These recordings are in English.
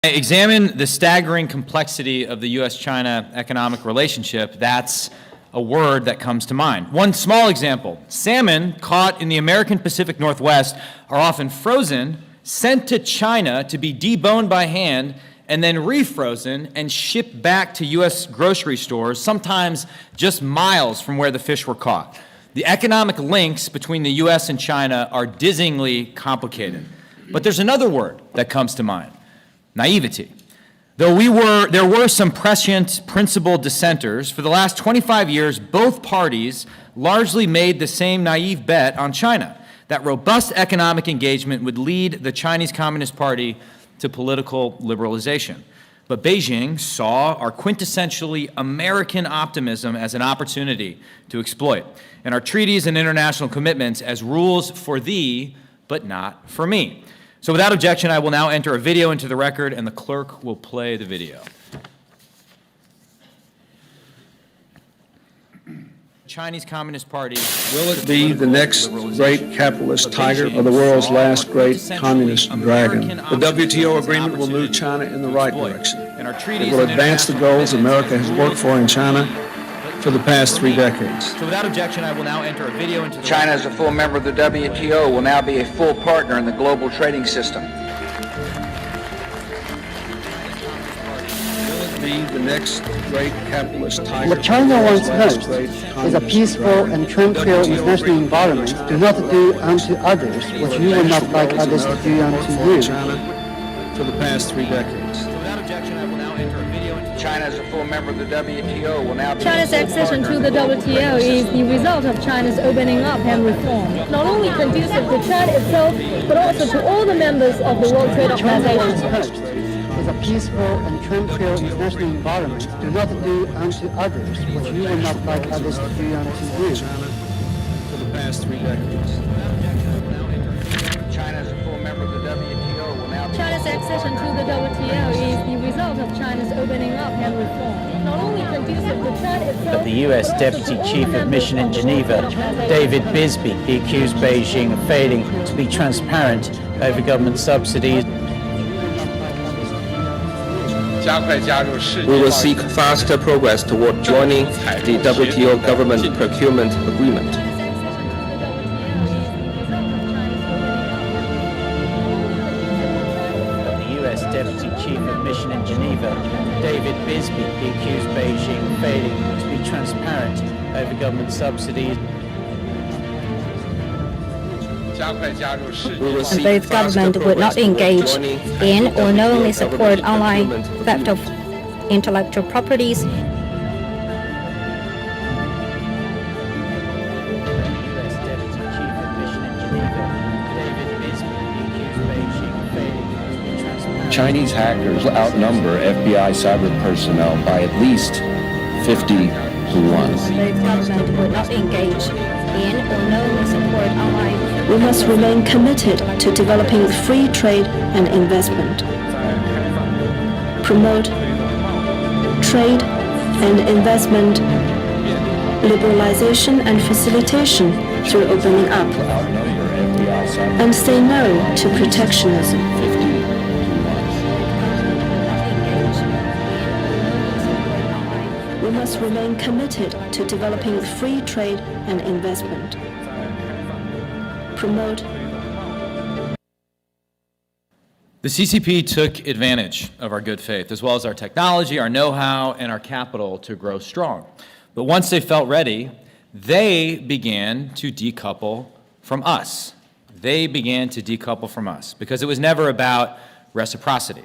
Examine the staggering complexity of the U.S.-China economic relationship. That's a word that comes to mind. One small example, salmon caught in the American Pacific Northwest are often frozen, sent to China to be deboned by hand, and then refrozen and shipped back to U.S. grocery stores, sometimes just miles from where the fish were caught. The economic links between the U.S. and China are dizzyingly complicated. But there's another word that comes to mind. Naivety. Though there were some prescient principled dissenters, for the last 25 years, both parties largely made the same naive bet on China, that robust economic engagement would lead the Chinese Communist Party to political liberalization. But Beijing saw our quintessentially American optimism as an opportunity to exploit, and our treaties and international commitments as rules for thee, but not for me. So without objection, I will now enter a video into the record, and the clerk will play the video. Chinese Communist Party. Will it be the next great capitalist tiger or the world's last great communist dragon? The WTO agreement will move China in the right direction. It will advance the goals America has worked for in China for the past 3 decades. So without objection, I will now enter a video into the China, as a full member of the WTO, will now be a full partner in the global trading system. Will it be the next great capitalist tiger? What China wants most is a peaceful and tranquil international environment. Do not do unto others what you would not like others to do unto you. China for the past 3 decades. So without objection, I will now enter a video into China, as a full member of the WTO, will now be China's accession to the WTO is the result of China's opening up and reform, not only conducive to China itself, but also to all the members of the World Trade Organization. Is a peaceful and tranquil international environment. Do not do unto others what you would not like others to do unto you. China for the past 3 decades. China, as a full member of the WTO, will now be China's accession to the WTO is the result of China's opening up and reform, not only conducive to China itself. The U.S. Deputy Chief of Mission in Geneva, David Bisbee, he accused Beijing of failing to be transparent over government subsidies. We will seek faster progress toward joining the WTO Government Procurement Agreement. The U.S. Deputy Chief of Mission in Geneva, David Bisbee, he accused Beijing of failing to be transparent over government subsidies. Both governments would not engage in or knowingly support online theft of intellectual properties. Chinese hackers outnumber FBI cyber personnel by at least 50 to 1. Both governments would not engage in or knowingly support online. We must remain committed to developing free trade and investment. Promote trade and investment liberalization and facilitation through opening up. And say no to protectionism. We must remain committed to developing free trade and investment. Promote. The CCP took advantage of our good faith, as well as our technology, our know-how, and our capital to grow strong. But once they felt ready, they began to decouple from us. They began to decouple from us because it was never about reciprocity.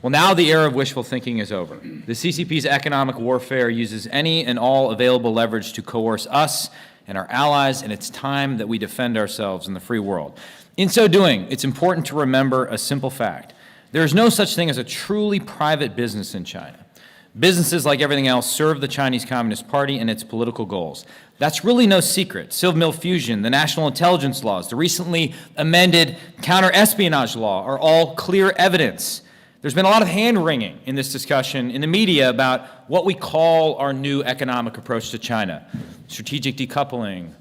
Well, now the era of wishful thinking is over. The CCP's economic warfare uses any and all available leverage to coerce us and our allies, and it's time that we defend ourselves in the free world. In so doing, it's important to remember a simple fact. There is no such thing as a truly private business in China. Businesses, like everything else, serve the Chinese Communist Party and its political goals. That's really no secret. Civ-Mil fusion, the national intelligence laws, the recently amended counter-espionage law are all clear evidence. There's been a lot of hand-wringing in this discussion in the media about what we call our new economic approach to China. Strategic decoupling,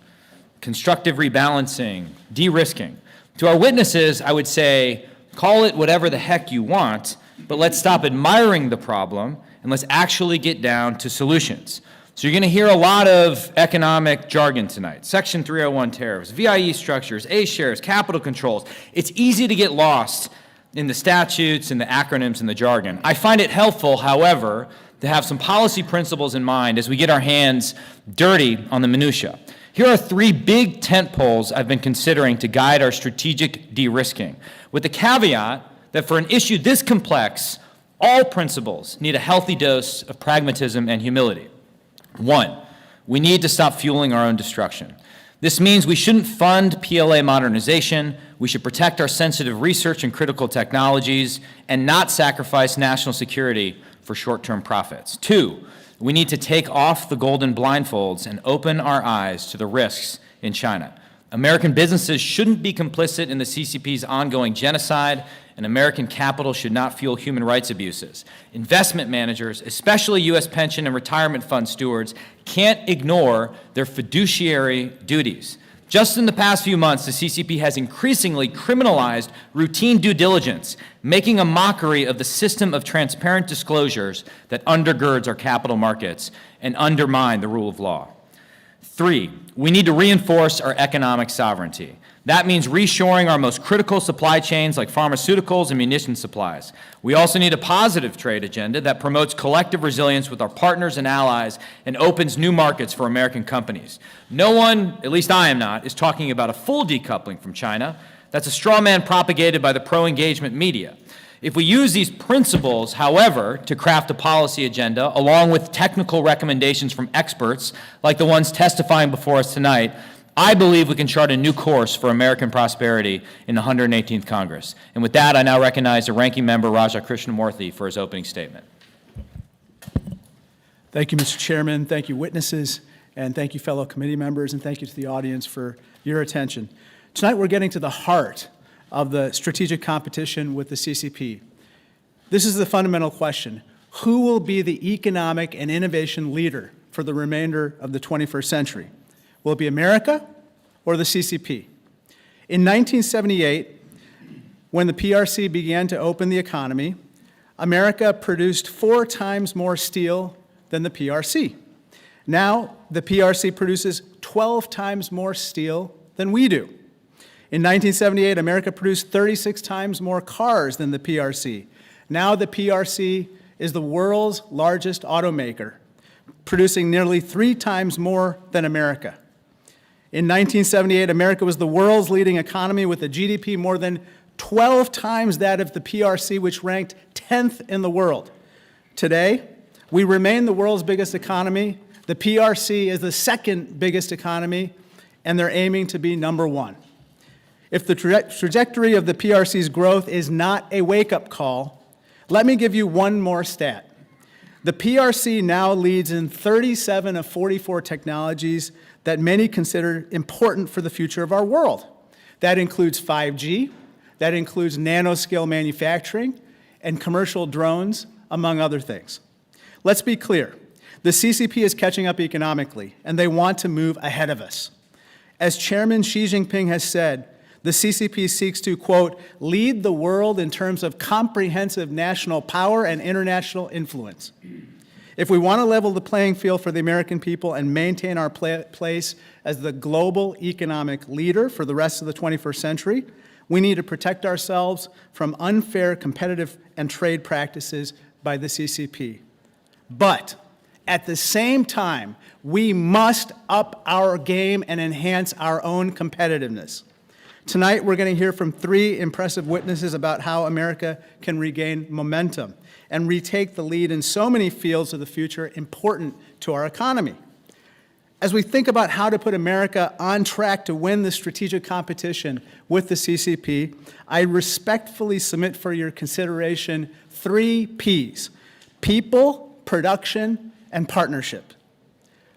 constructive rebalancing, de-risking. To our witnesses, I would say, call it whatever the heck you want, But let's stop admiring the problem and let's actually get down to solutions. So you're going to hear a lot of economic jargon tonight. Section 301 tariffs, VIE structures, A shares, capital controls. It's easy to get lost in the statutes and the acronyms and the jargon. I find it helpful, however, to have some policy principles in mind as we get our hands dirty on the minutia. Here are 3 big tent poles I've been considering to guide our strategic de-risking, with the caveat that for an issue this complex, all principles need a healthy dose of pragmatism and humility. 1, we need to stop fueling our own destruction. This means we shouldn't fund PLA modernization, we should protect our sensitive research and critical technologies, and not sacrifice national security for short-term profits. 2, we need to take off the golden blindfolds and open our eyes to the risks in China. American businesses shouldn't be complicit in the CCP's ongoing genocide, and American capital should not fuel human rights abuses. Investment managers, especially U.S. pension and retirement fund stewards, can't ignore their fiduciary duties. Just in the past few months, the CCP has increasingly criminalized routine due diligence, making a mockery of the system of transparent disclosures that undergirds our capital markets and undermine the rule of law. 3, we need to reinforce our economic sovereignty. That means reshoring our most critical supply chains like pharmaceuticals and munition supplies. We also need a positive trade agenda that promotes collective resilience with our partners and allies and opens new markets for American companies. No one, at least I am not, is talking about a full decoupling from China. That's a straw man propagated by the pro-engagement media. If we use these principles, however, to craft a policy agenda, along with technical recommendations from experts like the ones testifying before us tonight, I believe we can chart a new course for American prosperity in the 118th Congress. And with that, I now recognize the Ranking Member Raja Krishnamurthy for his opening statement. Thank you, Mr. Chairman. Thank you, witnesses, and thank you, fellow committee members, and thank you to the audience for your attention. Tonight, we're getting to the heart of the strategic competition with the CCP. This is the fundamental question. Who will be the economic and innovation leader for the remainder of the 21st century? Will it be America or the CCP? In 1978, when the PRC began to open the economy, America produced 4 times more steel than the PRC. Now, the PRC produces 12 times more steel than we do. In 1978, America produced 36 times more cars than the PRC. Now the PRC is the world's largest automaker, producing nearly 3 times more than America. In 1978, America was the world's leading economy with a GDP more than 12 times that of the PRC, which ranked 10th in the world. Today, we remain the world's biggest economy. The PRC is the 2nd biggest economy, and they're aiming to be number 1. If the trajectory of the PRC's growth is not a wake-up call, let me give you one more stat. The PRC now leads in 37 of 44 technologies that many consider important for the future of our world. That includes 5G, that includes nanoscale manufacturing, and commercial drones, among other things. Let's be clear. The CCP is catching up economically, and they want to move ahead of us. As Chairman Xi Jinping has said, the CCP seeks to, quote, lead the world in terms of comprehensive national power and international influence. If we want to level the playing field for the American people and maintain our place as the global economic leader for the rest of the 21st century, we need to protect ourselves from unfair competitive and trade practices by the CCP. But at the same time, we must up our game and enhance our own competitiveness. Tonight, we're going to hear from 3 impressive witnesses about how America can regain momentum and retake the lead in so many fields of the future important to our economy. As we think about how to put America on track to win the strategic competition with the CCP, I respectfully submit for your consideration 3 Ps: people, production, and partnership.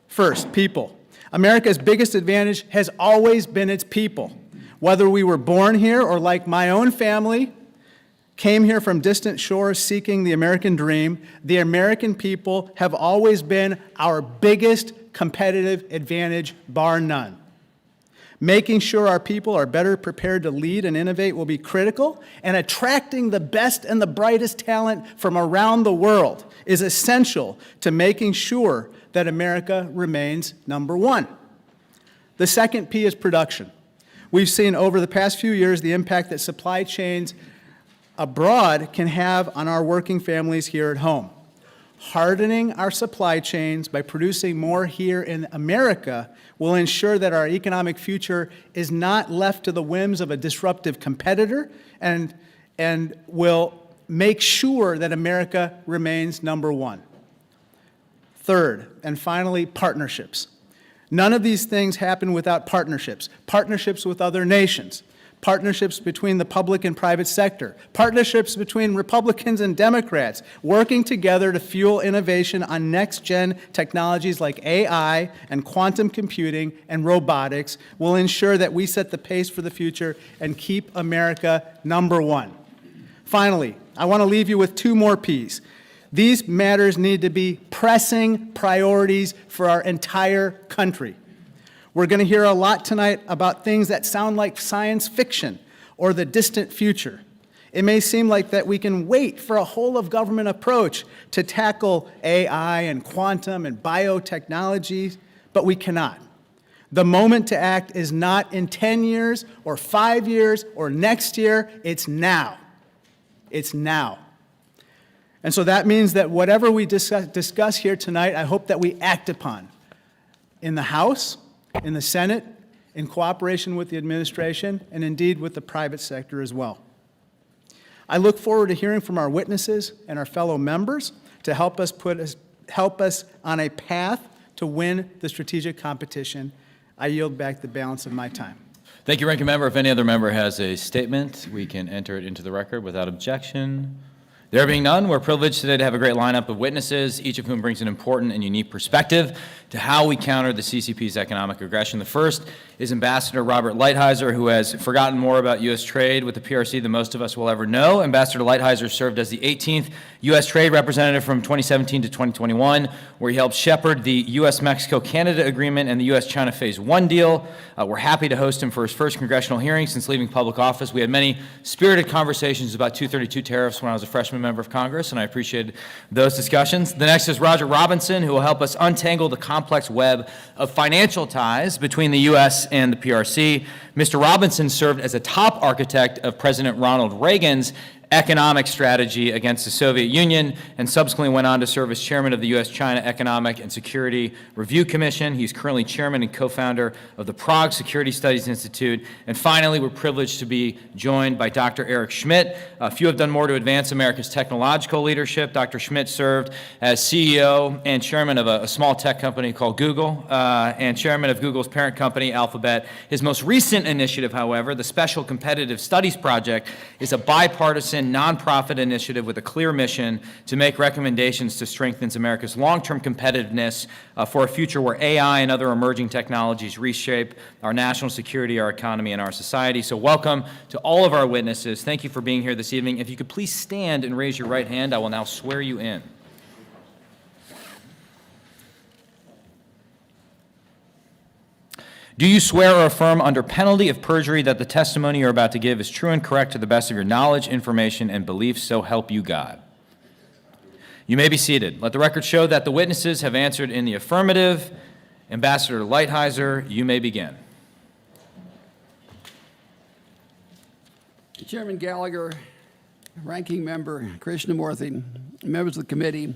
First, people. America's biggest advantage has always been its people. Whether we were born here or, like my own family, came here from distant shores seeking the American dream, the American people have always been our biggest competitive advantage, bar none. Making sure our people are better prepared to lead and innovate will be critical, and attracting the best and the brightest talent from around the world is essential to making sure that America remains number one. The second P is production. We've seen over the past few years the impact that supply chains abroad can have on our working families here at home. Hardening our supply chains by producing more here in America will ensure that our economic future is not left to the whims of a disruptive competitor and will make sure that America remains number one. Third, and finally, partnerships. None of these things happen without partnerships. Partnerships with other nations, partnerships between the public and private sector, partnerships between Republicans and Democrats, working together to fuel innovation on next-gen technologies like AI and quantum computing and robotics will ensure that we set the pace for the future and keep America number one. Finally, I want to leave you with two more Ps. These matters need to be pressing priorities for our entire country. We're going to hear a lot tonight about things that sound like science fiction or the distant future. It may seem like that we can wait for a whole-of-government approach to tackle AI and quantum and biotechnology, but we cannot. The moment to act is not in 10 years or 5 years or next year. It's now. It's now. And so that means that whatever we discuss here tonight, I hope that we act upon in the House, in the Senate, in cooperation with the administration, and indeed with the private sector as well. I look forward to hearing from our witnesses and our fellow members to help us on a path to win the strategic competition. I yield back the balance of my time. Thank you, Ranking Member. If any other member has a statement, we can enter it into the record without objection. There being none, we're privileged today to have a great lineup of witnesses, each of whom brings an important and unique perspective to how we counter the CCP's economic aggression. The first is Ambassador Robert Lighthizer, who has forgotten more about U.S. trade with the PRC than most of us will ever know. Ambassador Lighthizer served as the 18th U.S. Trade Representative from 2017 to 2021, where he helped shepherd the U.S.-Mexico-Canada Agreement and the U.S.-China Phase 1 deal. We're happy to host him for his first congressional hearing since leaving public office. We had many spirited conversations about 232 tariffs when I was a freshman member of Congress, and I appreciated those discussions. The next is Roger Robinson, who will help us untangle the complex web of financial ties between the U.S. and the PRC. Mr. Robinson served as a top architect of President Ronald Reagan's economic strategy against the Soviet Union, and subsequently went on to serve as chairman of the U.S.-China Economic and Security Review Commission. He's currently chairman and co-founder of the Prague Security Studies Institute. And finally, we're privileged to be joined by Dr. Eric Schmidt. Few have done more to advance America's technological leadership. Dr. Schmidt served as CEO and chairman of a small tech company called Google, and chairman of Google's parent company, Alphabet. His most recent initiative, however, the Special Competitive Studies Project, is a bipartisan nonprofit initiative with a clear mission to make recommendations to strengthen America's long-term competitiveness for a future where AI and other emerging technologies reshape our national security, our economy, and our society. So welcome to all of our witnesses. Thank you for being here this evening. If you could please stand and raise your right hand, I will now swear you in. Do you swear or affirm under penalty of perjury that the testimony you're about to give is true and correct to the best of your knowledge, information, and beliefs, so help you God? You may be seated. Let the record show that the witnesses have answered in the affirmative. Ambassador Lighthizer, you may begin. Chairman Gallagher, Ranking Member Krishnamurthy, members of the committee,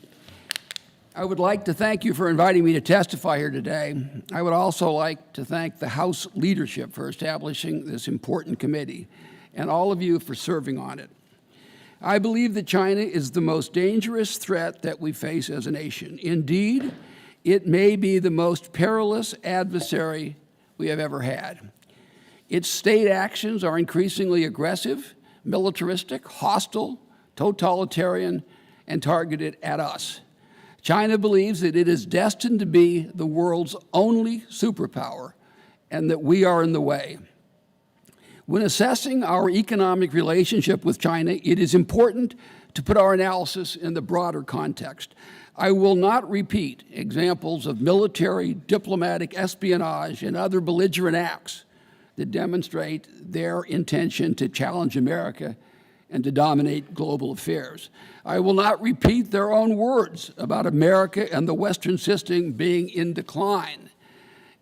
I would like to thank you for inviting me to testify here today. I would also like to thank the House leadership for establishing this important committee and all of you for serving on it. I believe that China is the most dangerous threat that we face as a nation. Indeed, it may be the most perilous adversary we have ever had. Its state actions are increasingly aggressive, militaristic, hostile, totalitarian, and targeted at us. China believes that it is destined to be the world's only superpower and that we are in the way. When assessing our economic relationship with China, it is important to put our analysis in the broader context. I will not repeat examples of military, diplomatic espionage, and other belligerent acts that demonstrate their intention to challenge America and to dominate global affairs. I will not repeat their own words about America and the Western system being in decline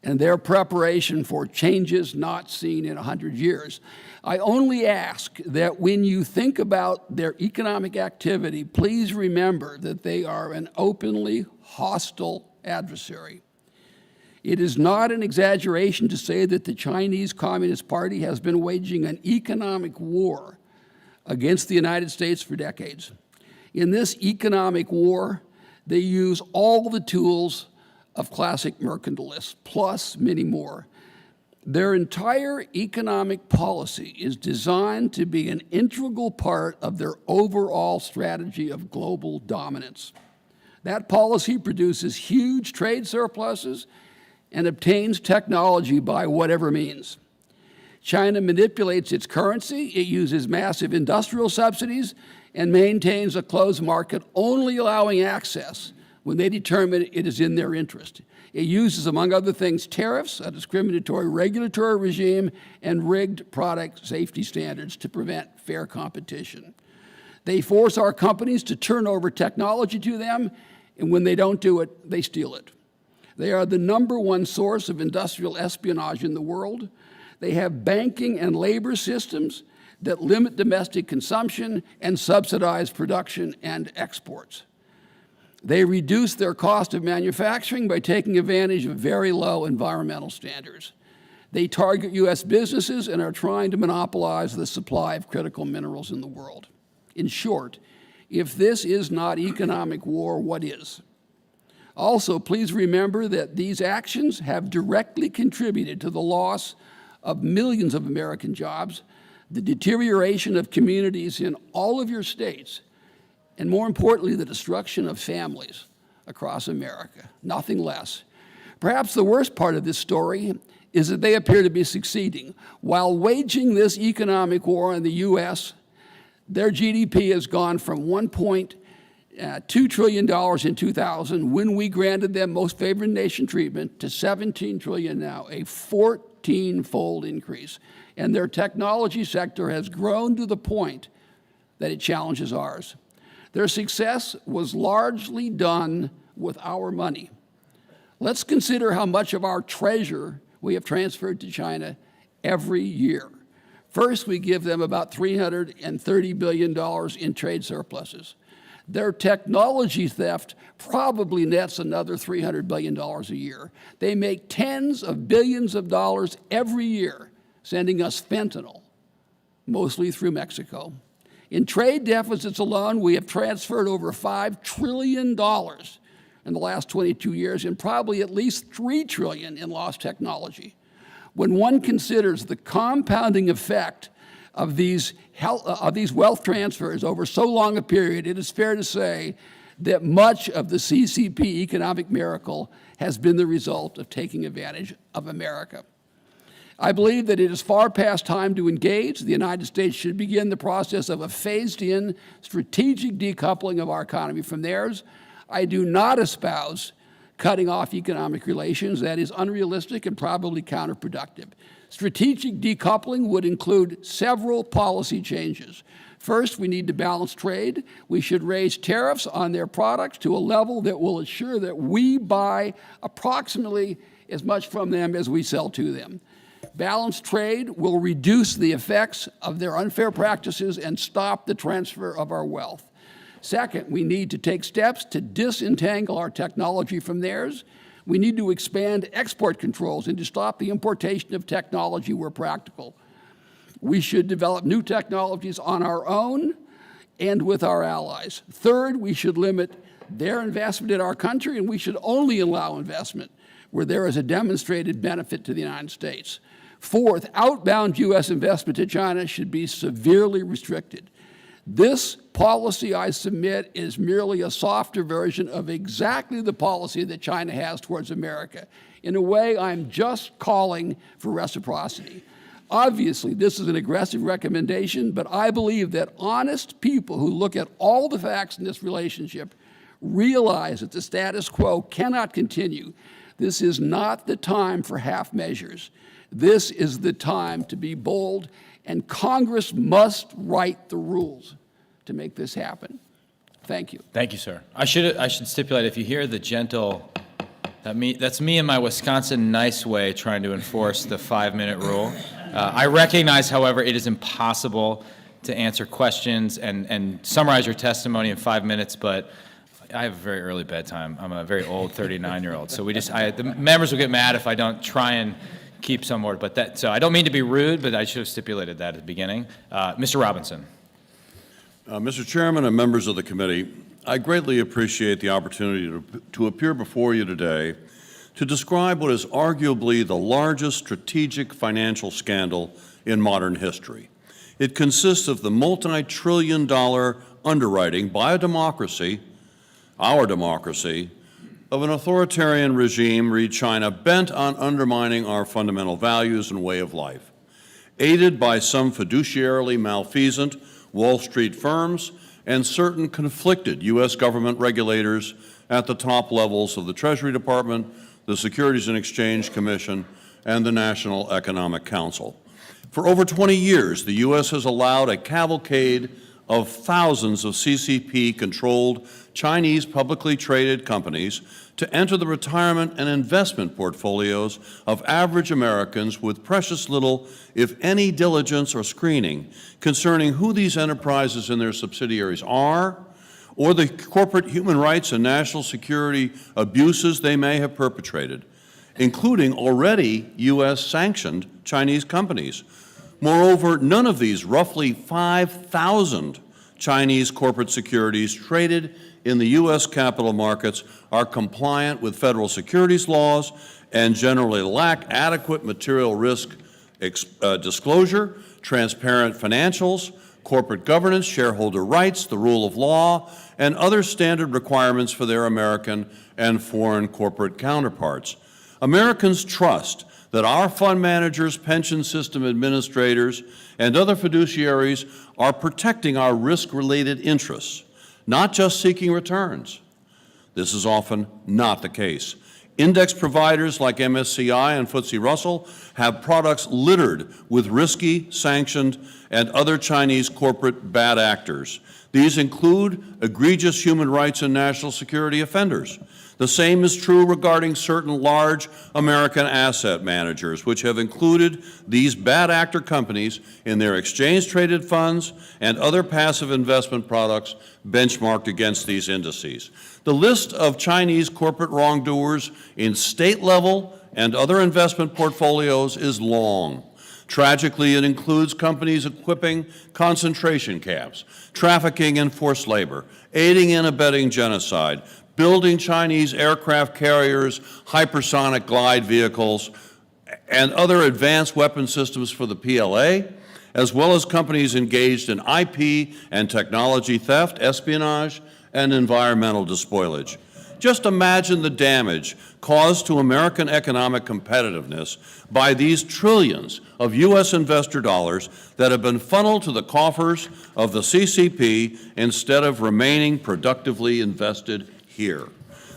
and their preparation for changes not seen in 100 years. I only ask that when you think about their economic activity, please remember that they are an openly hostile adversary. It is not an exaggeration to say that the Chinese Communist Party has been waging an economic war against the United States for decades. In this economic war, they use all the tools of classic mercantilists, plus many more. Their entire economic policy is designed to be an integral part of their overall strategy of global dominance. That policy produces huge trade surpluses and obtains technology by whatever means. China manipulates its currency, it uses massive industrial subsidies, and maintains a closed market, only allowing access when they determine it is in their interest. It uses, among other things, tariffs, a discriminatory regulatory regime, and rigged product safety standards to prevent fair competition. They force our companies to turn over technology to them, and when they don't do it, they steal it. They are the #1 source of industrial espionage in the world. They have banking and labor systems that limit domestic consumption and subsidize production and exports. They reduce their cost of manufacturing by taking advantage of very low environmental standards. They target U.S. businesses and are trying to monopolize the supply of critical minerals in the world. In short, if this is not economic war, what is? Also, please remember that these actions have directly contributed to the loss of millions of American jobs, the deterioration of communities in all of your states, and more importantly, the destruction of families across America, nothing less. Perhaps the worst part of this story is that they appear to be succeeding. While waging this economic war in the U.S., their GDP has gone from $1.2 trillion in 2000, when we granted them most favored nation treatment, to $17 trillion now, a 14-fold increase. And their technology sector has grown to the point that it challenges ours. Their success was largely done with our money. Let's consider how much of our treasure we have transferred to China every year. First, we give them about $330 billion in trade surpluses. Their technology theft probably nets another $300 billion a year. They make tens of billions of dollars every year, sending us fentanyl, mostly through Mexico. In trade deficits alone, we have transferred over $5 trillion in the last 22 years, and probably at least $3 trillion in lost technology. When one considers the compounding effect of these wealth transfers over so long a period, it is fair to say that much of the CCP economic miracle has been the result of taking advantage of America. I believe that it is far past time to engage. The United States should begin the process of a phased-in strategic decoupling of our economy from theirs. I do not espouse cutting off economic relations. That is unrealistic and probably counterproductive. Strategic decoupling would include several policy changes. First, we need to balance trade. We should raise tariffs on their products to a level that will ensure that we buy approximately as much from them as we sell to them. Balanced trade will reduce the effects of their unfair practices and stop the transfer of our wealth. Second, we need to take steps to disentangle our technology from theirs. We need to expand export controls and to stop the importation of technology where practical. We should develop new technologies on our own and with our allies. Third, we should limit their investment in our country, and we should only allow investment where there is a demonstrated benefit to the United States. Fourth, outbound U.S. investment to China should be severely restricted. This policy, I submit, is merely a softer version of exactly the policy that China has towards America. In a way, I'm just calling for reciprocity. Obviously, this is an aggressive recommendation, but I believe that honest people who look at all the facts in this relationship realize that the status quo cannot continue. This is not the time for half measures. This is the time to be bold, and Congress must write the rules to make this happen. Thank you. Thank you, sir. I should stipulate, if you hear the gentle, that's me in my Wisconsin nice way trying to enforce the 5-minute rule. I recognize, however, it is impossible to answer questions and summarize your testimony in 5 minutes, but I have a very early bedtime. I'm a very old 39-year-old, so the members will get mad if I don't try and keep some order. But so I don't mean to be rude, but I should have stipulated that at the beginning. Mr. Robinson. Mr. Chairman and members of the committee, I greatly appreciate the opportunity to appear before you today to describe what is arguably the largest strategic financial scandal in modern history. It consists of the multi-trillion-dollar underwriting by a democracy, our democracy, of an authoritarian regime, read China, bent on undermining our fundamental values and way of life, aided by some fiduciarily malfeasant Wall Street firms and certain conflicted U.S. government regulators at the top levels of the Treasury Department, the Securities and Exchange Commission, and the National Economic Council. For over 20 years, the U.S. has allowed a cavalcade of thousands of CCP-controlled Chinese publicly traded companies to enter the retirement and investment portfolios of average Americans with precious little, if any, diligence or screening concerning who these enterprises and their subsidiaries are, or the corporate human rights and national security abuses they may have perpetrated, including already U.S.-sanctioned Chinese companies. Moreover, none of these roughly 5,000 Chinese corporate securities traded in the U.S. capital markets are compliant with federal securities laws and generally lack adequate material risk disclosure, transparent financials, corporate governance, shareholder rights, the rule of law, and other standard requirements for their American and foreign corporate counterparts. Americans trust that our fund managers, pension system administrators, and other fiduciaries are protecting our risk-related interests, not just seeking returns. This is often not the case. Index providers like MSCI and FTSE Russell have products littered with risky, sanctioned, and other Chinese corporate bad actors. These include egregious human rights and national security offenders. The same is true regarding certain large American asset managers, which have included these bad actor companies in their exchange-traded funds and other passive investment products benchmarked against these indices. The list of Chinese corporate wrongdoers in state-level and other investment portfolios is long. Tragically, it includes companies equipping concentration camps, trafficking in forced labor, aiding and abetting genocide, building Chinese aircraft carriers, hypersonic glide vehicles, and other advanced weapon systems for the PLA, as well as companies engaged in IP and technology theft, espionage, and environmental despoilage. Just imagine the damage caused to American economic competitiveness by these trillions of U.S. investor dollars that have been funneled to the coffers of the CCP instead of remaining productively invested here.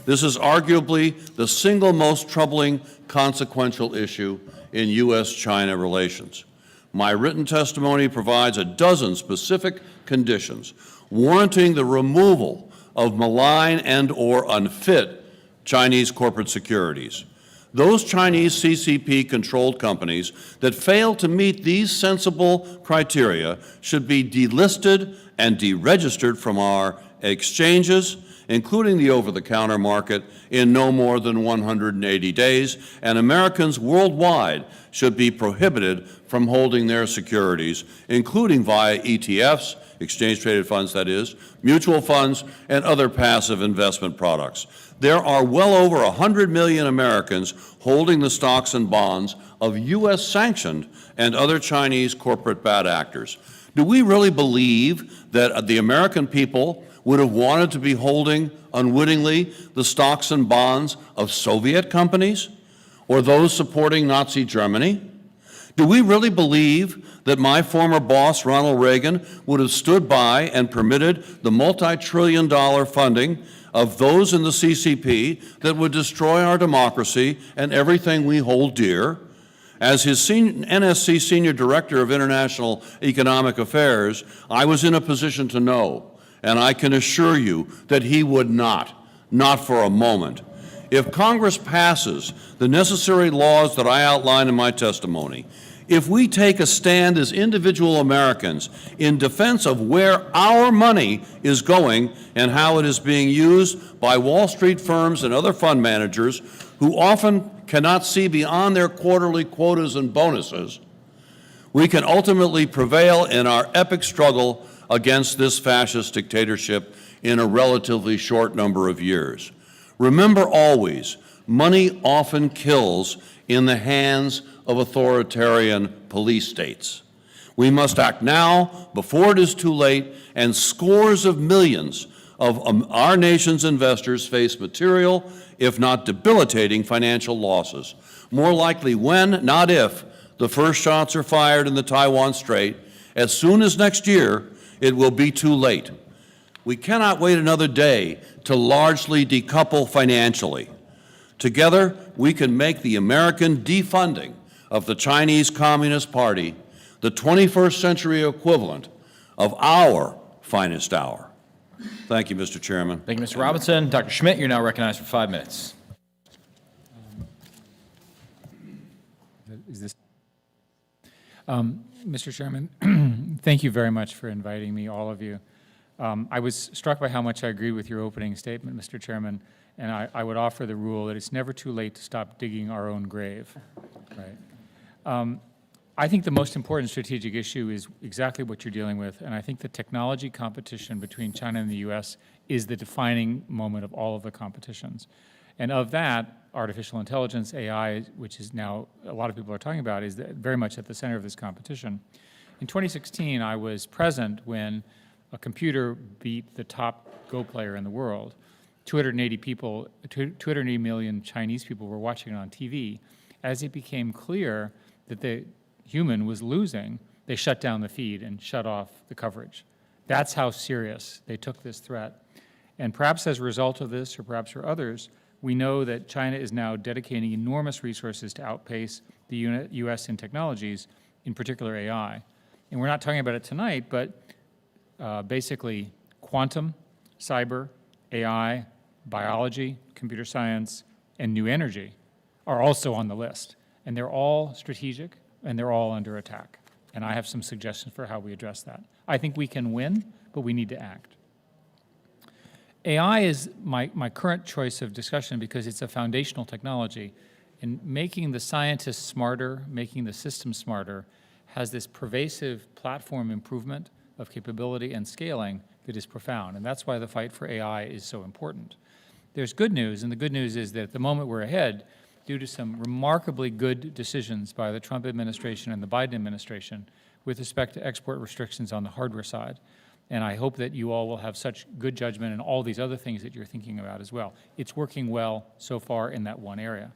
This is arguably the single most troubling consequential issue in U.S.-China relations. My written testimony provides a dozen specific conditions warranting the removal of malign and/or unfit Chinese corporate securities. Those Chinese CCP-controlled companies that fail to meet these sensible criteria should be delisted and deregistered from our exchanges, including the over-the-counter market, in no more than 180 days, and Americans worldwide should be prohibited from holding their securities, including via ETFs, exchange-traded funds that is, mutual funds, and other passive investment products. There are well over 100 million Americans holding the stocks and bonds of U.S.-sanctioned and other Chinese corporate bad actors. Do we really believe that the American people would have wanted to be holding unwittingly the stocks and bonds of Soviet companies or those supporting Nazi Germany? Do we really believe that my former boss, Ronald Reagan, would have stood by and permitted the multi-trillion-dollar funding of those in the CCP that would destroy our democracy and everything we hold dear? As his NSC Senior Director of International Economic Affairs, I was in a position to know, and I can assure you that he would not for a moment. If Congress passes the necessary laws that I outline in my testimony, if we take a stand as individual Americans in defense of where our money is going and how it is being used by Wall Street firms and other fund managers who often cannot see beyond their quarterly quotas and bonuses, we can ultimately prevail in our epic struggle against this fascist dictatorship in a relatively short number of years. Remember always, money often kills in the hands of authoritarian police states. We must act now before it is too late, and scores of millions of our nation's investors face material, if not debilitating, financial losses. More likely when, not if, the first shots are fired in the Taiwan Strait. As soon as next year, it will be too late. We cannot wait another day to largely decouple financially. Together, we can make the American defunding of the Chinese Communist Party the 21st century equivalent of our finest hour. Thank you, Mr. Chairman. Thank you, Mr. Robinson. Dr. Schmidt, you're now recognized for 5 minutes. Is this? Mr. Chairman, thank you very much for inviting me, all of you. I was struck by how much I agree with your opening statement, Mr. Chairman, and I would offer the rule that it's never too late to stop digging our own grave. Right? I think the most important strategic issue is exactly what you're dealing with, and I think the technology competition between China and the U.S. is the defining moment of all of the competitions. And of that, artificial intelligence, AI, which is now a lot of people are talking about, is very much at the center of this competition. In 2016, I was present when a computer beat the top Go player in the world. 280 million Chinese people were watching it on TV. As it became clear that the human was losing, they shut down the feed and shut off the coverage. That's how serious they took this threat. And perhaps as a result of this, or perhaps for others, we know that China is now dedicating enormous resources to outpace the U.S. in technologies, in particular AI. And we're not talking about it tonight, but basically quantum, cyber, AI, biology, computer science, and new energy are also on the list. And they're all strategic, and they're all under attack. And I have some suggestions for how we address that. I think we can win, but we need to act. AI is my current choice of discussion because it's a foundational technology. And making the scientists smarter, making the system smarter, has this pervasive platform improvement of capability and scaling that is profound. And that's why the fight for AI is so important. There's good news, and the good news is that at the moment we're ahead, due to some remarkably good decisions by the Trump administration and the Biden administration with respect to export restrictions on the hardware side. And I hope that you all will have such good judgment in all these other things that you're thinking about as well. It's working well so far in that one area.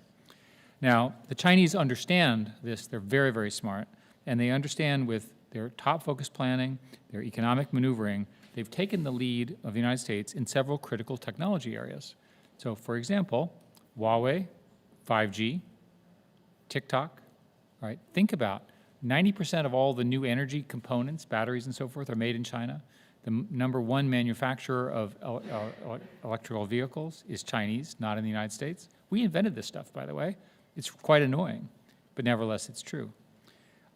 Now, the Chinese understand this. They're very, very smart. And they understand with their top focus planning, their economic maneuvering, they've taken the lead of the United States in several critical technology areas. So, for example, Huawei, 5G, TikTok, right? Think about 90% of all the new energy components, batteries and so forth, are made in China. The #1 manufacturer of electrical vehicles is Chinese, not in the United States. We invented this stuff, by the way. It's quite annoying, but nevertheless, it's true.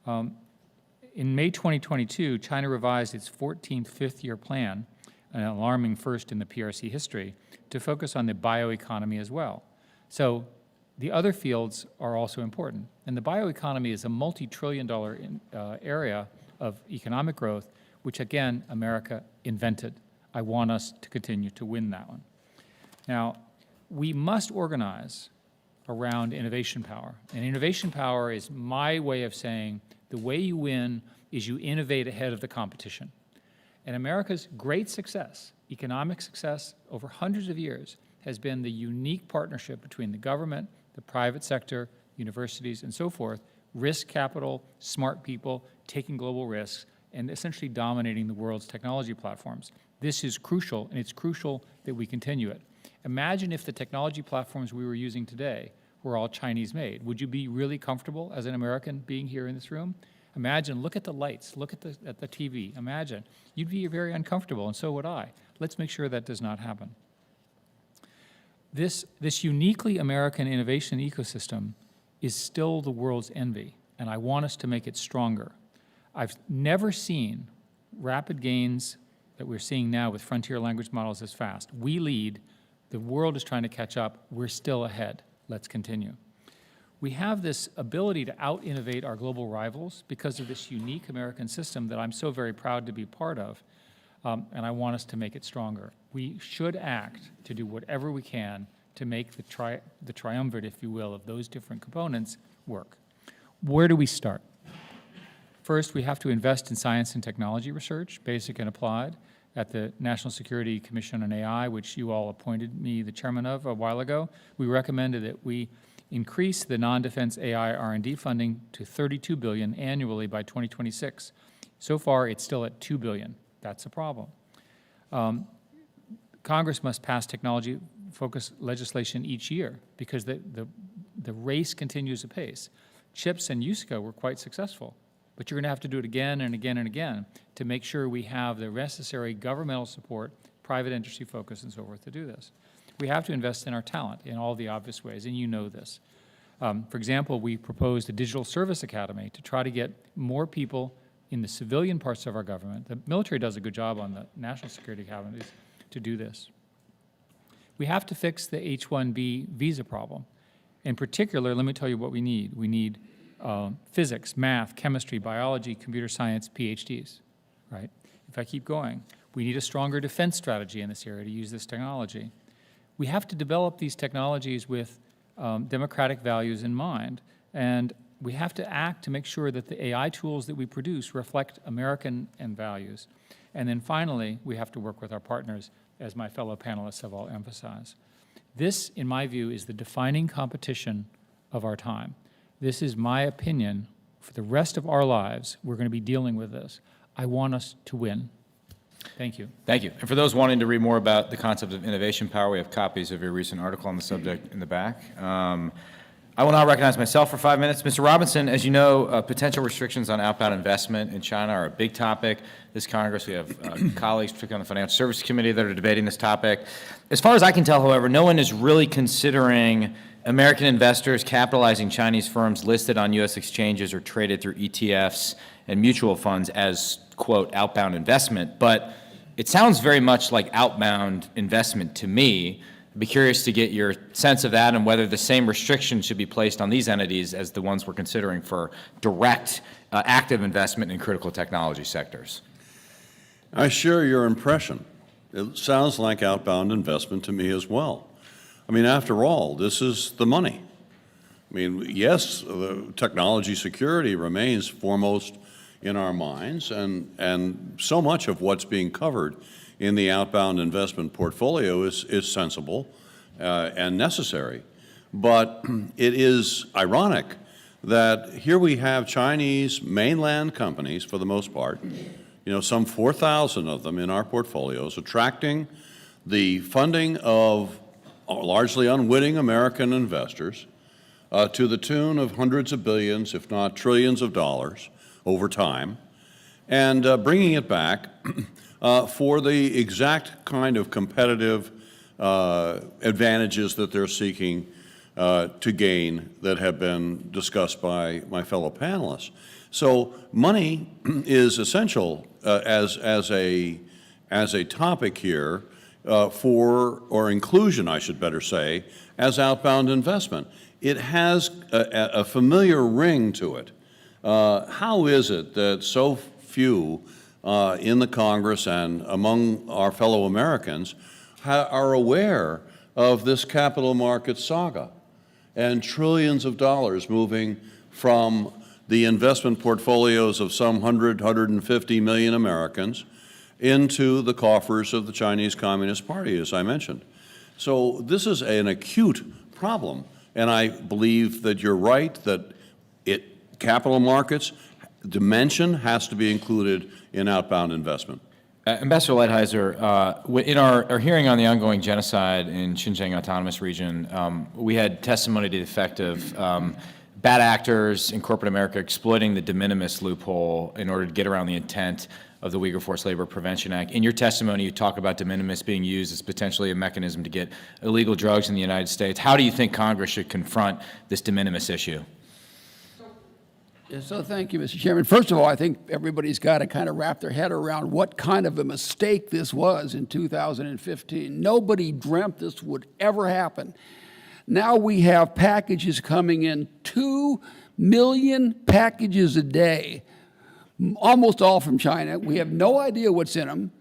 In May 2022, China revised its 14th fifth-year plan, an alarming first in the PRC history, to focus on the bioeconomy as well. So the other fields are also important. And the bioeconomy is a multi-trillion-dollar area of economic growth, which, again, America invented. I want us to continue to win that one. Now, we must organize around innovation power. And innovation power is my way of saying the way you win is you innovate ahead of the competition. And America's great success, economic success over hundreds of years, has been the unique partnership between the government, the private sector, universities, and so forth, risk capital, smart people, taking global risks, and essentially dominating the world's technology platforms. This is crucial, and it's crucial that we continue it. Imagine if the technology platforms we were using today were all Chinese-made. Would you be really comfortable as an American being here in this room? Imagine, look at the lights, look at the TV. Imagine. You'd be very uncomfortable, and so would I. Let's make sure that does not happen. This uniquely American innovation ecosystem is still the world's envy, and I want us to make it stronger. I've never seen rapid gains that we're seeing now with frontier language models as fast. We lead. The world is trying to catch up. We're still ahead. Let's continue. We have this ability to out-innovate our global rivals because of this unique American system that I'm so very proud to be part of, and I want us to make it stronger. We should act to do whatever we can to make the triumvirate, if you will, of those different components work. Where do we start? First, we have to invest in science and technology research, basic and applied, at the National Security Commission on AI, which you all appointed me the chairman of a while ago. We recommended that we increase the non-defense AI R&D funding to $32 billion annually by 2026. So far, it's still at $2 billion. That's a problem. Congress must pass technology-focused legislation each year because the race continues apace. CHIPS and USICA were quite successful, but you're going to have to do it again and again and again to make sure we have the necessary governmental support, private industry focus, and so forth to do this. We have to invest in our talent in all the obvious ways, and you know this. For example, we proposed a digital service academy to try to get more people in the civilian parts of our government. The military does a good job on the national security academies to do this. We have to fix the H-1B visa problem. In particular, let me tell you what we need. We need physics, math, chemistry, biology, computer science, PhDs, right? If I keep going, we need a stronger defense strategy in this area to use this technology. We have to develop these technologies with democratic values in mind, and we have to act to make sure that the AI tools that we produce reflect American values. And then finally, we have to work with our partners, as my fellow panelists have all emphasized. This, in my view, is the defining competition of our time. This is my opinion. For the rest of our lives, we're going to be dealing with this. I want us to win. Thank you. Thank you. And for those wanting to read more about the concept of innovation power, we have copies of your recent article on the subject in the back. I will now recognize myself for 5 minutes. Mr. Robinson, as you know, potential restrictions on outbound investment in China are a big topic. This Congress, we have colleagues, particularly on the Financial Services Committee, that are debating this topic. As far as I can tell, however, no one is really considering American investors capitalizing Chinese firms listed on U.S. exchanges or traded through ETFs and mutual funds as, quote, outbound investment. But it sounds very much like outbound investment to me. I'd be curious to get your sense of that and whether the same restrictions should be placed on these entities as the ones we're considering for direct active investment in critical technology sectors. I share your impression. It sounds like outbound investment to me as well. I mean, after all, this is the money. I mean, yes, the technology security remains foremost in our minds, and so much of what's being covered in the outbound investment portfolio is sensible and necessary. But it is ironic that here we have Chinese mainland companies, for the most part, you know, some 4,000 of them in our portfolios, attracting the funding of largely unwitting American investors to the tune of hundreds of billions, if not trillions of dollars over time, and bringing it back for the exact kind of competitive advantages that they're seeking to gain that have been discussed by my fellow panelists. So money is essential as a topic here or inclusion, I should better say, as outbound investment. It has a familiar ring to it. How is it that so few in the Congress and among our fellow Americans are aware of this capital markets saga and trillions of dollars moving from the investment portfolios of some 150 million Americans into the coffers of the Chinese Communist Party, as I mentioned. So this is an acute problem, and I believe that you're right that it capital markets dimension has to be included in outbound investment. Ambassador Lighthizer, in our hearing on the ongoing genocide in Xinjiang Autonomous Region, we had testimony to the effect of bad actors in corporate America exploiting the de minimis loophole in order to get around the intent of the Uyghur Forced Labor Prevention Act. In your testimony, you talk about de minimis being used as potentially a mechanism to get illegal drugs in the United States. How do you think Congress should confront this de minimis issue? So thank you, Mr. Chairman. First of all, I think everybody's got to kind of wrap their head around what kind of a mistake this was in 2015. Nobody dreamt this would ever happen. Now we have packages coming in, 2 million packages a day, almost all from China. We have no idea what's in them.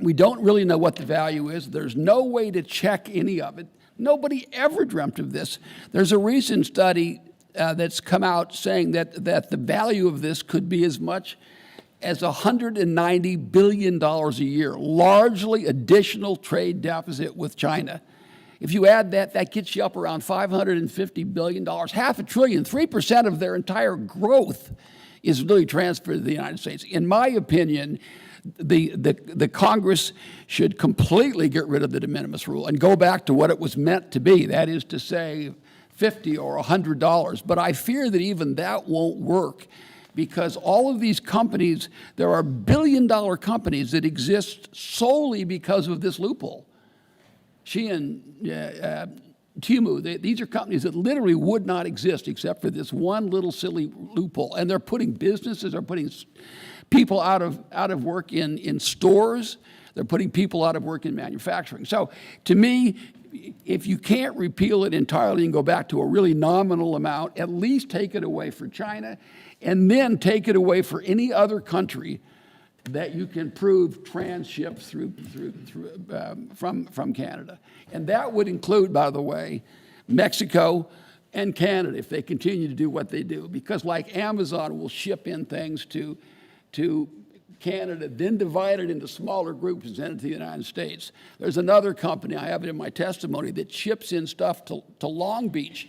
We don't really know what the value is. There's no way to check any of it. Nobody ever dreamt of this. There's a recent study that's come out saying that the value of this could be as much as $190 billion a year, largely additional trade deficit with China. If you add that, that gets you up around $550 billion, half a trillion, 3% of their entire growth is really transferred to the United States. In my opinion, the Congress should completely get rid of the de minimis rule and go back to what it was meant to be, that is to say, $50 or $100. But I fear that even that won't work because all of these companies, there are billion-dollar companies that exist solely because of this loophole. Shein, Temu, these are companies that literally would not exist except for this one little silly loophole. And they're putting businesses, they're putting people out of work in stores, they're putting people out of work in manufacturing. So to me, if you can't repeal it entirely and go back to a really nominal amount, at least take it away for China, and then take it away for any other country that you can prove transshipped from Canada. And that would include, by the way, Mexico and Canada if they continue to do what they do. Because like Amazon will ship in things to Canada, then divide it into smaller groups and send it to the United States. There's another company, I have it in my testimony, that ships in stuff to Long Beach,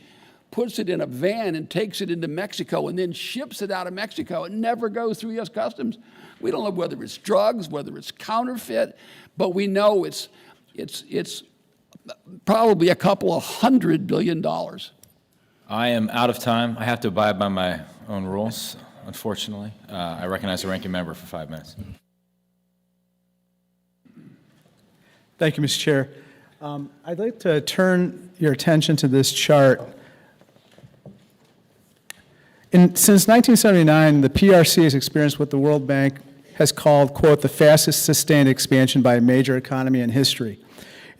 puts it in a van and takes it into Mexico and then ships it out of Mexico. It never goes through U.S. Customs. We don't know whether it's drugs, whether it's counterfeit, but we know it's probably a couple of $100 billion. I am out of time. I have to abide by my own rules, unfortunately. I recognize the ranking member for 5 minutes. Thank you, Mr. Chair. I'd like to turn your attention to this chart. Since 1979, the PRC has experienced what the World Bank has called, quote, the fastest sustained expansion by a major economy in history.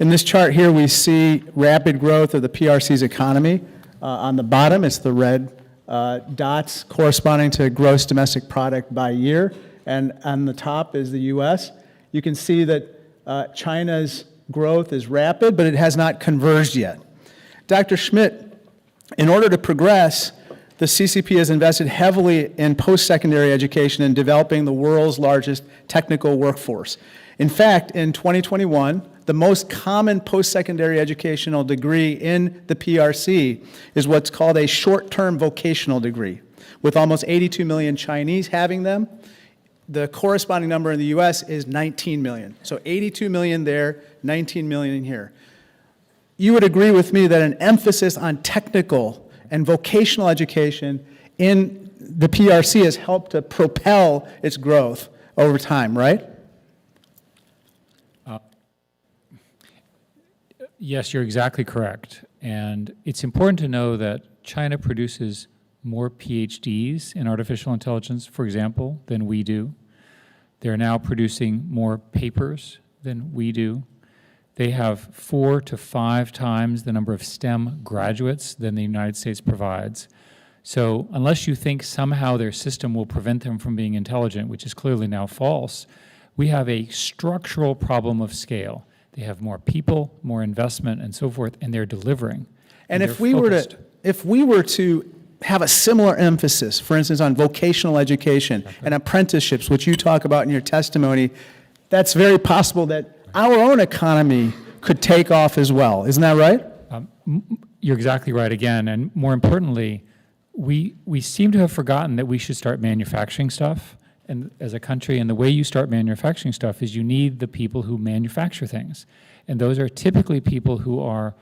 In this chart here, we see rapid growth of the PRC's economy. On the bottom, it's the red dots corresponding to gross domestic product by year. And on the top is the U.S. You can see that China's growth is rapid, but it has not converged yet. Dr. Schmidt, in order to progress, the CCP has invested heavily in post-secondary education and developing the world's largest technical workforce. In fact, in 2021, the most common post-secondary educational degree in the PRC is what's called a short-term vocational degree, with almost 82 million Chinese having them. The corresponding number in the U.S. is 19 million. So 82 million there, 19 million here. You would agree with me that an emphasis on technical and vocational education in the PRC has helped to propel its growth over time, right? Yes, you're exactly correct. And it's important to know that China produces more PhDs in artificial intelligence, for example, than we do. They're now producing more papers than we do. They have 4 to 5 times the number of STEM graduates than the United States provides. So unless you think somehow their system will prevent them from being intelligent, which is clearly now false, we have a structural problem of scale. They have more people, more investment, and so forth, and they're delivering. And if we were to have a similar emphasis, for instance, on vocational education and apprenticeships, which you talk about in your testimony, that's very possible that our own economy could take off as well. Isn't that right? You're exactly right again, and more importantly, we seem to have forgotten that we should start manufacturing stuff and as a country, and the way you start manufacturing stuff is you need the people who manufacture things. And those are typically people who are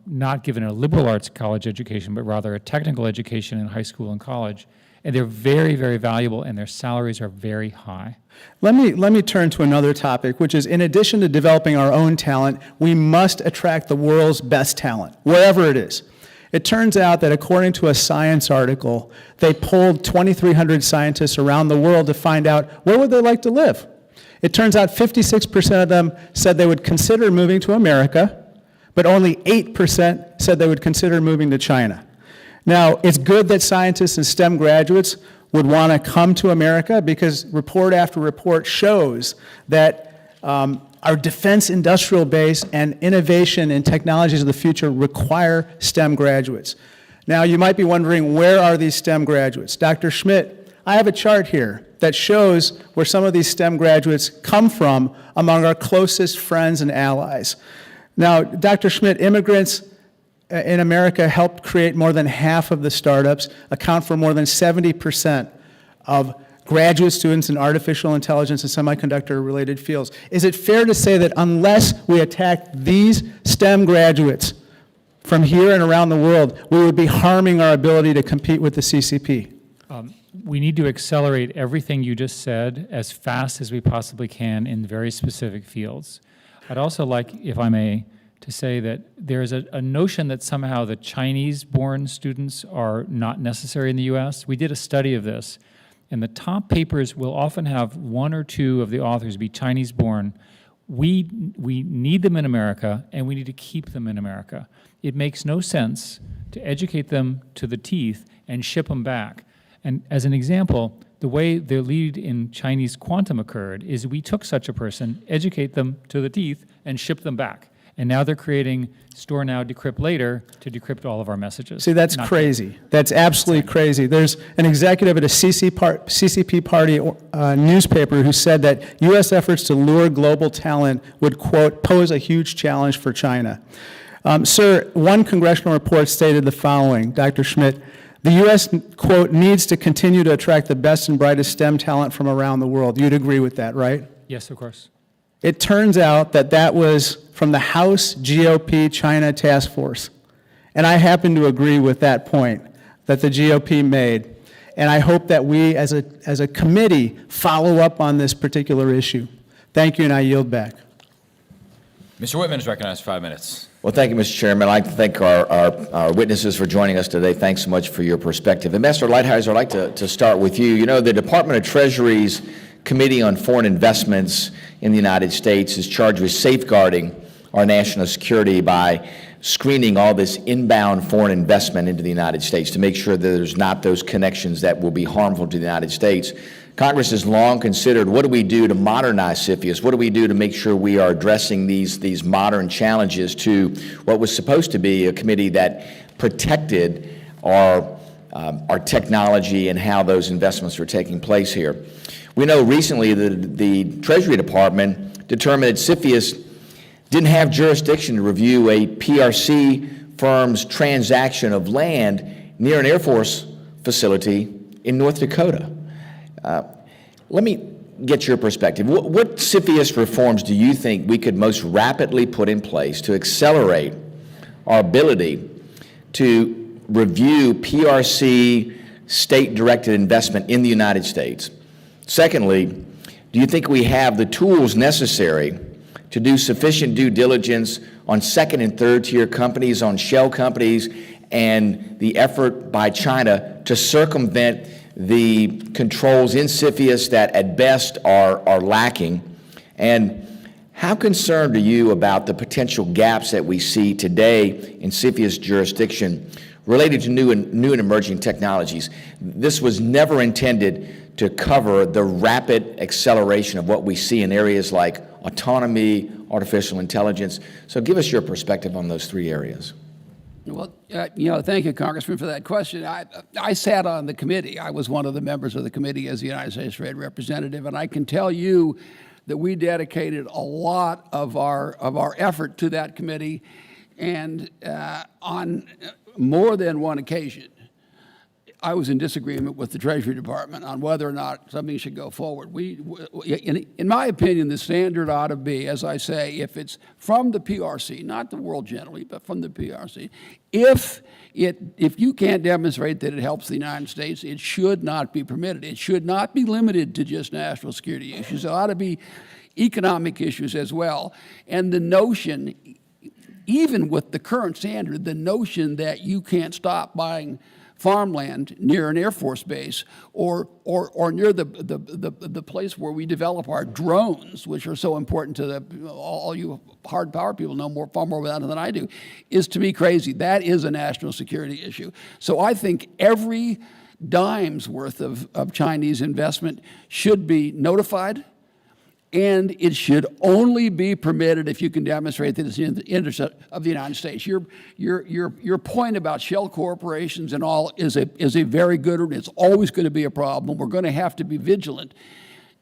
not given a liberal arts college education, but rather a technical education in high school and college. And they're very, very valuable, and their salaries are very high. Let me turn to another topic, which is in addition to developing our own talent, we must attract the world's best talent, wherever it is. It turns out that according to a Science article, they polled 2,300 scientists around the world to find out where would they like to live. It turns out 56% of them said they would consider moving to America, but only 8% said they would consider moving to China. Now, it's good that scientists and STEM graduates would want to come to America because report after report shows that our defense industrial base and innovation and technologies of the future require STEM graduates. Now, you might be wondering, where are these STEM graduates? Dr. Schmidt, I have a chart here that shows where some of these STEM graduates come from among our closest friends and allies. Now, Dr. Schmidt, immigrants in America helped create more than half of the startups, account for more than 70% of graduate students in artificial intelligence and semiconductor-related fields. Is it fair to say that unless we attack these STEM graduates from here and around the world, we would be harming our ability to compete with the CCP? We need to accelerate everything you just said as fast as we possibly can in very specific fields. I'd also like, if I may, to say that there's a notion that somehow the Chinese-born students are not necessary in the U.S. We did a study of this, and the top papers will often have one or two of the authors be Chinese-born. We need them in America, and we need to keep them in America. It makes no sense to educate them to the teeth and ship them back. And as an example, the way the lead in Chinese quantum occurred is we took such a person, educate them to the teeth, and ship them back. And now they're creating store now, decrypt later to decrypt all of our messages. See, that's crazy. That's absolutely crazy. There's an executive at a CCP party newspaper who said that U.S. efforts to lure global talent would, quote, pose a huge challenge for China. Sir, one congressional report stated the following, Dr. Schmidt, the U.S., quote, needs to continue to attract the best and brightest STEM talent from around the world. You'd agree with that, right? Yes, of course. It turns out that that was from the House GOP China Task Force. And I happen to agree with that point that the GOP made. And I hope that we, as a committee, follow up on this particular issue. Thank you, and I yield back. Mr. Whitman is recognized for 5 minutes. Well, thank you, Mr. Chairman. I'd like to thank our witnesses for joining us today. Thanks so much for your perspective. Ambassador Lighthizer, I'd like to start with you. You know, the Department of Treasury's Committee on Foreign Investments in the United States is charged with safeguarding our national security by screening all this inbound foreign investment into the United States to make sure that there's not those connections that will be harmful to the United States. Congress has long considered, what do we do to modernize CFIUS? What do we do to make sure we are addressing these modern challenges to what was supposed to be a committee that protected our technology and how those investments were taking place here? We know recently that the Treasury Department determined that CFIUS didn't have jurisdiction to review a PRC firm's transaction of land near an Air Force facility in North Dakota. Let me get your perspective. What CFIUS reforms do you think we could most rapidly put in place to accelerate our ability to review PRC state-directed investment in the United States? Secondly, do you think we have the tools necessary to do sufficient due diligence on second and third tier companies, on shell companies, and the effort by China to circumvent the controls in CFIUS that at best are lacking? And how concerned are you about the potential gaps that we see today in CFIUS jurisdiction related to new and emerging technologies? This was never intended to cover the rapid acceleration of what we see in areas like autonomy, artificial intelligence. So give us your perspective on those three areas. Well, thank you, Congressman, for that question. I sat on the committee. I was one of the members of the committee as the United States Trade Representative, and I can tell you that we dedicated a lot of our effort to that committee, and on more than one occasion, I was in disagreement with the Treasury Department on whether or not something should go forward. In my opinion, the standard ought to be, as I say, if it's from the PRC, not the world generally, but from the PRC, if you can't demonstrate that it helps the United States, it should not be permitted. It should not be limited to just national security issues. It ought to be economic issues as well. And the notion, even with the current standard, the notion that you can't stop buying farmland near an Air Force base or near the place where we develop our drones, which are so important to all you hard power people know far more about it than I do, is to me crazy. That is a national security issue. So I think every dime's worth of Chinese investment should be notified, and it should only be permitted if you can demonstrate that it's in the interest of the United States. Your point about shell corporations and all is a very good one. It's always going to be a problem. We're going to have to be vigilant,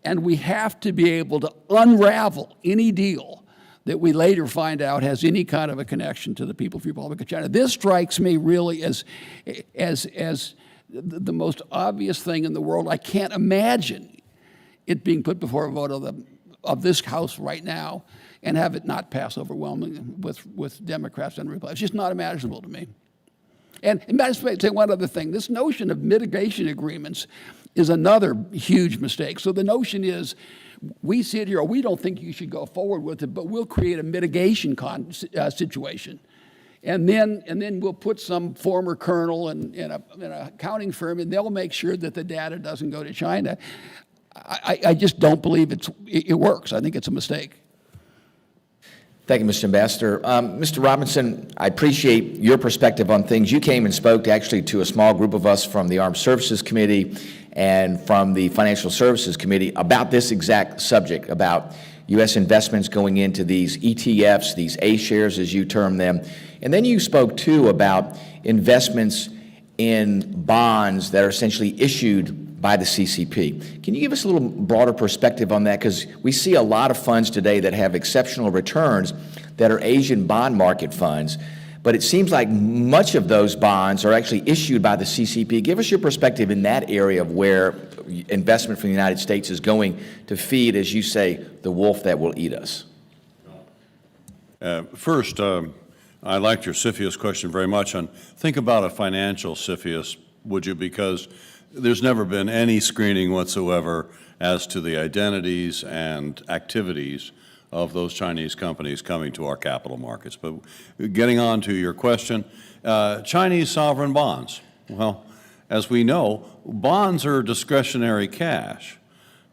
and we have to be able to unravel any deal that we later find out has any kind of a connection to the People's Republic of China. This strikes me really as the most obvious thing in the world. I can't imagine it being put before a vote of this House right now and have it not pass overwhelmingly with Democrats and Republicans. It's just not imaginable to me. And I just say one other thing. This notion of mitigation agreements is another huge mistake. So the notion is, we sit here, we don't think you should go forward with it, but we'll create a mitigation situation. And then we'll put some former colonel in an accounting firm, and they'll make sure that the data doesn't go to China. I just don't believe it works. I think it's a mistake. Thank you, Mr. Ambassador. Mr. Robinson, I appreciate your perspective on things. You came and spoke actually to a small group of us from the Armed Services Committee and from the Financial Services Committee about this exact subject, about U.S. investments going into these ETFs, these A-shares as you term them. And then you spoke, too, about investments in bonds that are essentially issued by the CCP. Can you give us a little broader perspective on that? Because we see a lot of funds today that have exceptional returns that are Asian bond market funds, but it seems like much of those bonds are actually issued by the CCP. Give us your perspective in that area of where investment from the United States is going to feed, as you say, the wolf that will eat us. First, I liked your CFIUS question very much. And think about a financial CFIUS, would you? Because there's never been any screening whatsoever as to the identities and activities of those Chinese companies coming to our capital markets. But getting on to your question, Chinese sovereign bonds. Well, as we know, bonds are discretionary cash.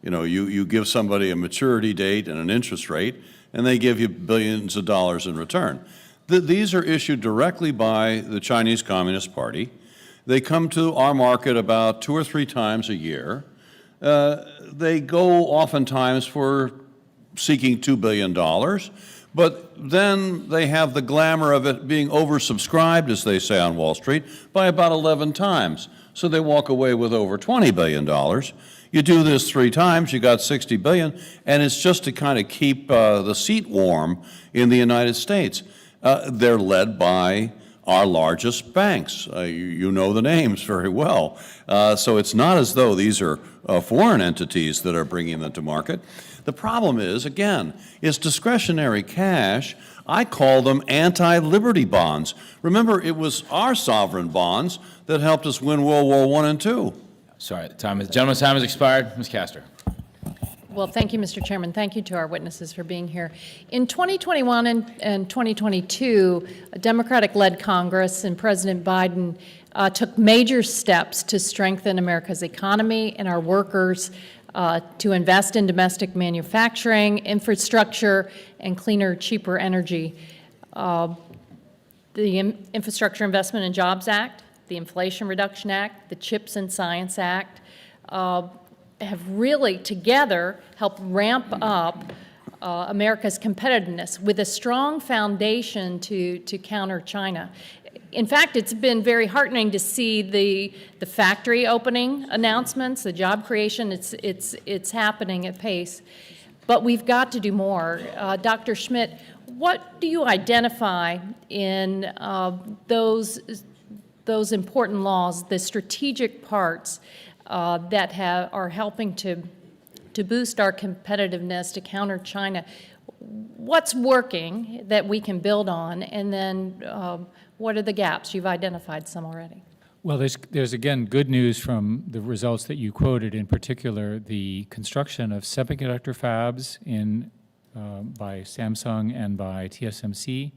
You know, you give somebody a maturity date and an interest rate, and they give you billions of dollars in return. These are issued directly by the Chinese Communist Party. They come to our market about 2 or 3 times a year. They go oftentimes for seeking $2 billion, but then they have the glamour of it being oversubscribed, as they say on Wall Street, by about 11 times. So they walk away with over $20 billion. You do this 3 times, you got $60 billion, and it's just to kind of keep the seat warm in the United States. They're led by our largest banks. You know the names very well. So it's not as though these are foreign entities that are bringing them to market. The problem is, again, it's discretionary cash. I call them anti-liberty bonds. Remember, it was our sovereign bonds that helped us win World War I and II. Sorry, the gentleman's time has expired. Ms. Castor. Well, thank you, Mr. Chairman. Thank you to our witnesses for being here. In 2021 and 2022, a Democratic-led Congress and President Biden took major steps to strengthen America's economy and our workers, to invest in domestic manufacturing, infrastructure, and cleaner, cheaper energy. The Infrastructure Investment and Jobs Act, the Inflation Reduction Act, the CHIPS and Science Act, have really together helped ramp up America's competitiveness with a strong foundation to counter China. In fact, it's been very heartening to see the factory opening announcements, the job creation. It's happening at pace, but we've got to do more. Dr. Schmidt, what do you identify in those those important laws, the strategic parts that are helping to boost our competitiveness, to counter China. What's working that we can build on, and then what are the gaps? You've identified some already. Well, there's again good news from the results that you quoted, in particular the construction of semiconductor fabs by Samsung and by TSMC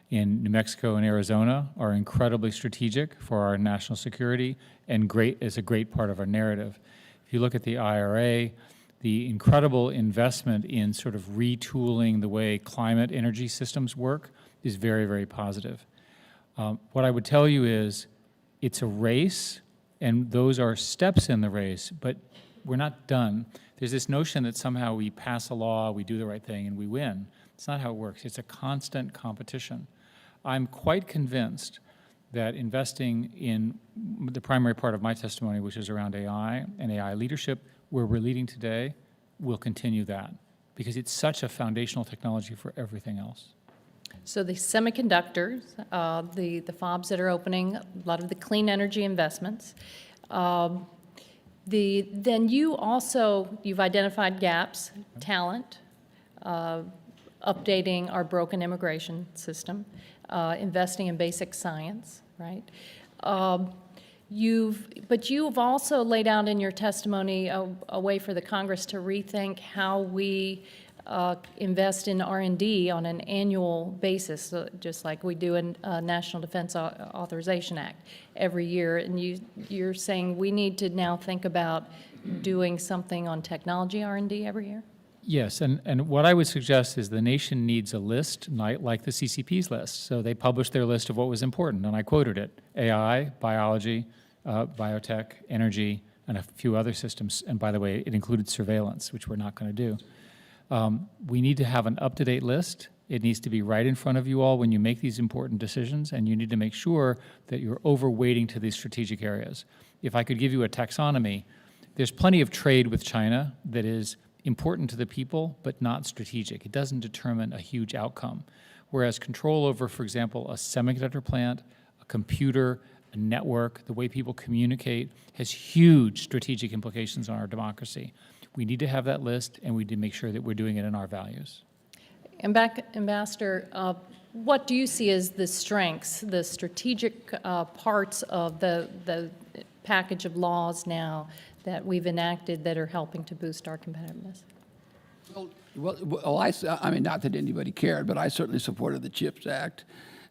in New Mexico and Arizona are incredibly strategic for our national security and is a great part of our narrative. If you look at the IRA, the incredible investment in sort of retooling the way climate energy systems work is very, very positive. What I would tell you is it's a race, and those are steps in the race, but we're not done. There's this notion that somehow we pass a law, we do the right thing, and we win. It's not how it works. It's a constant competition. I'm quite convinced that investing in the primary part of my testimony, which is around AI and AI leadership, where we're leading today, will continue that, because it's such a foundational technology for everything else. So the semiconductors, the fobs that are opening, a lot of the clean energy investments. Then you've identified gaps, talent, updating our broken immigration system, investing in basic science, right? But you've also laid out in your testimony a way for the Congress to rethink how we invest in R&D on an annual basis, just like we do in National Defense Authorization Act every year. And you're saying we need to now think about doing something on technology R&D every year? Yes, and what I would suggest is the nation needs a list, like the CCP's list. So they published their list of what was important, and I quoted it: AI, biology, biotech, energy, and a few other systems. And by the way, it included surveillance, which we're not going to do. We need to have an up-to-date list. It needs to be right in front of you all when you make these important decisions, and you need to make sure that you're overweighting to these strategic areas. If I could give you a taxonomy, there's plenty of trade with China that is important to the people, but not strategic. It doesn't determine a huge outcome. Whereas control over, for example, a semiconductor plant, a computer, a network, the way people communicate, has huge strategic implications on our democracy. We need to have that list, and we need to make sure that we're doing it in our values. Ambassador, what do you see as the strengths, the strategic parts of the package of laws now that we've enacted that are helping to boost our competitiveness? Well, I mean, not that anybody cared, but I certainly supported the CHIPS Act.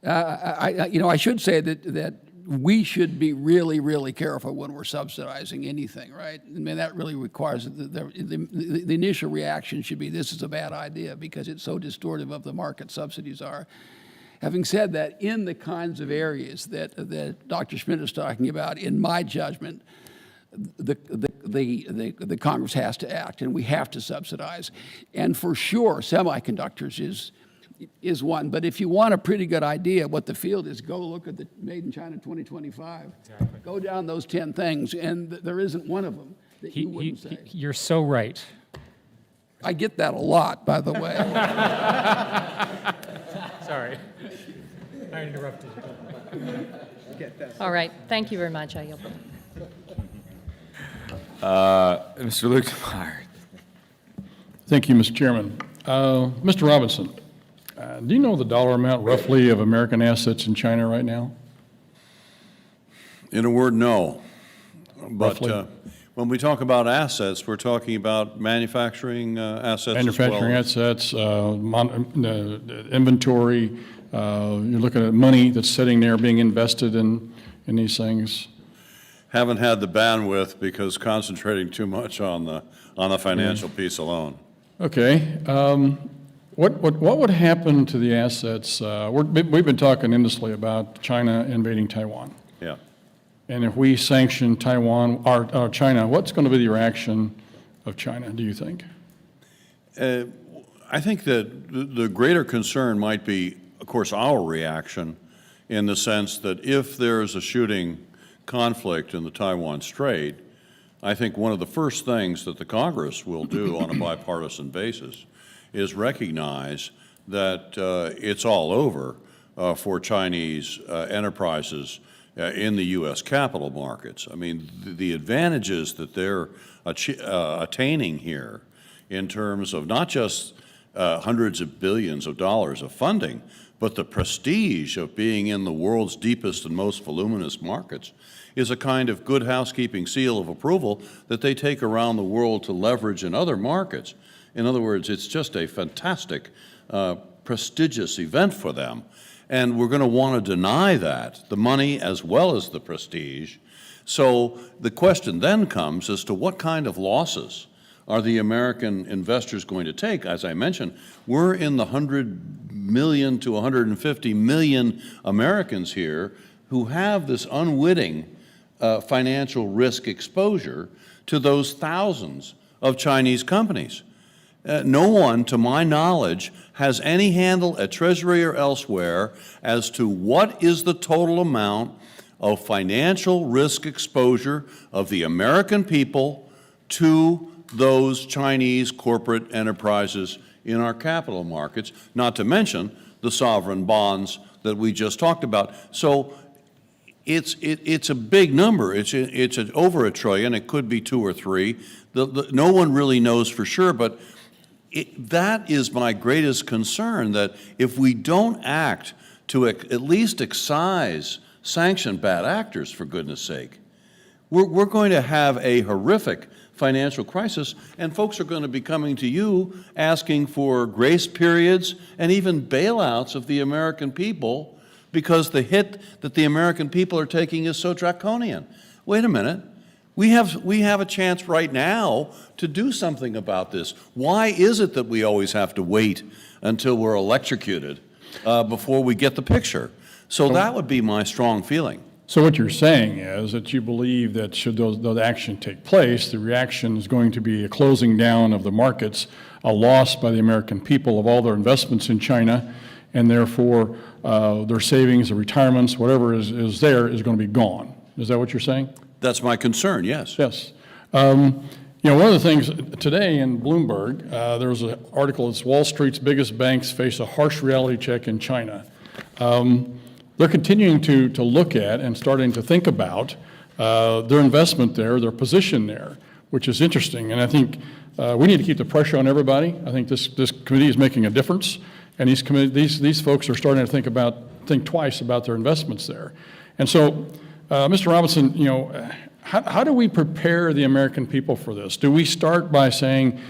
I should say that we should be really, really careful when we're subsidizing anything, right? I mean, that really requires, the initial reaction should be, this is a bad idea, because it's so distortive of the market subsidies are. Having said that, in the kinds of areas that Dr. Schmidt is talking about, in my judgment, the Congress has to act, and we have to subsidize. And for sure, semiconductors is one. But if you want a pretty good idea what the field is, go look at the Made in China 2025. Exactly. Go down those 10 things, and there isn't one of them that you wouldn't say. You're so right. I get that a lot, by the way. Sorry. I interrupted you. All right. Thank you very much. I yield. Mr. Lukemeyer. Thank you, Mr. Chairman. Mr. Robinson, do you know the dollar amount roughly of American assets in China right now? In a word, no. But when we talk about assets, we're talking about manufacturing assets Manufacturing as well. assets, inventory. You're looking at money that's sitting there being invested in these things. Haven't had the bandwidth because concentrating too much on the financial piece alone. Okay. What would happen to the assets? We've been talking endlessly about China invading Taiwan. Yeah. And if we sanction Taiwan or China, what's going to be the reaction of China, do you think? I think that the greater concern might be, of course, our reaction, in the sense that if there's a shooting conflict in the Taiwan Strait, I think one of the first things that the Congress will do on a bipartisan basis is recognize that it's all over for Chinese enterprises in the U.S. capital markets. I mean, the advantages that they're attaining here in terms of not just hundreds of billions of dollars of funding, but the prestige of being in the world's deepest and most voluminous markets is a kind of good housekeeping seal of approval that they take around the world to leverage in other markets. In other words, it's just a fantastic, prestigious event for them. And we're going to want to deny that, the money as well as the prestige. So the question then comes as to what kind of losses are the American investors going to take? As I mentioned, we're in the 100 million to 150 million Americans here who have this unwitting financial risk exposure to those thousands of Chinese companies. No one, to my knowledge, has any handle at Treasury or elsewhere as to what is the total amount of financial risk exposure of the American people to those Chinese corporate enterprises in our capital markets, not to mention the sovereign bonds that we just talked about. So it's a big number. It's over $1 trillion. It could be 2 or 3. No one really knows for sure, but that is my greatest concern, that if we don't act to at least excise, sanction bad actors, for goodness sake, we're going to have a horrific financial crisis, and folks are going to be coming to you asking for grace periods and even bailouts of the American people because the hit that the American people are taking is so draconian. Wait a minute. We have a chance right now to do something about this. Why is it that we always have to wait until we're electrocuted before we get the picture? So that would be my strong feeling. So what you're saying is that you believe that should those actions take place, the reaction is going to be a closing down of the markets, a loss by the American people of all their investments in China, and therefore their savings, their retirements, whatever is there is going to be gone. Is that what you're saying? That's my concern, yes. Yes. You know, one of the things today in Bloomberg, there was an article, it's Wall Street's biggest banks face a harsh reality check in China. They're continuing to look at and starting to think about their investment there, their position there, which is interesting. And I think we need to keep the pressure on everybody. I think this committee is making a difference, and these folks are starting to think twice about their investments there. And so, Mr. Robinson, you know, how do we prepare the American people for this? Do we start by saying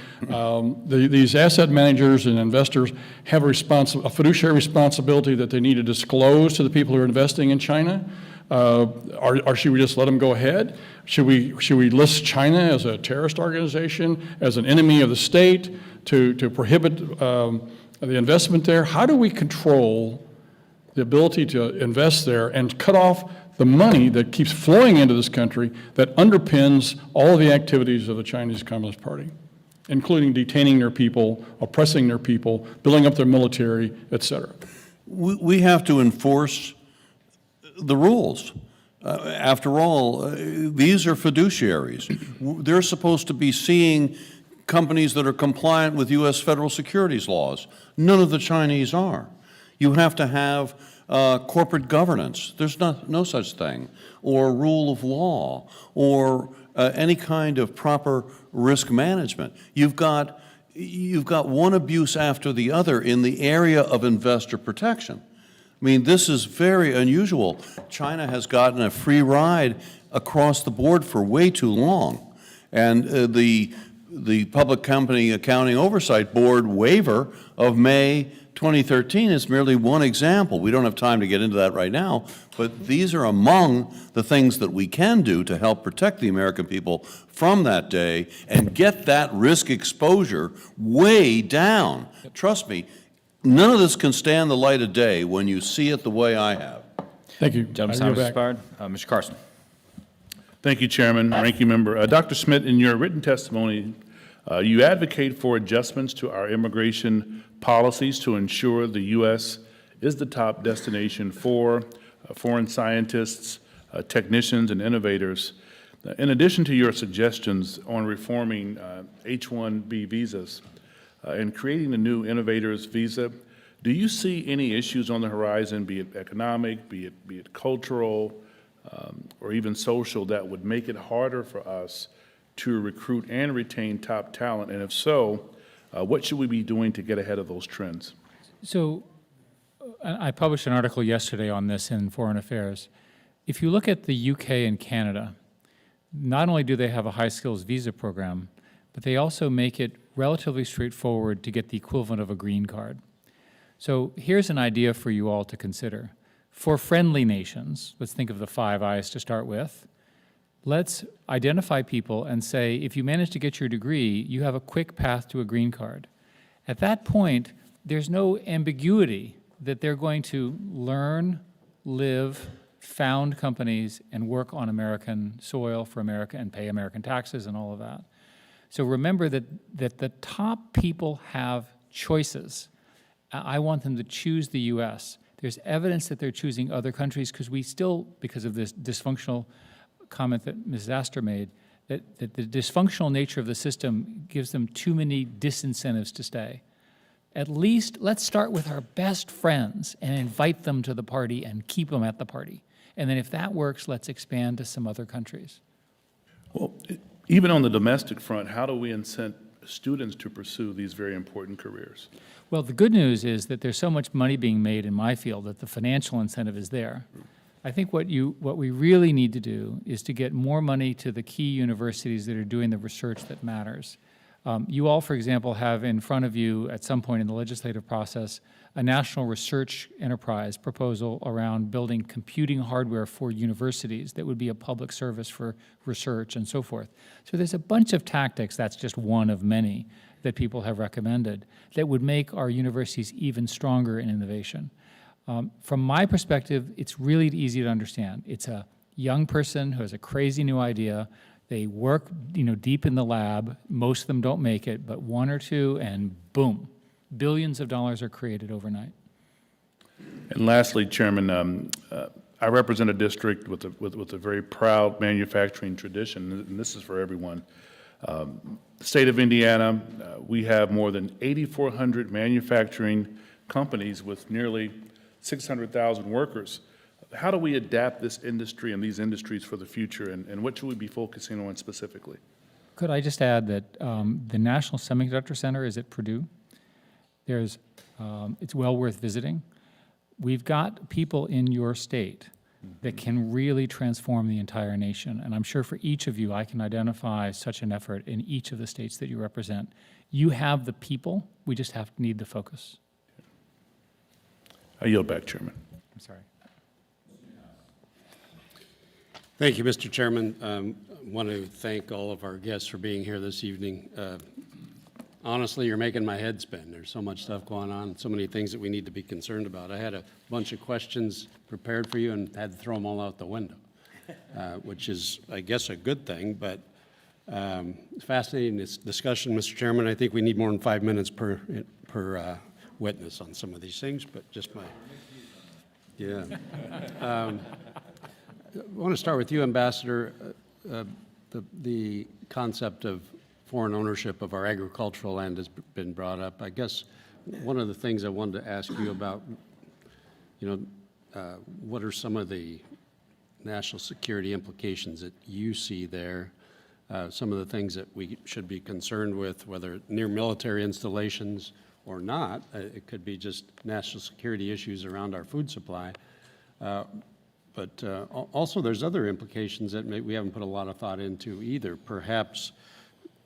these asset managers and investors have a fiduciary responsibility that they need to disclose to the people who are investing in China? Or should we just let them go ahead? Should we list China as a terrorist organization, as an enemy of the state, to prohibit the investment there? How do we control the ability to invest there and cut off the money that keeps flowing into this country that underpins all of the activities of the Chinese Communist Party, including detaining their people, oppressing their people, building up their military, et cetera? We have to enforce the rules. After all, these are fiduciaries. They're supposed to be seeing companies that are compliant with U.S. federal securities laws. None of the Chinese are. You have to have corporate governance. There's no such thing, or rule of law, or any kind of proper risk management. You've got one abuse after the other in the area of investor protection. I mean, this is very unusual. China has gotten a free ride across the board for way too long, and the Public Company Accounting Oversight Board waiver of May 2013 is merely one example. We don't have time to get into that right now, but these are among the things that we can do to help protect the American people from that day and get that risk exposure way down. Trust me, none of this can stand the light of day when you see it the way I have. Thank you. Gentleman's time is expired. Mr. Carson. Thank you, Chairman, Ranking Member. Dr. Schmidt, in your written testimony, you advocate for adjustments to our immigration policies to ensure the U.S. is the top destination for foreign scientists, technicians, and innovators. In addition to your suggestions on reforming H-1B visas and creating the new innovators visa, do you see any issues on the horizon, be it economic, be it cultural, or even social that would make it harder for us to recruit and retain top talent? And if so, what should we be doing to get ahead of those trends? So I published an article yesterday on this in Foreign Affairs. If you look at the UK and Canada, not only do they have a high skills visa program, but they also make it relatively straightforward to get the equivalent of a green card. So here's an idea for you all to consider. For friendly nations, let's think of the Five Eyes to start with, let's identify people and say, if you manage to get your degree, you have a quick path to a green card. At that point, there's no ambiguity that they're going to learn, live, found companies, and work on American soil for America and pay American taxes and all of that. So remember that the top people have choices. I want them to choose the U.S. There's evidence that they're choosing other countries because we still, because of this dysfunctional comment that Ms. Astor made, that the dysfunctional nature of the system gives them too many disincentives to stay. At least let's start with our best friends and invite them to the party and keep them at the party. And then if that works, let's expand to some other countries. Well, even on the domestic front, how do we incent students to pursue these very important careers? Well, the good news is that there's so much money being made in my field that the financial incentive is there. I think what we really need to do is to get more money to the key universities that are doing the research that matters. You all, for example, have in front of you at some point in the legislative process a national research enterprise proposal around building computing hardware for universities that would be a public service for research and so forth. So there's a bunch of tactics, that's just one of many, that people have recommended that would make our universities even stronger in innovation. From my perspective, it's really easy to understand. It's a young person who has a crazy new idea. They work, deep in the lab. Most of them don't make it, but one or two, and boom, billions of dollars are created overnight. And lastly, Chairman, I represent a district with a very proud manufacturing tradition, and this is for everyone. The state of Indiana, we have more than 8,400 manufacturing companies with nearly 600,000 workers. How do we adapt this industry and these industries for the future, and what should we be focusing on specifically? Could I just add that the National Semiconductor Center is at Purdue. It's well worth visiting. We've got people in your state that can really transform the entire nation, and I'm sure for each of you, I can identify such an effort in each of the states that you represent. You have the people, we just need the focus. I yield back, Chairman. I'm sorry. Thank you, Mr. Chairman. I want to thank all of our guests for being here this evening. Honestly, you're making my head spin. There's so much stuff going on, so many things that we need to be concerned about. I had a bunch of questions prepared for you and had to throw them all out the window, which is, I guess, a good thing, but fascinating discussion, Mr. Chairman. I think we need more than 5 minutes per witness on some of these things, but just my, yeah. I want to start with you, Ambassador. The concept of foreign ownership of our agricultural land has been brought up. I guess one of the things I wanted to ask you about, what are some of the national security implications that you see there? Some of the things that we should be concerned with, whether near military installations or not. It could be just national security issues around our food supply. But also there's other implications that we haven't put a lot of thought into either. Perhaps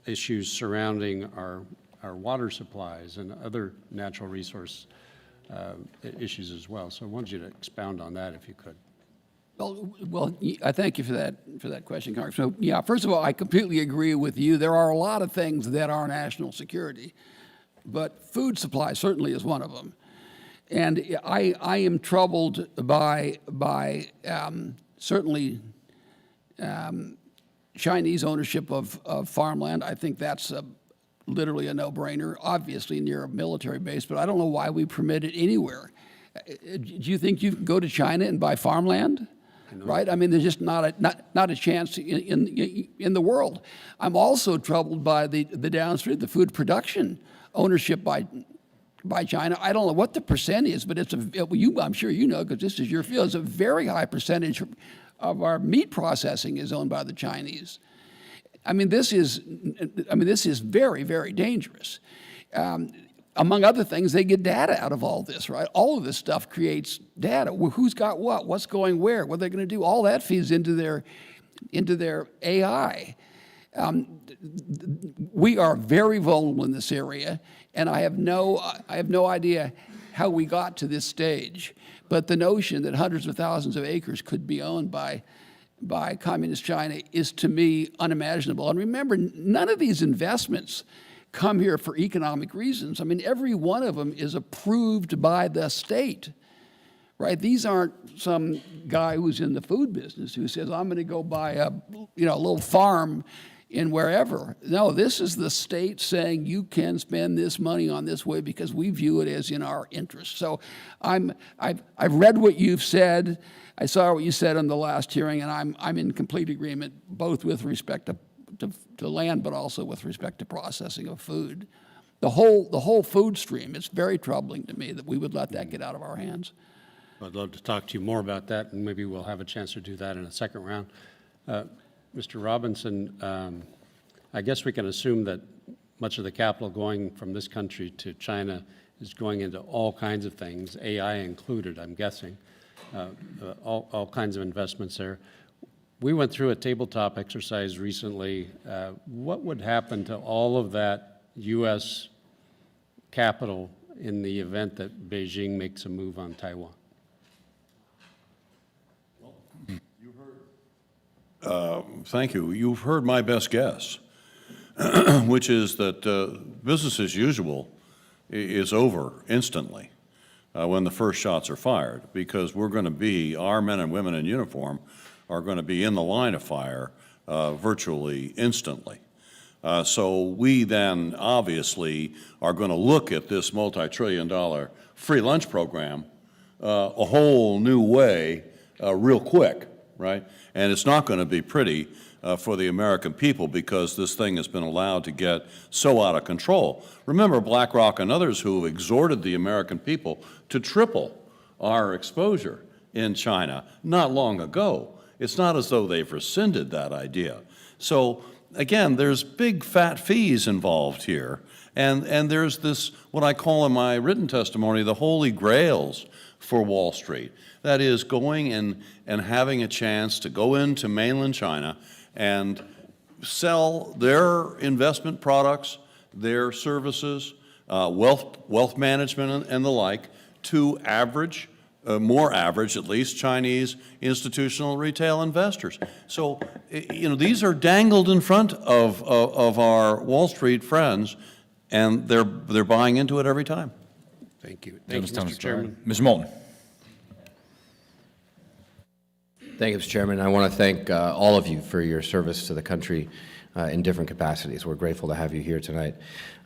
issues surrounding our water supplies and other natural resource issues as well. So I wanted you to expound on that if you could. Well, I thank you for that question, Congressman. So, yeah, first of all, I completely agree with you. There are a lot of things that are national security, but food supply certainly is one of them. And I am troubled by certainly Chinese ownership of farmland. I think that's literally a no-brainer, obviously near a military base, but I don't know why we permit it anywhere. Do you think you can go to China and buy farmland? Right? I mean, there's just not a chance in the world. I'm also troubled by the downstream, the food production ownership by China. I don't know what the percent is, but it's I'm sure you know, because this is your field, it's a very high percentage meat processing is owned by the Chinese. I mean, this is very, very dangerous. Among other things, they get data out of all this, right? All of this stuff creates data. Who's got what? What's going where? What are they going to do? All that feeds into their AI. We are very vulnerable in this area, and I have no idea how we got to this stage. But the notion that hundreds of thousands of acres could be owned by Communist China is, to me, unimaginable. And remember, none of these investments come here for economic reasons. I mean, every one of them is approved by the state, right? These aren't some guy who's in the food business who says, I'm going to go buy a little farm in wherever. No, this is the state saying you can spend this money on this way because we view it as in our interest. So I've read what you've said. I saw what you said in the last hearing, and I'm in complete agreement, both with respect to land, but also with respect to processing of food. The whole food stream, it's very troubling to me that we would let that get out of our hands. I'd love to talk to you more about that, and maybe we'll have a chance to do that in a second round. Mr. Robinson, I guess we can assume that much of the capital going from this country to China is going into all kinds of things, AI included, I'm guessing, all kinds of investments there. We went through a tabletop exercise recently. What would happen to all of that U.S. capital in the event that Beijing makes a move on Taiwan? Thank you. You've heard my best guess, which is that business as usual is over instantly when the first shots are fired, because we're going to be, our men and women in uniform are going to be in the line of fire virtually instantly. So we then obviously are going to look at this multi-trillion-dollar free lunch program a whole new way real quick, right? And it's not going to be pretty for the American people because this thing has been allowed to get so out of control. Remember BlackRock and others who exhorted the American people to triple our exposure in China not long ago. It's not as though they've rescinded that idea. So again, there's big fat fees involved here. And there's this, what I call in my written testimony, the holy grails for Wall Street. That is going and having a chance to go into mainland China and sell their investment products, their services, wealth management and the like to average, more average at least, Chinese institutional retail investors. So, these are dangled in front of our Wall Street friends, and they're buying into it every time. Thank you. Thank you, Mr. Chairman. Mr. Moulton. Thank you, Mr. Chairman. I want to thank all of you for your service to the country in different capacities. We're grateful to have you here tonight.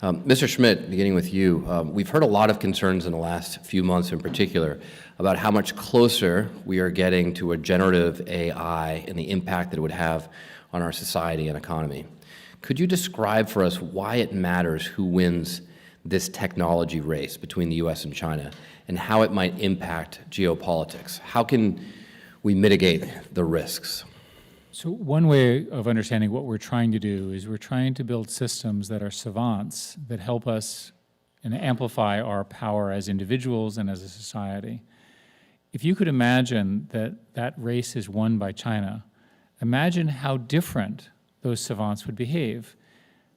Mr. Schmidt, beginning with you, we've heard a lot of concerns in the last few months in particular about how much closer we are getting to a generative AI and the impact that it would have on our society and economy. Could you describe for us why it matters who wins this technology race between the U.S. and China and how it might impact geopolitics? How can we mitigate the risks? So one way of understanding what we're trying to do is we're trying to build systems that are savants that help us and amplify our power as individuals and as a society. If you could imagine that that race is won by China, imagine how different those savants would behave.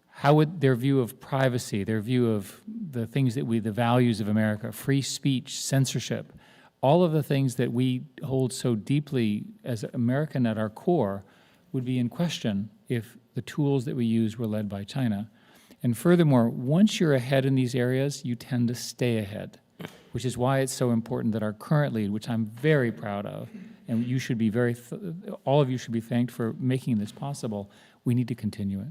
How would their view of privacy, their view of the things that the values of America, free speech, censorship, all of the things that we hold so deeply as American at our core would be in question if the tools that we use were led by China. And furthermore, once you're ahead in these areas, you tend to stay ahead, which is why it's so important that our current lead, which I'm very proud of, and you should be all of you should be thanked for making this possible, we need to continue it.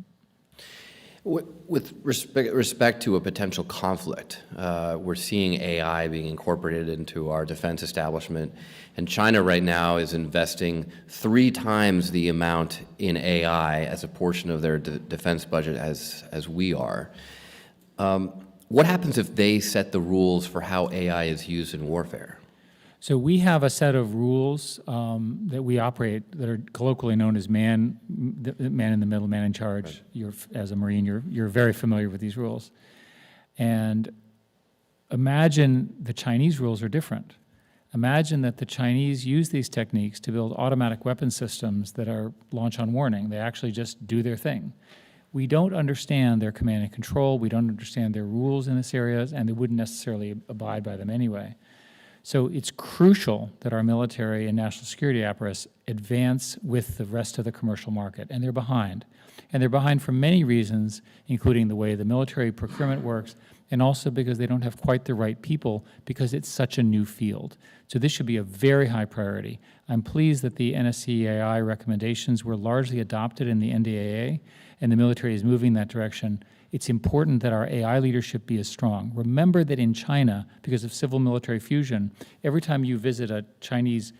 With respect to a potential conflict, we're seeing AI being incorporated into our defense establishment, and China right now is investing 3 times the amount in AI as a portion of their defense budget as we are. What happens if they set the rules for how AI is used in warfare? So we have a set of rules that we operate that are colloquially known as man in the middle, man in charge. Right. You're, as a Marine, you're very familiar with these rules. And imagine the Chinese rules are different. Imagine that the Chinese use these techniques to build automatic weapon systems that are launch on warning. They actually just do their thing. We don't understand their command and control. We don't understand their rules in this area, and they wouldn't necessarily abide by them anyway. So it's crucial that our military and national security apparatus advance with the rest of the commercial market, and they're behind. And they're behind for many reasons, including the way the military procurement works, and also because they don't have quite the right people because it's such a new field. So this should be a very high priority. I'm pleased that the NSCAI recommendations were largely adopted in the NDAA, and the military is moving in that direction. It's important that our AI leadership be as strong. Remember that in China, because of civil-military fusion, every time you visit a Chinese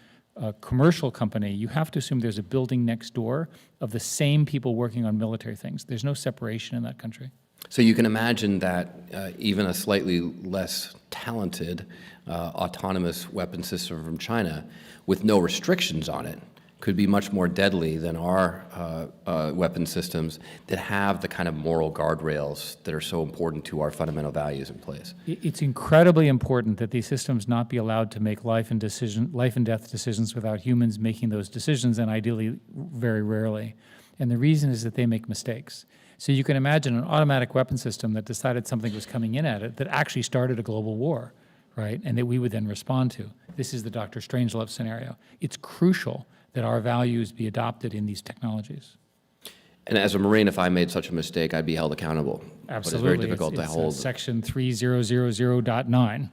commercial company, you have to assume there's a building next door of the same people working on military things. There's no separation in that country. So you can imagine that even a slightly less talented autonomous weapon system from China with no restrictions on it could be much more deadly than our weapon systems that have the kind of moral guardrails that are so important to our fundamental values in place. It's incredibly important that these systems not be allowed to make life and death decisions without humans making those decisions, and ideally very rarely. And the reason is that they make mistakes. So you can imagine an automatic weapon system that decided something was coming in at it that actually started a global war, right? And that we would then respond to. This is the Dr. Strangelove scenario. It's crucial that our values be adopted in these technologies. And as a Marine, if I made such a mistake, I'd be held accountable. Absolutely. But it's very difficult to hold. Section 3000.9.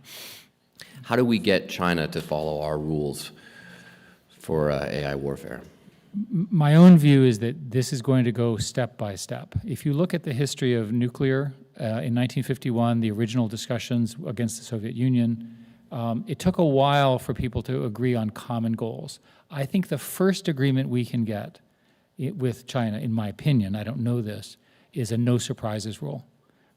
How do we get China to follow our rules for AI warfare? My own view is that this is going to go step by step. If you look at the history of nuclear, in 1951, the original discussions against the Soviet Union, it took a while for people to agree on common goals. I think the first agreement we can get with China, in my opinion, I don't know this, is a no surprises rule,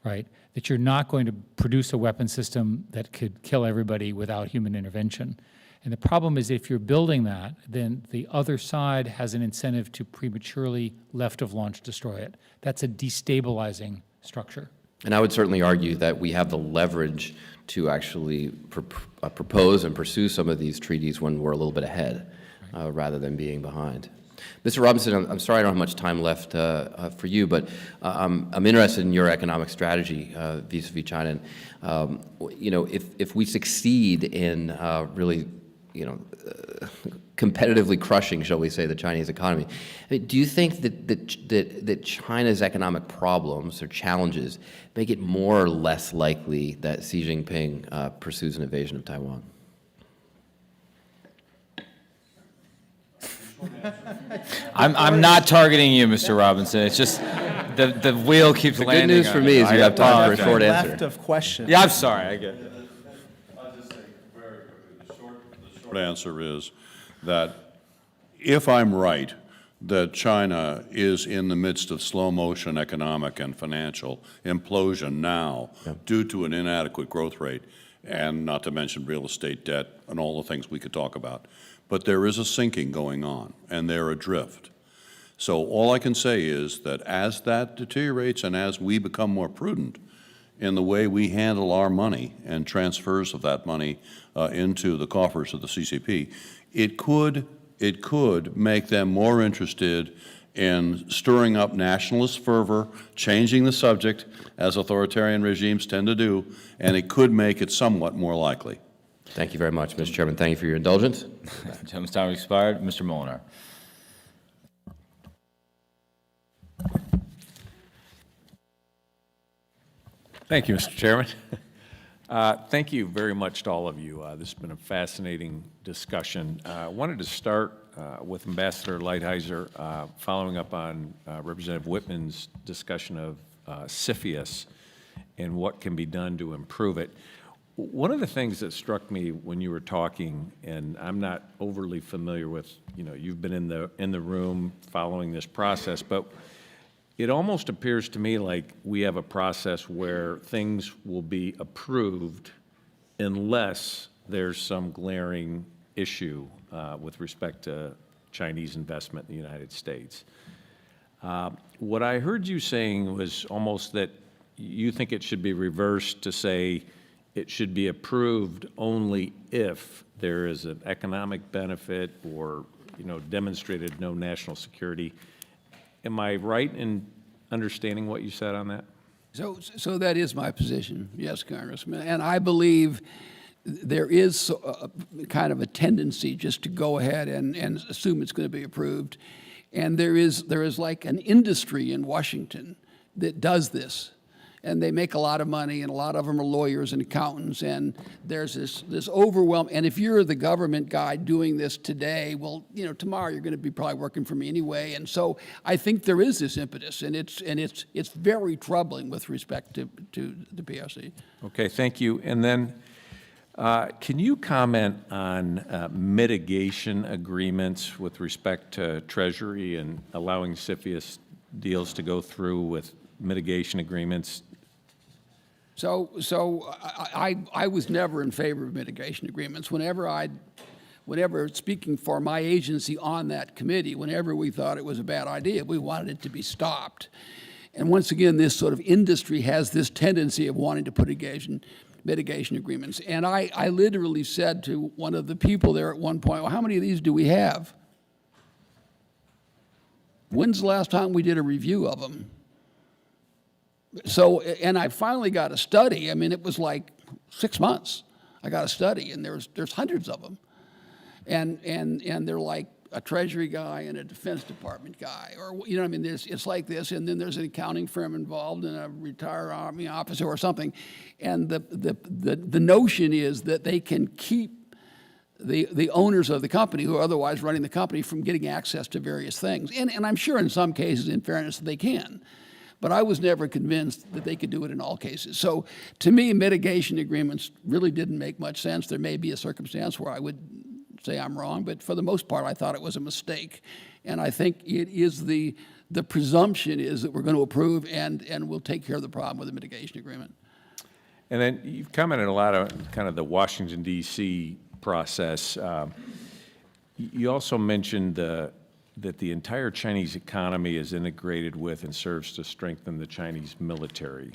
right? That you're not going to produce a weapon system that could kill everybody without human intervention. And the problem is if you're building that, then the other side has an incentive to prematurely left of launch destroy it. That's a destabilizing structure. And I would certainly argue that we have the leverage to actually propose and pursue some of these treaties when we're a little bit ahead, rather than being behind. Mr. Robinson, I'm sorry I don't have much time left for you, but I'm interested in your economic strategy vis-a-vis China. And, you know, if we succeed in really, you know, competitively crushing, shall we say, the Chinese economy, I mean, do you think that China's economic problems or challenges make it more or less likely that Xi Jinping pursues an invasion of Taiwan? I'm not targeting you, Mr. Robinson. It's just the wheel keeps landing. The good news for me is you have time for a short answer. Left of question. Yeah, I'm sorry. I get it. I'll just say very quickly, the short answer is that if I'm right that China is in the midst of slow motion economic and financial implosion now due to an inadequate growth rate, and not to mention real estate debt and all the things we could talk about. But there is a sinking going on, and they're adrift. So all I can say is that as that deteriorates and as we become more prudent in the way we handle our money and transfers of that money into the coffers of the CCP, it could make them more interested in stirring up nationalist fervor, changing the subject, as authoritarian regimes tend to do, and it could make it somewhat more likely. Thank you very much, Mr. Chairman. Thank you for your indulgence. Gentleman's time expired. Mr. Molinar. Thank you, Mr. Chairman. Thank you very much to all of you. This has been a fascinating discussion. I wanted to start with Ambassador Lighthizer, following up on Representative Whitman's discussion of CFIUS and what can be done to improve it. One of the things that struck me when you were talking, and I'm not overly familiar with, you know, you've been in the room following this process, but it almost appears to me like we have a process where things will be approved unless there's some glaring issue with respect to Chinese investment in the United States. What I heard you saying was almost that you think it should be reversed to say it should be approved only if there is an economic benefit or, demonstrated no national security. Am I right in understanding what you said on that? So that is my position, yes, Congressman. And I believe there is kind of a tendency just to go ahead and assume it's going to be approved. And there is like an industry in Washington that does this. And they make a lot of money, and a lot of them are lawyers and accountants, and there's this overwhelm. And if you're the government guy doing this today, well, tomorrow you're going to be probably working for me anyway. And so I think there is this impetus, and it's very troubling with respect to the PRC. Okay, thank you. And then can you comment on mitigation agreements with respect to Treasury and allowing CFIUS deals to go through with mitigation agreements? So I was never in favor of mitigation agreements. Whenever speaking for my agency on that committee, whenever we thought it was a bad idea, we wanted it to be stopped. And once again, this sort of industry has this tendency of wanting to put mitigation agreements. And I literally said to one of the people there at one point, well, how many of these do we have? When's the last time we did a review of them? So, and I finally got a study. I mean, it was like 6 months. I got a study, and there's hundreds of them. And they're like a Treasury guy and a Defense Department guy, or, it's like this, and then there's an accounting firm involved and a retired Army officer or something. And the notion is that they can keep the owners of the company, who are otherwise running the company, from getting access to various things. And I'm sure in some cases, in fairness, they can. But I was never convinced that they could do it in all cases. So to me, mitigation agreements really didn't make much sense. There may be a circumstance where I would say I'm wrong, but for the most part, I thought it was a mistake. And I think it is the presumption is that we're going to approve and we'll take care of the problem with a mitigation agreement. And then you've commented a lot on kind of the Washington, D.C. process. You also mentioned that the entire Chinese economy is integrated with and serves to strengthen the Chinese military.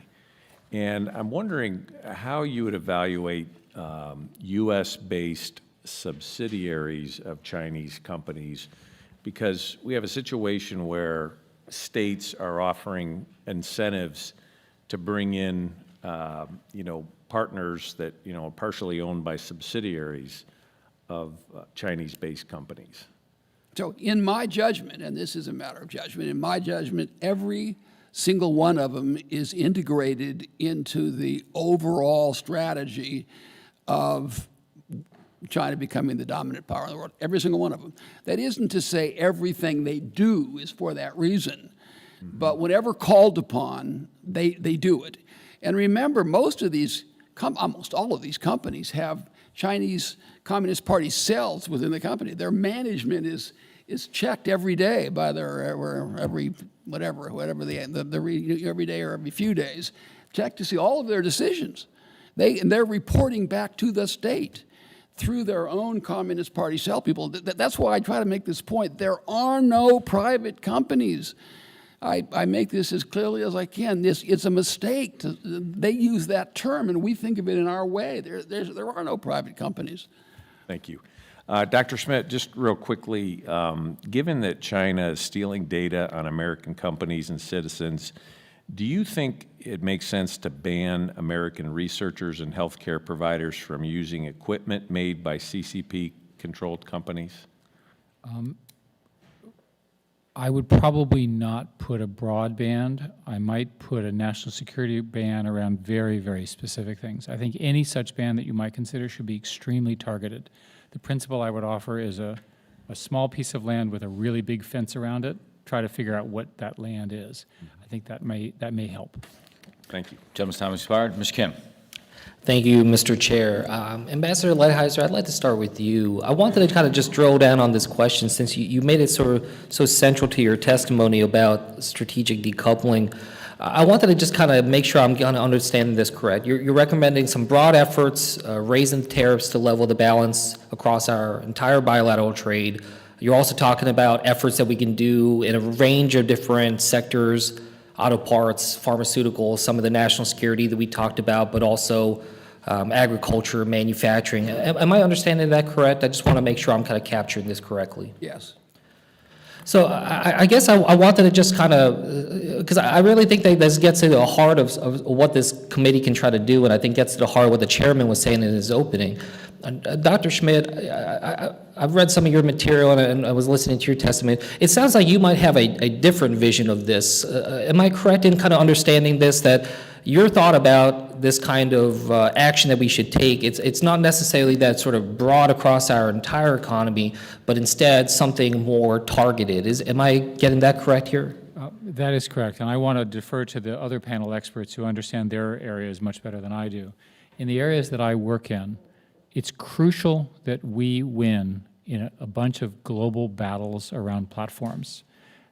And I'm wondering how you would evaluate U.S.-based subsidiaries of Chinese companies, because we have a situation where states are offering incentives to bring in, partners that, are partially owned by subsidiaries of Chinese-based companies. So in my judgment, and this is a matter of judgment, in my judgment, every single one of them is integrated into the overall strategy of China becoming the dominant power in the world, every single one of them. That isn't to say everything they do is for that reason, but whenever called upon, they do it. And remember, almost all of these companies have Chinese Communist Party cells within the company. Their management is checked every day by every day or every few days, checked to see all of their decisions. They're reporting back to the state through their own Communist Party cell people. That's why I try to make this point. There are no private companies. I make this as clearly as I can. It's a mistake. They use that term, and we think of it in our way. There are no private companies. Thank you. Dr. Schmidt, just real quickly, given that China is stealing data on American companies and citizens, do you think it makes sense to ban American researchers and healthcare providers from using equipment made by CCP-controlled companies? I would probably not put a broad ban. I might put a national security ban around very, very specific things. I think any such ban that you might consider should be extremely targeted. The principle I would offer is a small piece of land with a really big fence around it. Try to figure out what that land is. I think that may help. Thank you. Gentleman's time has expired. Ms. Kim. Thank you, Mr. Chair. Ambassador Lighthizer, I'd like to start with you. I wanted to kind of just drill down on this question, since you made it so central to your testimony about strategic decoupling. I wanted to just kind of make sure I'm going to understand this correct. You're recommending some broad efforts, raising tariffs to level the balance across our entire bilateral trade. You're also talking about efforts that we can do in a range of different sectors, auto parts, pharmaceuticals, some of the national security that we talked about, but also agriculture, manufacturing. Am I understanding that correct? I just want to make sure I'm kind of capturing this correctly. Yes. So I guess I wanted to just kind of, because I really think that this gets to the heart of what this committee can try to do, and I think gets to the heart of what the chairman was saying in his opening. Dr. Schmidt, I've read some of your material and I was listening to your testimony. It sounds like you might have a different vision of this. Am I correct in kind of understanding this, that your thought about this kind of action that we should take, it's not necessarily that sort of broad across our entire economy, but instead something more targeted? Am I getting that correct here? That is correct, and I want to defer to the other panel experts who understand their areas much better than I do. In the areas that I work in, it's crucial that we win in a bunch of global battles around platforms.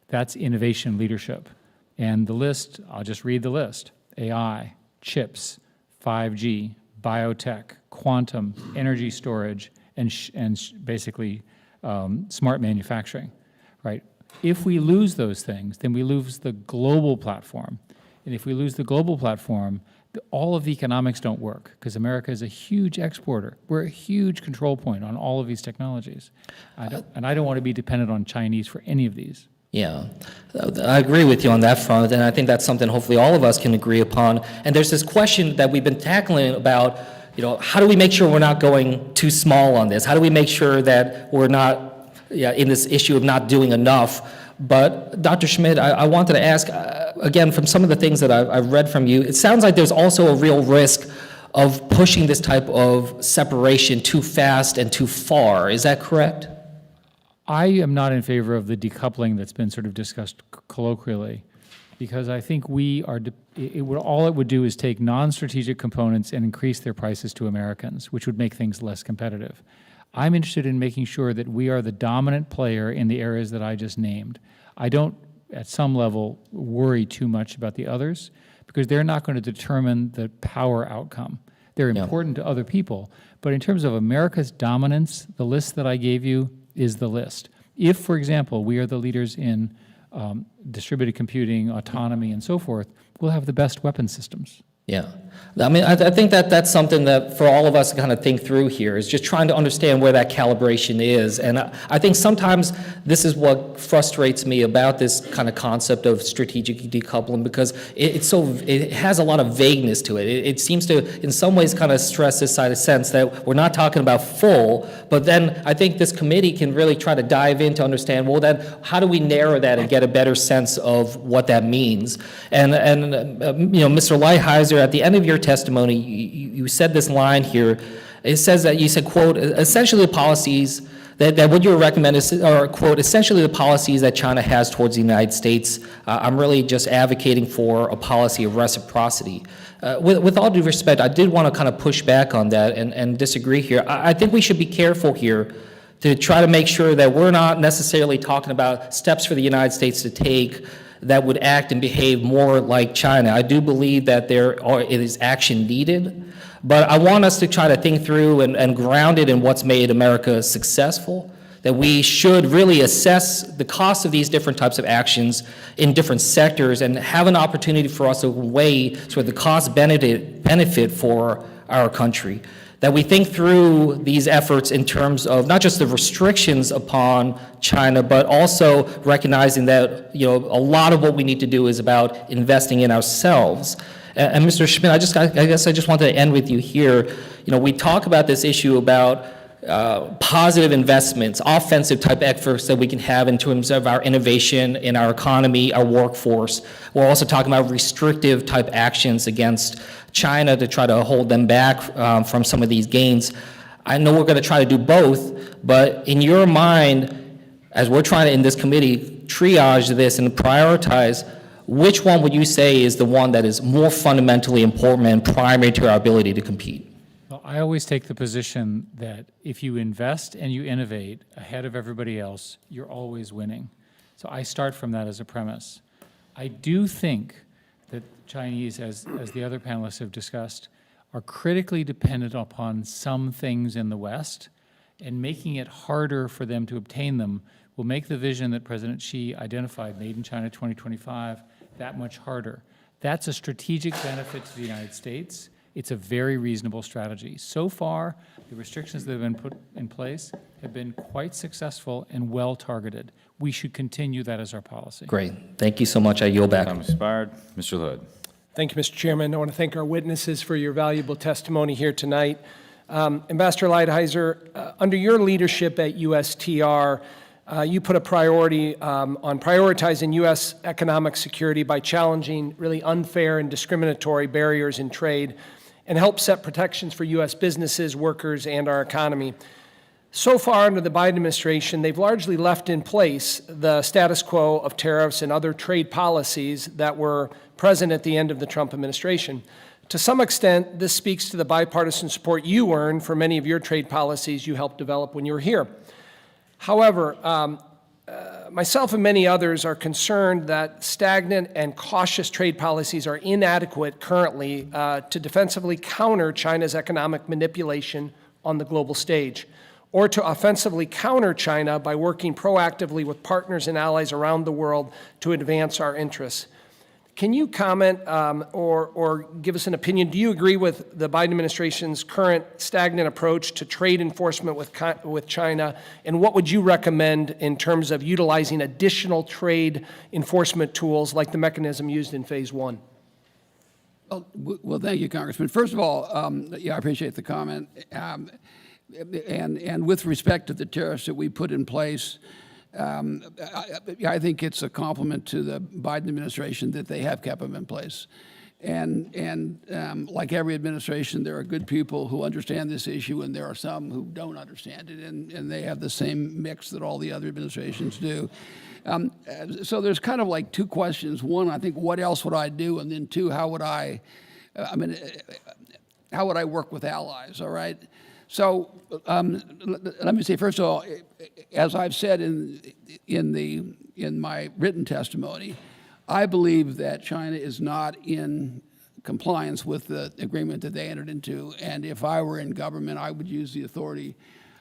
That's innovation leadership. And the list, I'll just read the list: AI, chips, 5G, biotech, quantum, energy storage, and basically smart manufacturing, right? If we lose those things, then we lose the global platform. And if we lose the global platform, all of the economics don't work, because America is a huge exporter. We're a huge control point on all of these technologies. And I don't want to be dependent on Chinese for any of these. Yeah, I agree with you on that front, and I think that's something hopefully all of us can agree upon. And there's this question that we've been tackling about, how do we make sure we're not going too small on this? How do we make sure that we're not in this issue of not doing enough? But Dr. Schmidt, I wanted to ask, again, from some of the things that I've read from you, it sounds like there's also a real risk of pushing this type of separation too fast and too far. Is that correct? I am not in favor of the decoupling that's been sort of discussed colloquially, because I think all it would do is take non-strategic components and increase their prices to Americans, which would make things less competitive. I'm interested in making sure that we are the dominant player in the areas that I just named. I don't, at some level, worry too much about the others, because they're not going to determine the power outcome. They're important to other people, but in terms of America's dominance, the list that I gave you is the list. If, for example, we are the leaders in distributed computing, autonomy, and so forth, we'll have the best weapon systems. Yeah. I mean, I think that's something that for all of us to kind of think through here is just trying to understand where that calibration is. And I think sometimes this is what frustrates me about this kind of concept of strategic decoupling, because it has a lot of vagueness to it. It seems to, in some ways, kind of stress this side of sense that we're not talking about full, but then I think this committee can really try to dive in to understand, well, then how do we narrow that and get a better sense of what that means? And Mr. Lighthizer, at the end of your testimony, you said this line here. It says that you said, quote, essentially the policies that what you recommend is, or quote, essentially the policies that China has towards the United States, I'm really just advocating for a policy of reciprocity. With all due respect, I did want to kind of push back on that and disagree here. I think we should be careful here to try to make sure that we're not necessarily talking about steps for the United States to take that would act and behave more like China. I do believe that it is action needed, but I want us to try to think through and ground it in what's made America successful, that we should really assess the cost of these different types of actions in different sectors and have an opportunity for us to weigh sort of the cost benefit for our country. That we think through these efforts in terms of not just the restrictions upon China, but also recognizing that a lot of what we need to do is about investing in ourselves. And Mr. Schmidt, I guess I just wanted to end with you here. We talk about this issue about positive investments, offensive type efforts that we can have in terms of our innovation in our economy, our workforce. We're also talking about restrictive type actions against China to try to hold them back from some of these gains. I know we're going to try to do both, but in your mind, as we're trying to, in this committee, triage this and prioritize, which one would you say is the one that is more fundamentally important and primary to our ability to compete? Well, I always take the position that if you invest and you innovate ahead of everybody else, you're always winning. So I start from that as a premise. I do think that Chinese, as the other panelists have discussed, are critically dependent upon some things in the West, and making it harder for them to obtain them will make the vision that President Xi identified, Made in China 2025, that much harder. That's a strategic benefit to the United States. It's a very reasonable strategy. So far, the restrictions that have been put in place have been quite successful and well targeted. We should continue that as our policy. Great. Thank you so much. I yield back. Time expired. Mr. Hood. Thank you, Mr. Chairman. I want to thank our witnesses for your valuable testimony here tonight. Ambassador Lighthizer, under your leadership at USTR, you put a priority on prioritizing U.S. economic security by challenging really unfair and discriminatory barriers in trade and help set protections for U.S. businesses, workers, and our economy. So far under the Biden administration, they've largely left in place the status quo of tariffs and other trade policies that were present at the end of the Trump administration. To some extent, this speaks to the bipartisan support you earned for many of your trade policies you helped develop when you were here. However, myself and many others are concerned that stagnant and cautious trade policies are inadequate currently to defensively counter China's economic manipulation on the global stage, or to offensively counter China by working proactively with partners and allies around the world to advance our interests. Can you comment or give us an opinion? Do you agree with the Biden administration's current stagnant approach to trade enforcement with China? And what would you recommend in terms of utilizing additional trade enforcement tools like the mechanism used in Phase 1? Well, thank you, Congressman. First of all, yeah, I appreciate the comment. And with respect to the tariffs that we put in place, I think it's a compliment to the Biden administration that they have kept them in place. And like every administration, there are good people who understand this issue, and there are some who don't understand it, and they have the same mix that all the other administrations do. So there's kind of like two questions. One, I think, what else would I do? And then two, how would I work with allies, all right? So let me say, first of all, as I've said in my written testimony, I believe that China is not in compliance with the agreement that they entered into. And if I were in government, I would use the authority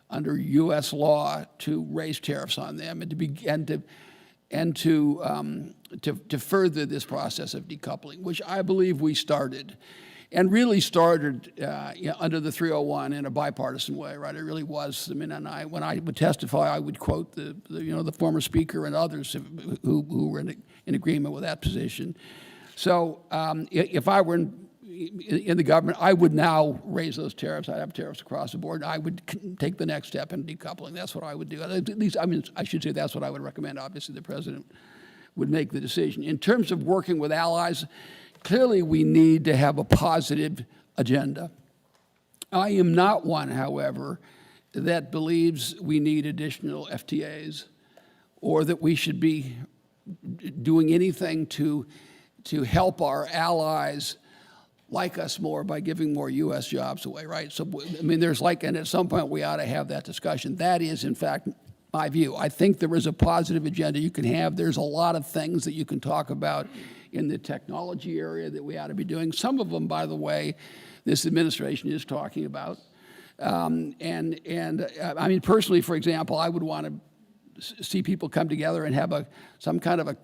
under U.S. law to raise tariffs on them and to further this process of decoupling, which I believe we started. And really started under the 301 in a bipartisan way, right? It really was. I mean, when I would testify, I would quote the former speaker and others who were in agreement with that position. So if I were in the government, I would now raise those tariffs. I'd have tariffs across the board. I would take the next step in decoupling. That's what I would do. At least, I mean, I should say that's what I would recommend. Obviously, the president would make the decision. In terms of working with allies, clearly, we need to have a positive agenda. I am not one, however, that believes we need additional FTAs or that we should be doing anything to help our allies like us more by giving more U.S. jobs away, right? So, I mean, and at some point we ought to have that discussion. That is, in fact, my view. I think there is a positive agenda you can have. There's a lot of things that you can talk about in the technology area that we ought to be doing. Some of them, by the way, this administration is talking about. I mean, personally, for example, I would want to see people come together and have some kind of a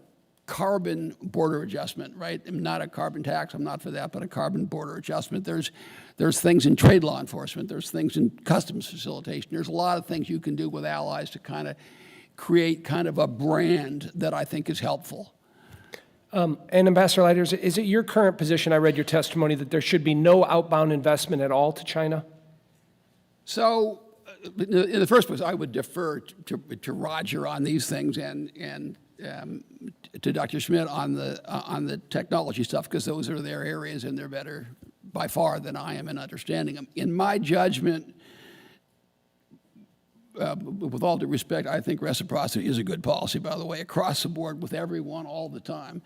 carbon border adjustment, right? Not a carbon tax, I'm not for that, but a carbon border adjustment. There's things in trade law enforcement, there's things in customs facilitation, there's a lot of things you can do with allies to kind of create kind of a brand that I think is helpful. And Ambassador Lighthizer, is it your current position, I read your testimony, that there should be no outbound investment at all to China? So, in the first place, I would defer to Roger on these things and to Dr. Schmidt on the technology stuff, because those are their areas and they're better by far than I am in understanding them. In my judgment, with all due respect, I think reciprocity is a good policy, by the way, across the board with everyone all the time.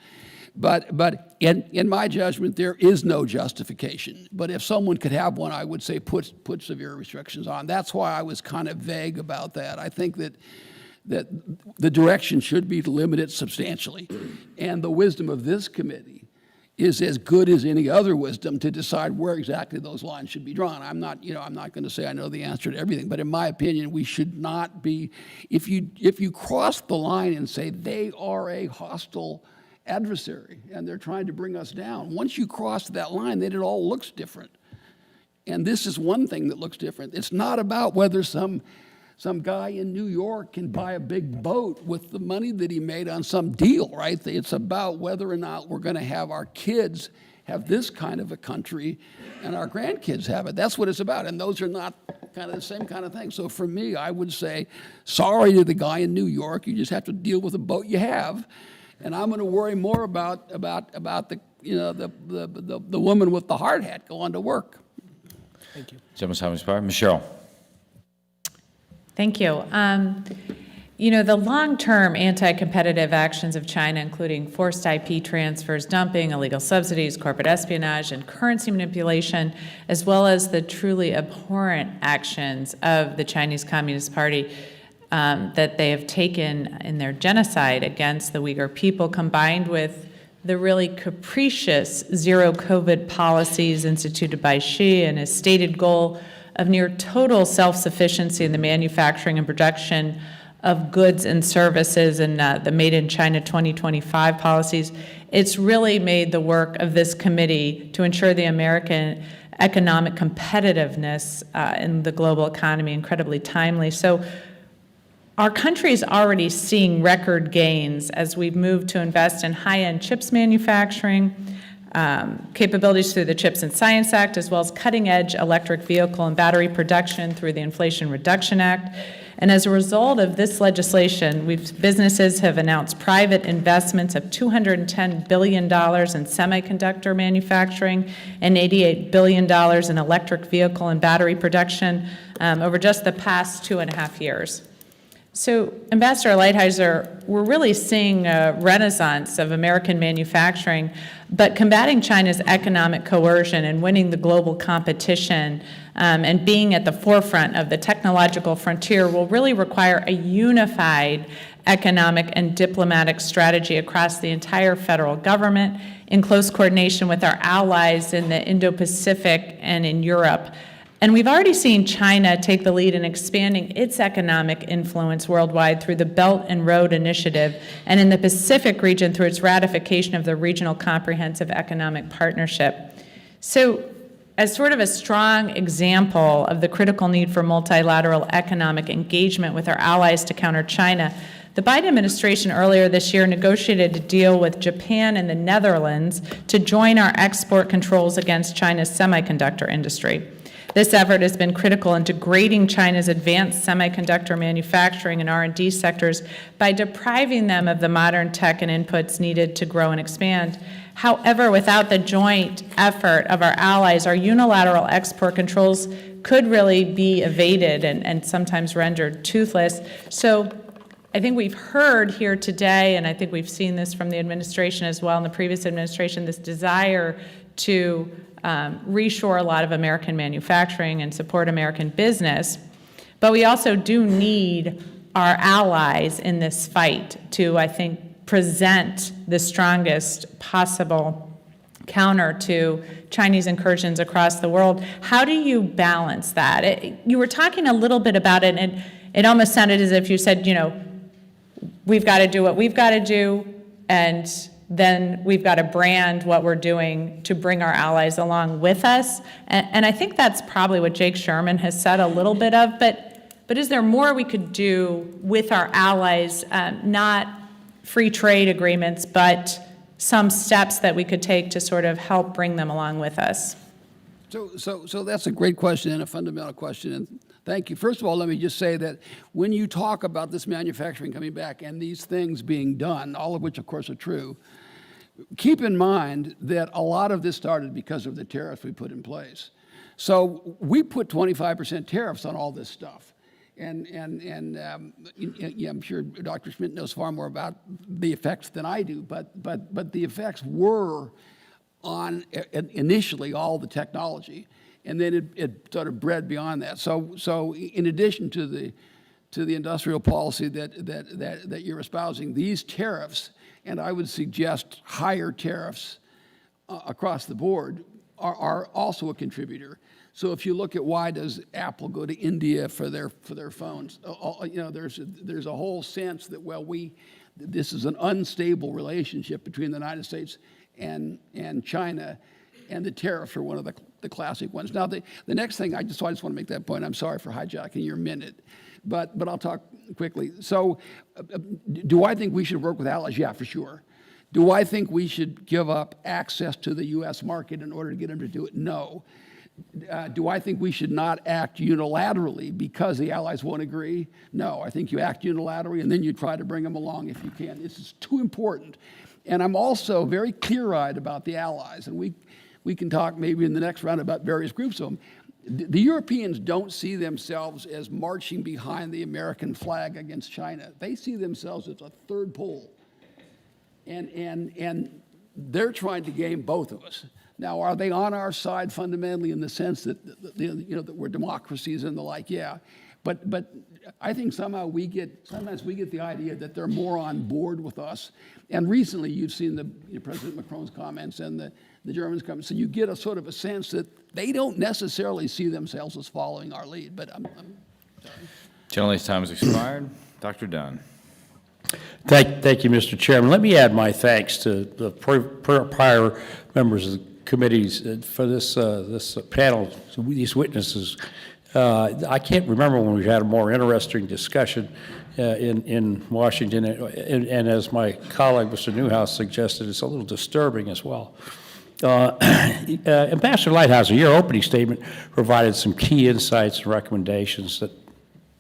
But in my judgment, there is no justification. But if someone could have one, I would say put severe restrictions on. That's why I was kind of vague about that. I think that the direction should be to limit it substantially. And the wisdom of this committee is as good as any other wisdom to decide where exactly those lines should be drawn. I'm not going to say I know the answer to everything, but in my opinion, we should not be, if you cross the line and say they are a hostile adversary and they're trying to bring us down, once you cross that line, then it all looks different. And this is one thing that looks different. It's not about whether some guy in New York can buy a big boat with the money that he made on some deal, right? It's about whether or not we're going to have our kids have this kind of a country and our grandkids have it. That's what it's about. And those are not kind of the same kind of thing. So for me, I would say, sorry to the guy in New York. You just have to deal with the boat you have. And I'm going to worry more about the woman with the hard hat going to work. Thank you. Michelle. Thank you. The long-term anti-competitive actions of China, including forced IP transfers, dumping, illegal subsidies, corporate espionage, and currency manipulation, as well as the truly abhorrent actions of the Chinese Communist Party that they have taken in their genocide against the Uyghur people, combined with the really capricious zero-COVID policies instituted by Xi and his stated goal of near total self-sufficiency in the manufacturing and production of goods and services and the Made in China 2025 policies, it's really made the work of this committee to ensure the American economic competitiveness in the global economy incredibly timely. So our country is already seeing record gains as we've moved to invest in high-end chips manufacturing, capabilities through the Chips and Science Act, as well as cutting-edge electric vehicle and battery production through the Inflation Reduction Act. And as a result of this legislation, businesses have announced private investments of $210 billion in semiconductor manufacturing and $88 billion in electric vehicle and battery production over just the past 2.5 years. So, Ambassador Lighthizer, we're really seeing a renaissance of American manufacturing, but combating China's economic coercion and winning the global competition and being at the forefront of the technological frontier will really require a unified economic and diplomatic strategy across the entire federal government in close coordination with our allies in the Indo-Pacific and in Europe. And we've already seen China take the lead in expanding its economic influence worldwide through the Belt and Road Initiative, and in the Pacific region through its ratification of the Regional Comprehensive Economic Partnership. So, as sort of a strong example of the critical need for multilateral economic engagement with our allies to counter China, the Biden administration earlier this year negotiated a deal with Japan and the Netherlands to join our export controls against China's semiconductor industry. This effort has been critical in degrading China's advanced semiconductor manufacturing and R&D sectors by depriving them of the modern tech and inputs needed to grow and expand. However, without the joint effort of our allies, our unilateral export controls could really be evaded and sometimes rendered toothless. So I think we've heard here today, and I think we've seen this from the administration as well, in the previous administration, this desire to reshore a lot of American manufacturing and support American business. But we also do need our allies in this fight to, I think, present the strongest possible counter to Chinese incursions across the world. How do you balance that? You were talking a little bit about it, and it almost sounded as if you said, we've got to do what we've got to do, and then we've got to brand what we're doing to bring our allies along with us. And I think that's probably what Jake Sherman has said a little bit of, but is there more we could do with our allies, not free trade agreements, but some steps that we could take to sort of help bring them along with us? So that's a great question and a fundamental question, and thank you. First of all, let me just say that when you talk about this manufacturing coming back and these things being done, all of which of course are true, keep in mind that a lot of this started because of the tariffs we put in place. So we put 25% tariffs on all this stuff. And I'm sure Dr. Schmidt knows far more about the effects than I do, but the effects were on initially all the technology, and then it sort of bred beyond that. So in addition to the industrial policy that you're espousing, these tariffs, and I would suggest higher tariffs across the board are also a contributor. So if you look at why does Apple go to India for their phones, there's a whole sense that, well, this is an unstable relationship between the United States and China, and the tariffs are one of the classic ones. Now, the next thing, I just want to make that point. I'm sorry for hijacking your minute, but I'll talk quickly. So do I think we should work with allies? Yeah, for sure. Do I think we should give up access to the U.S. market in order to get them to do it? No. Do I think we should not act unilaterally because the allies won't agree? No. I think you act unilaterally and then you try to bring them along if you can. This is too important. And I'm also very clear-eyed about the allies, and we can talk maybe in the next round about various groups of them. The Europeans don't see themselves as marching behind the American flag against China. They see themselves as a third pole. And they're trying to game both of us. Now, are they on our side fundamentally in the sense that that we're democracies and the like? Yeah, but I think sometimes we get the idea that they're more on board with us. And recently, you've seen President Macron's comments and the Germans' comments, so you get a sort of a sense that they don't necessarily see themselves as following our lead. But I'm sorry. Gentleman's time has expired. Dr. Dunn. Thank you, Mr. Chairman. Let me add my thanks to the prior members of the committees for this panel, these witnesses. I can't remember when we've had a more interesting discussion in Washington, and as my colleague, Mr. Newhouse, suggested, it's a little disturbing as well. Ambassador Lighthizer, your opening statement provided some key insights and recommendations that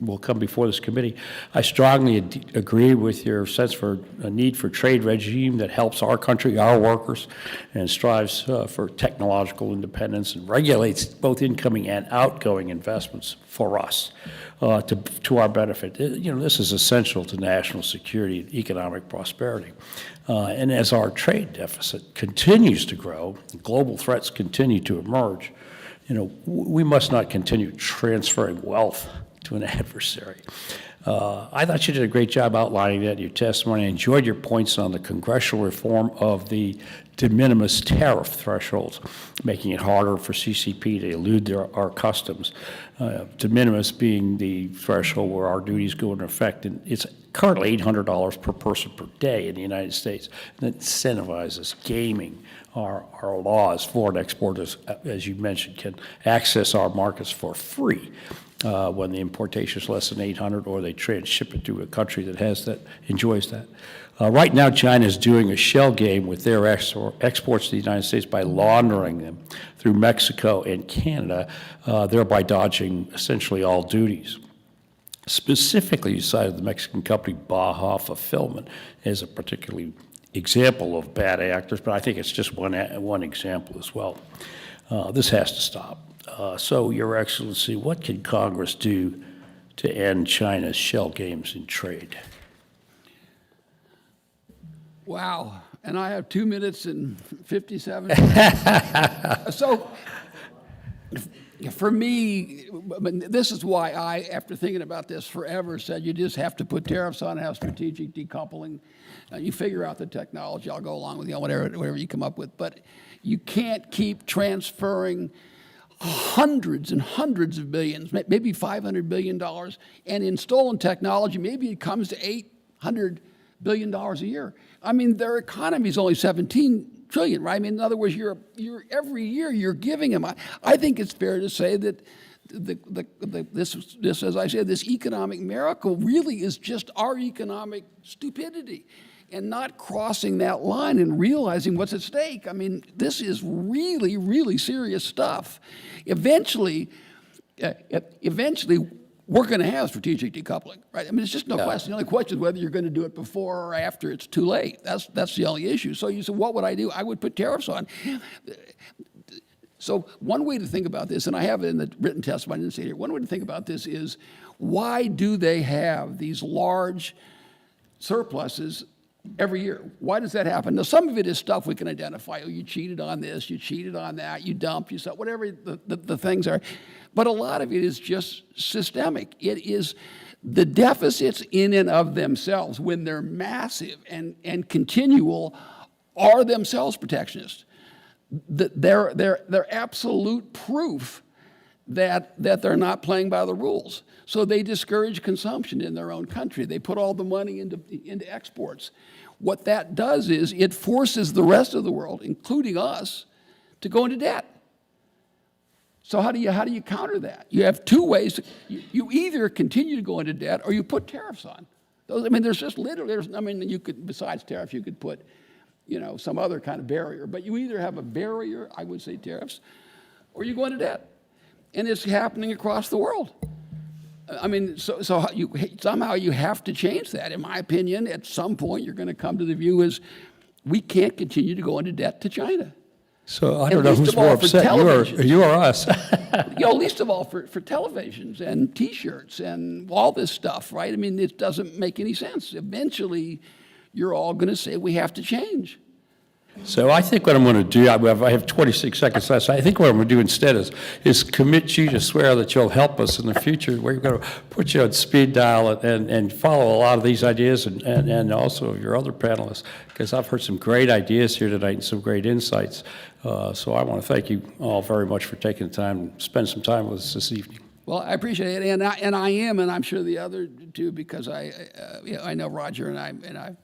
will come before this committee. I strongly agree with your sense for a need for trade regime that helps our country, our workers, and strives for technological independence and regulates both incoming and outgoing investments for us to our benefit. This is essential to national security and economic prosperity. And as our trade deficit continues to grow, global threats continue to emerge, we must not continue transferring wealth to an adversary. I thought you did a great job outlining that in your testimony. I enjoyed your points on the congressional reform of the de minimis tariff thresholds, making it harder for CCP to elude our customs. De minimis being the threshold where our duties go into effect, and it's currently $800 per person per day in the United States. And that incentivizes gaming our laws. Foreign exporters, as you mentioned, can access our markets for free when the importation is less than 800, or they transship it to a country that enjoys that. Right now, China is doing a shell game with their exports to the United States by laundering them through Mexico and Canada, thereby dodging essentially all duties. Specifically, you cited the Mexican company Baja Fulfillment as a particularly example of bad actors, but I think it's just one example as well. This has to stop. So, Your Excellency, what can Congress do to end China's shell games in trade? Wow. And I have 2 minutes and 57 seconds. So, for me, this is why I, after thinking about this forever, said you just have to put tariffs on and have strategic decoupling. You figure out the technology. I'll go along with you on whatever you come up with. But you can't keep transferring hundreds and hundreds of billions, maybe $500 billion, and in stolen technology, maybe it comes to $800 billion a year. I mean, their economy is only 17 trillion, right? I mean, in other words, every year you're giving them. I think it's fair to say that this, as I said, this economic miracle really is just our economic stupidity and not crossing that line and realizing what's at stake. I mean, this is really, really serious stuff. Eventually, we're going to have strategic decoupling, right? I mean, it's just no question. The only question is whether you're going to do it before or after it's too late. That's the only issue. So you said, what would I do? I would put tariffs on. So one way to think about this, and I have it in the written testimony, I didn't say it here, one way to think about this is, why do they have these large surpluses every year? Why does that happen? Now, some of it is stuff we can identify. Oh, you cheated on this, you cheated on that, you dumped, you said, whatever the things are. But a lot of it is just systemic. It is the deficits in and of themselves, when they're massive and continual, are themselves protectionist. they're absolute proof that they're not playing by the rules. So they discourage consumption in their own country. They put all the money into exports. What that does is it forces the rest of the world, including us, to go into debt. So how do you counter that? You have two ways. You either continue to go into debt or you put tariffs on. There's just literally, you could, besides tariffs, you could put, some other kind of barrier. But you either have a barrier, I would say tariffs, or you go into debt. And it's happening across the world. Somehow you have to change that. In my opinion, at some point you're going to come to the view is we can't continue to go into debt to China. So I don't know who's more upset, you or us. Least of all for televisions and T-shirts and all this stuff, right? It doesn't make any sense. Eventually, you're all going to say we have to change. So I think what I'm going to do, I have 26 seconds left, so I think what I'm going to do instead is commit you to swear that you'll help us in the future. We're going to put you on speed dial and follow a lot of these ideas and also your other panelists, because I've heard some great ideas here tonight and some great insights. So I want to thank you all very much for taking the time to spend some time with us this evening. Well, I appreciate it, and I am, and I'm sure the other two, because I know Roger and I've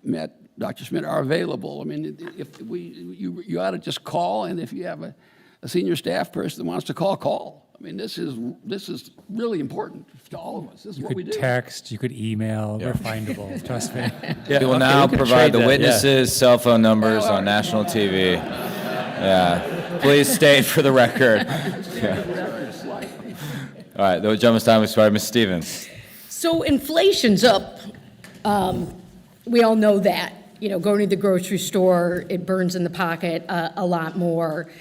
met Dr. Schmidt, are available. If you ought to just call, and if you have a senior staff person that wants to call. This is really important to all of us. This is what we do. You could text, you could email, we're findable, trust me. We will now provide the witnesses' cell phone numbers on national TV. Yeah, please state for the record. All right, the gentleman's time expired. Ms. Stevens. So inflation's up. We all know that. Going to the grocery store, it burns in the pocket a lot more.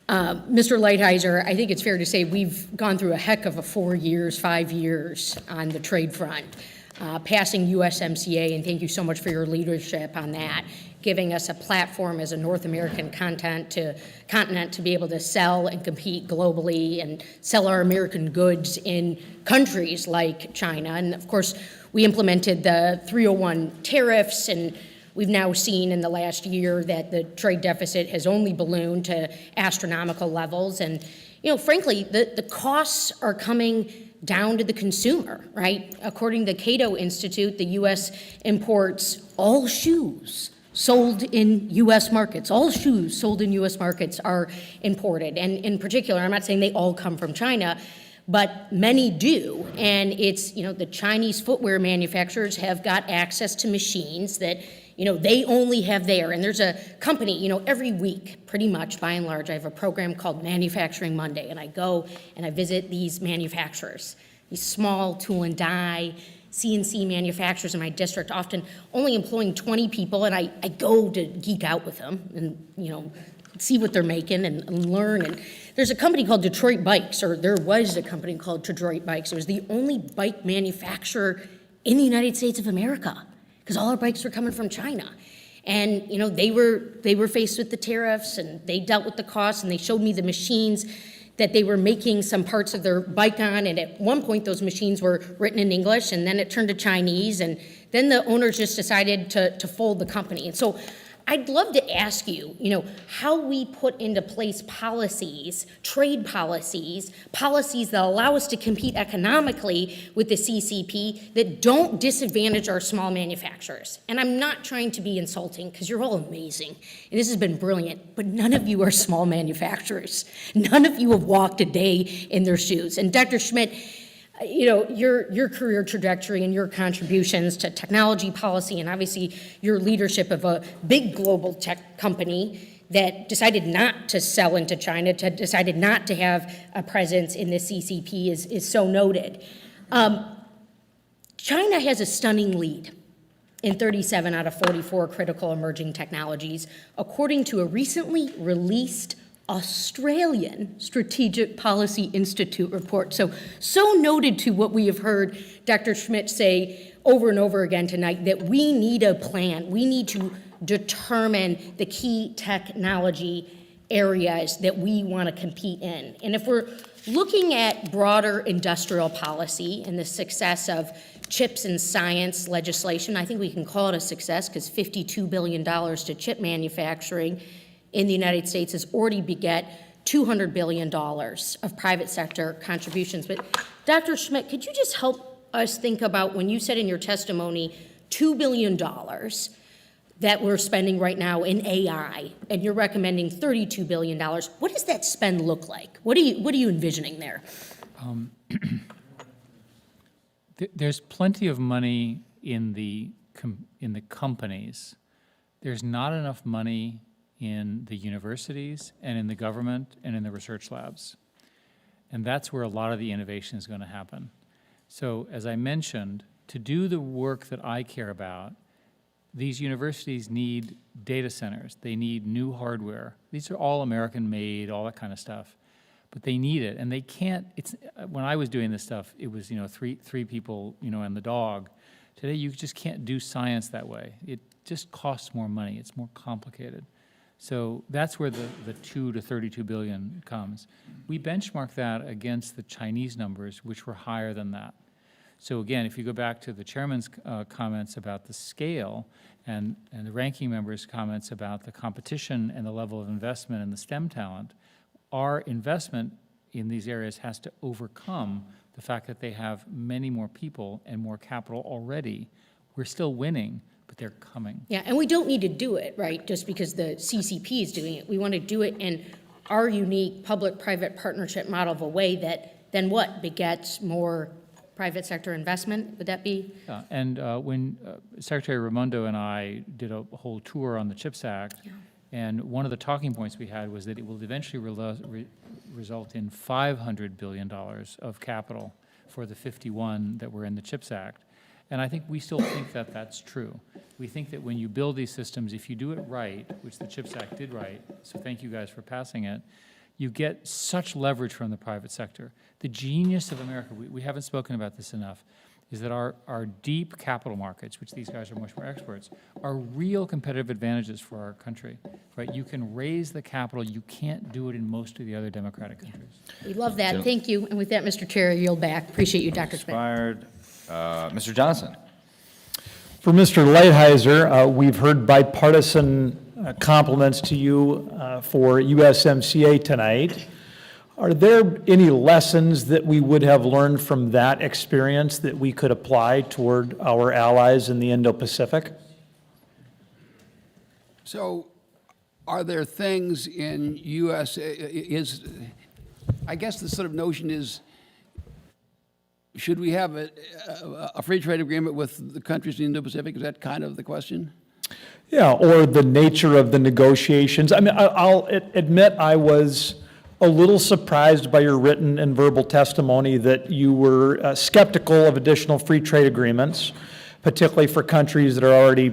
Mr. Lighthizer, I think it's fair to say we've gone through a heck of a 5 years on the trade front, passing USMCA, and thank you so much for your leadership on that, giving us a platform as a North American continent to be able to sell and compete globally and sell our American goods in countries like China. And of course, we implemented the 301 tariffs, and we've now seen in the last year that the trade deficit has only ballooned to astronomical levels. And, frankly, the costs are coming down to the consumer, right? According to the Cato Institute, the U.S. imports all shoes sold in U.S. markets. All shoes sold in U.S. markets are imported. And in particular, I'm not saying they all come from China, but many do. And it's, the Chinese footwear manufacturers have got access to machines that they only have there. And there's a company, every week, pretty much, by and large, I have a program called Manufacturing Monday, and I go and I visit these manufacturers, these small tool and die, CNC manufacturers in my district, often only employing 20 people, and I go to geek out with them and, see what they're making and learn. And there's a company called Detroit Bikes, or there was a company called Detroit Bikes. It was the only bike manufacturer in the United States of America, because all our bikes were coming from China. And, they were faced with the tariffs, and they dealt with the costs, and they showed me the machines that they were making some parts of their bike on, and at one point those machines were written in English, and then it turned to Chinese, and then the owners just decided to fold the company. And so I'd love to ask you, how we put into place policies, trade policies that allow us to compete economically with the CCP that don't disadvantage our small manufacturers. And I'm not trying to be insulting, because you're all amazing, and this has been brilliant, but none of you are small manufacturers. None of you have walked a day in their shoes. And Dr. Schmidt, your career trajectory and your contributions to technology policy, and obviously your leadership of a big global tech company that decided not to sell into China, decided not to have a presence in the CCP is so noted. China has a stunning lead in 37 out of 44 critical emerging technologies, according to a recently released Australian Strategic Policy Institute report. So noted to what we have heard Dr. Schmidt say over and over again tonight, that we need a plan. We need to determine the key technology areas that we want to compete in. And if we're looking at broader industrial policy and the success of chips and science legislation, I think we can call it a success, because $52 billion to chip manufacturing in the United States has already beget $200 billion of private sector contributions. But Dr. Schmidt, could you just help us think about when you said in your testimony $2 billion that we're spending right now in AI, and you're recommending $32 billion. What does that spend look like? What are you envisioning there? There's plenty of money in the companies. There's not enough money in the universities and in the government and in the research labs. And that's where a lot of the innovation is going to happen. So as I mentioned, to do the work that I care about, these universities need data centers. They need new hardware. These are all American-made, all that kind of stuff. But they need it, and they can't. When I was doing this stuff, it was three people and the dog. Today, you just can't do science that way. It just costs more money. It's more complicated. So that's where the 2 to 32 billion comes. We benchmark that against the Chinese numbers, which were higher than that. So again, if you go back to the chairman's comments about the scale and the ranking member's comments about the competition and the level of investment in the STEM talent, our investment in these areas has to overcome the fact that they have many more people and more capital already. We're still winning, but they're coming. Yeah, and we don't need to do it, right, just because the CCP is doing it. We want to do it in our unique public-private partnership model of a way that then what? Begets more private sector investment? Would that be? Yeah, and when Secretary Raimondo and I did a whole tour on the CHIPS Act, and one of the talking points we had was that it will eventually result in $500 billion of capital for the 51 that were in the CHIPS Act. And I think we still think that that's true. We think that when you build these systems, if you do it right, which the CHIPS Act did right, so thank you guys for passing it, you get such leverage from the private sector. The genius of America, we haven't spoken about this enough, is that our deep capital markets, which these guys are much more experts, are real competitive advantages for our country, right? You can raise the capital. You can't do it in most of the other democratic countries. We love that. Thank you. And with that, Mr. Chair, I yield back. Appreciate you, Dr. Schmidt. Mr. Johnson. For Mr. Lighthizer, we've heard bipartisan compliments to you for USMCA tonight. Are there any lessons that we would have learned from that experience that we could apply toward our allies in the Indo-Pacific? So are there things in I guess the sort of notion is, should we have a free trade agreement with the countries in the Indo-Pacific? Is that kind of the question? Yeah, or the nature of the negotiations. I mean, I'll admit I was a little surprised by your written and verbal testimony that you were skeptical of additional free trade agreements, particularly for countries that are already,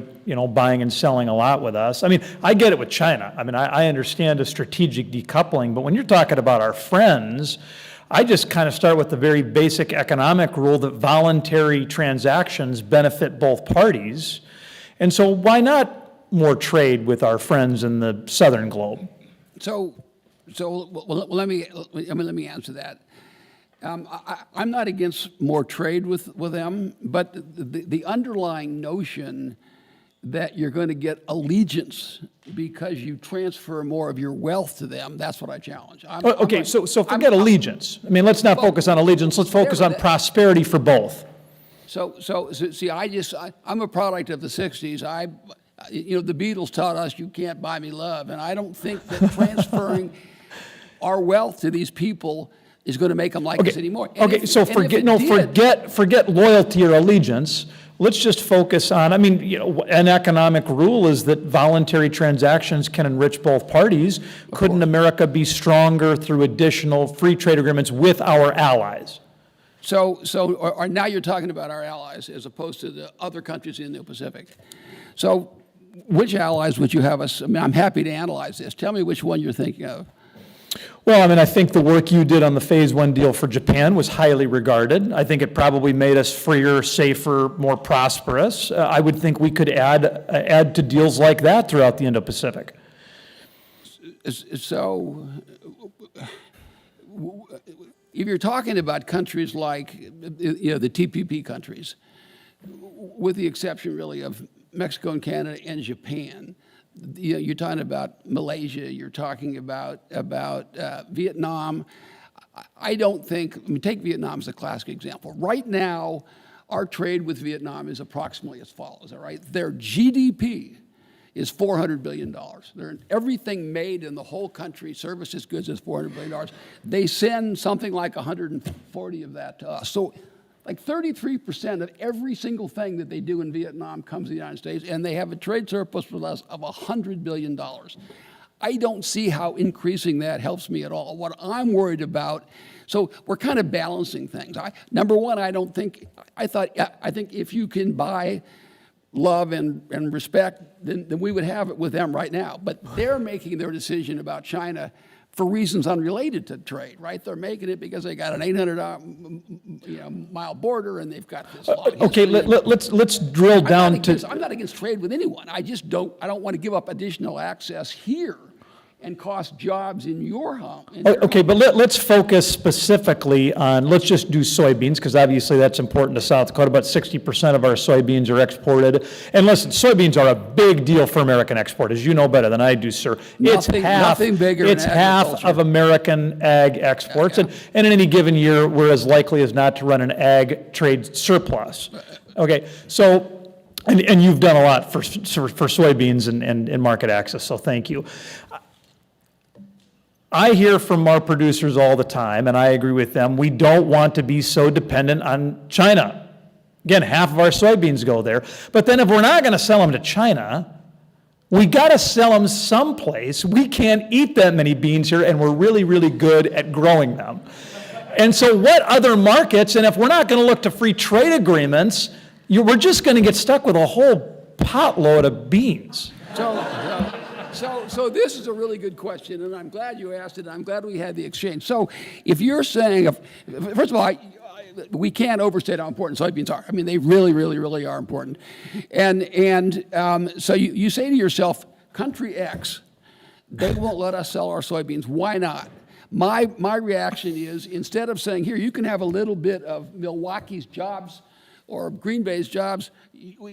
buying and selling a lot with us. I mean, I get it with China. I mean, I understand a strategic decoupling, but when you're talking about our friends, I just kind of start with the very basic economic rule that voluntary transactions benefit both parties. And so why not more trade with our friends in the southern globe? Let me answer that. I'm not against more trade with them, but the underlying notion that you're going to get allegiance because you transfer more of your wealth to them, that's what I challenge. So forget allegiance. I mean, let's not focus on allegiance. Let's focus on prosperity for both. So see, I'm a product of the 60s. The Beatles taught us you can't buy me love, and I don't think that transferring our wealth to these people is going to make them like us anymore. Forget loyalty or allegiance. Let's just focus on, an economic rule is that voluntary transactions can enrich both parties. Couldn't America be stronger through additional free trade agreements with our allies? So now you're talking about our allies as opposed to the other countries in the Pacific. So which allies would you have us? I'm happy to analyze this. Tell me which one you're thinking of. Well, I think the work you did on the Phase 1 deal for Japan was highly regarded. I think it probably made us freer, safer, more prosperous. I would think we could add to deals like that throughout the Indo-Pacific. So, if you're talking about countries like, the TPP countries, with the exception really of Mexico and Canada and Japan, You're talking about Malaysia, you're talking about Vietnam. I don't think, take Vietnam as a classic example. Right now, our trade with Vietnam is approximately as follows, all right? Their GDP is $400 billion. Everything made in the whole country, services, goods, is $400 billion. They send something like 140 of that to us. So like 33% of every single thing that they do in Vietnam comes to the United States, and they have a trade surplus with us of $100 billion. I don't see how increasing that helps me at all. What I'm worried about, so we're kind of balancing things. Number one, I think if you can buy love and respect, then we would have it with them right now. But they're making their decision about China for reasons unrelated to trade, right? They're making it because they got an 800-mile border and they've got this long Okay, let's drill down to... I'm not against trade with anyone. I don't want to give up additional access here and cost jobs in your home. Okay, but let's focus specifically on, let's just do soybeans, because obviously that's important to South Dakota. About 60% of our soybeans are exported. And listen, soybeans are a big deal for American export, as you know better than I do, sir. Nothing bigger It's than half of American ag exports. And in any given year, we're as likely as not to run an ag trade surplus. Okay, so, and you've done a lot for soybeans and market access, so thank you. I hear from our producers all the time, and I agree with them, we don't want to be so dependent on China. Again, half of our soybeans go there. But then if we're not going to sell them to China, we got to sell them someplace. We can't eat that many beans here, and we're really, really good at growing them. And so what other markets, and if we're not going to look to free trade agreements, we're just going to get stuck with a whole potload of beans. So this is a really good question, and I'm glad you asked it. I'm glad we had the exchange. So if you're saying, first of all, we can't overstate how important soybeans are. I mean, they really, really, really are important. And so you say to yourself, country X, they won't let us sell our soybeans. Why not? My reaction is, instead of saying, here, you can have a little bit of Milwaukee's jobs or Green Bay's jobs,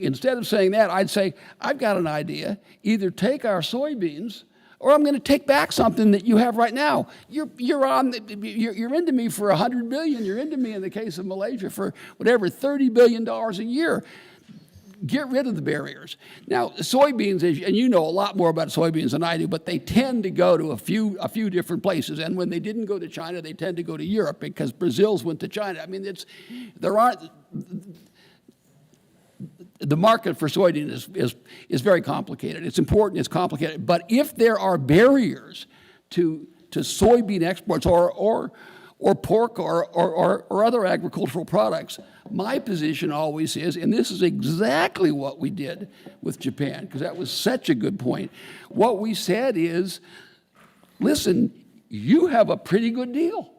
instead of saying that, I'd say, I've got an idea. Either take our soybeans, or I'm going to take back something that you have right now. You're into me for $100 billion. You're into me in the case of Malaysia for whatever, $30 billion a year. Get rid of the barriers. Now, soybeans, and you know a lot more about soybeans than I do, but they tend to go to a few different places. And when they didn't go to China, they tend to go to Europe because Brazil's went to China. I mean, the market for soybean is very complicated. It's important, it's complicated. But if there are barriers to soybean exports or pork or other agricultural products, my position always is, and this is exactly what we did with Japan, because that was such a good point. What we said is, listen, you have a pretty good deal.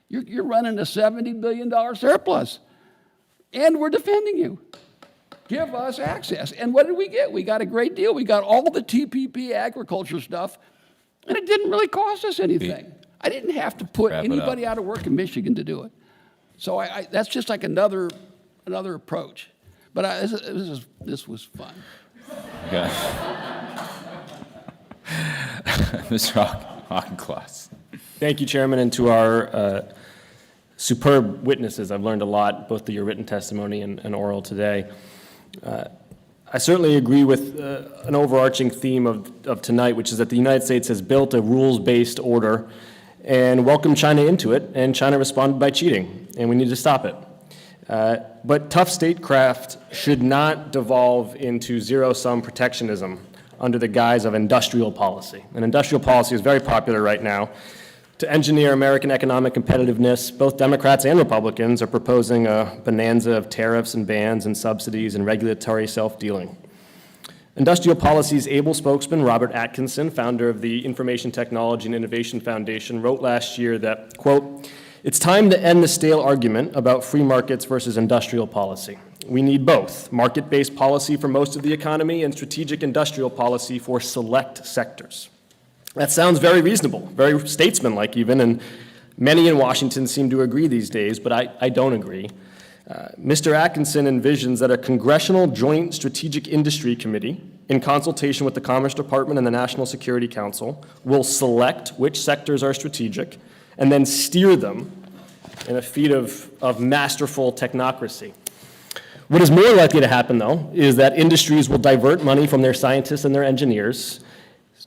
You're running a $70 billion surplus, and we're defending you. Give us access. And what did we get? We got a great deal. We got all the TPP agriculture stuff, and it didn't really cost us anything. I didn't have to put anybody out of work in Michigan to do it. So that's just like another approach. But this was fun. Okay. Mr. Auchincloss. Thank you, Chairman, and to our superb witnesses. I've learned a lot, both through your written testimony and oral today. I certainly agree with an overarching theme of tonight, which is that the United States has built a rules-based order and welcomed China into it, and China responded by cheating, and we need to stop it. But tough statecraft should not devolve into zero-sum protectionism under the guise of industrial policy. And industrial policy is very popular right now. To engineer American economic competitiveness, both Democrats and Republicans are proposing a bonanza of tariffs and bans and subsidies and regulatory self-dealing. Industrial Policy's able spokesman, Robert Atkinson, founder of the Information Technology and Innovation Foundation, wrote last year that, quote, "It's time to end the stale argument about free markets versus industrial policy. We need both, market-based policy for most of the economy and strategic industrial policy for select sectors." That sounds very reasonable, very statesmanlike even, and many in Washington seem to agree these days, but I don't agree. Mr. Atkinson envisions that a Congressional Joint Strategic Industry Committee in consultation with the Commerce Department and the National Security Council, will select which sectors are strategic and then steer them in a feat of masterful technocracy. What is more likely to happen, though, is that industries will divert money from their scientists and their engineers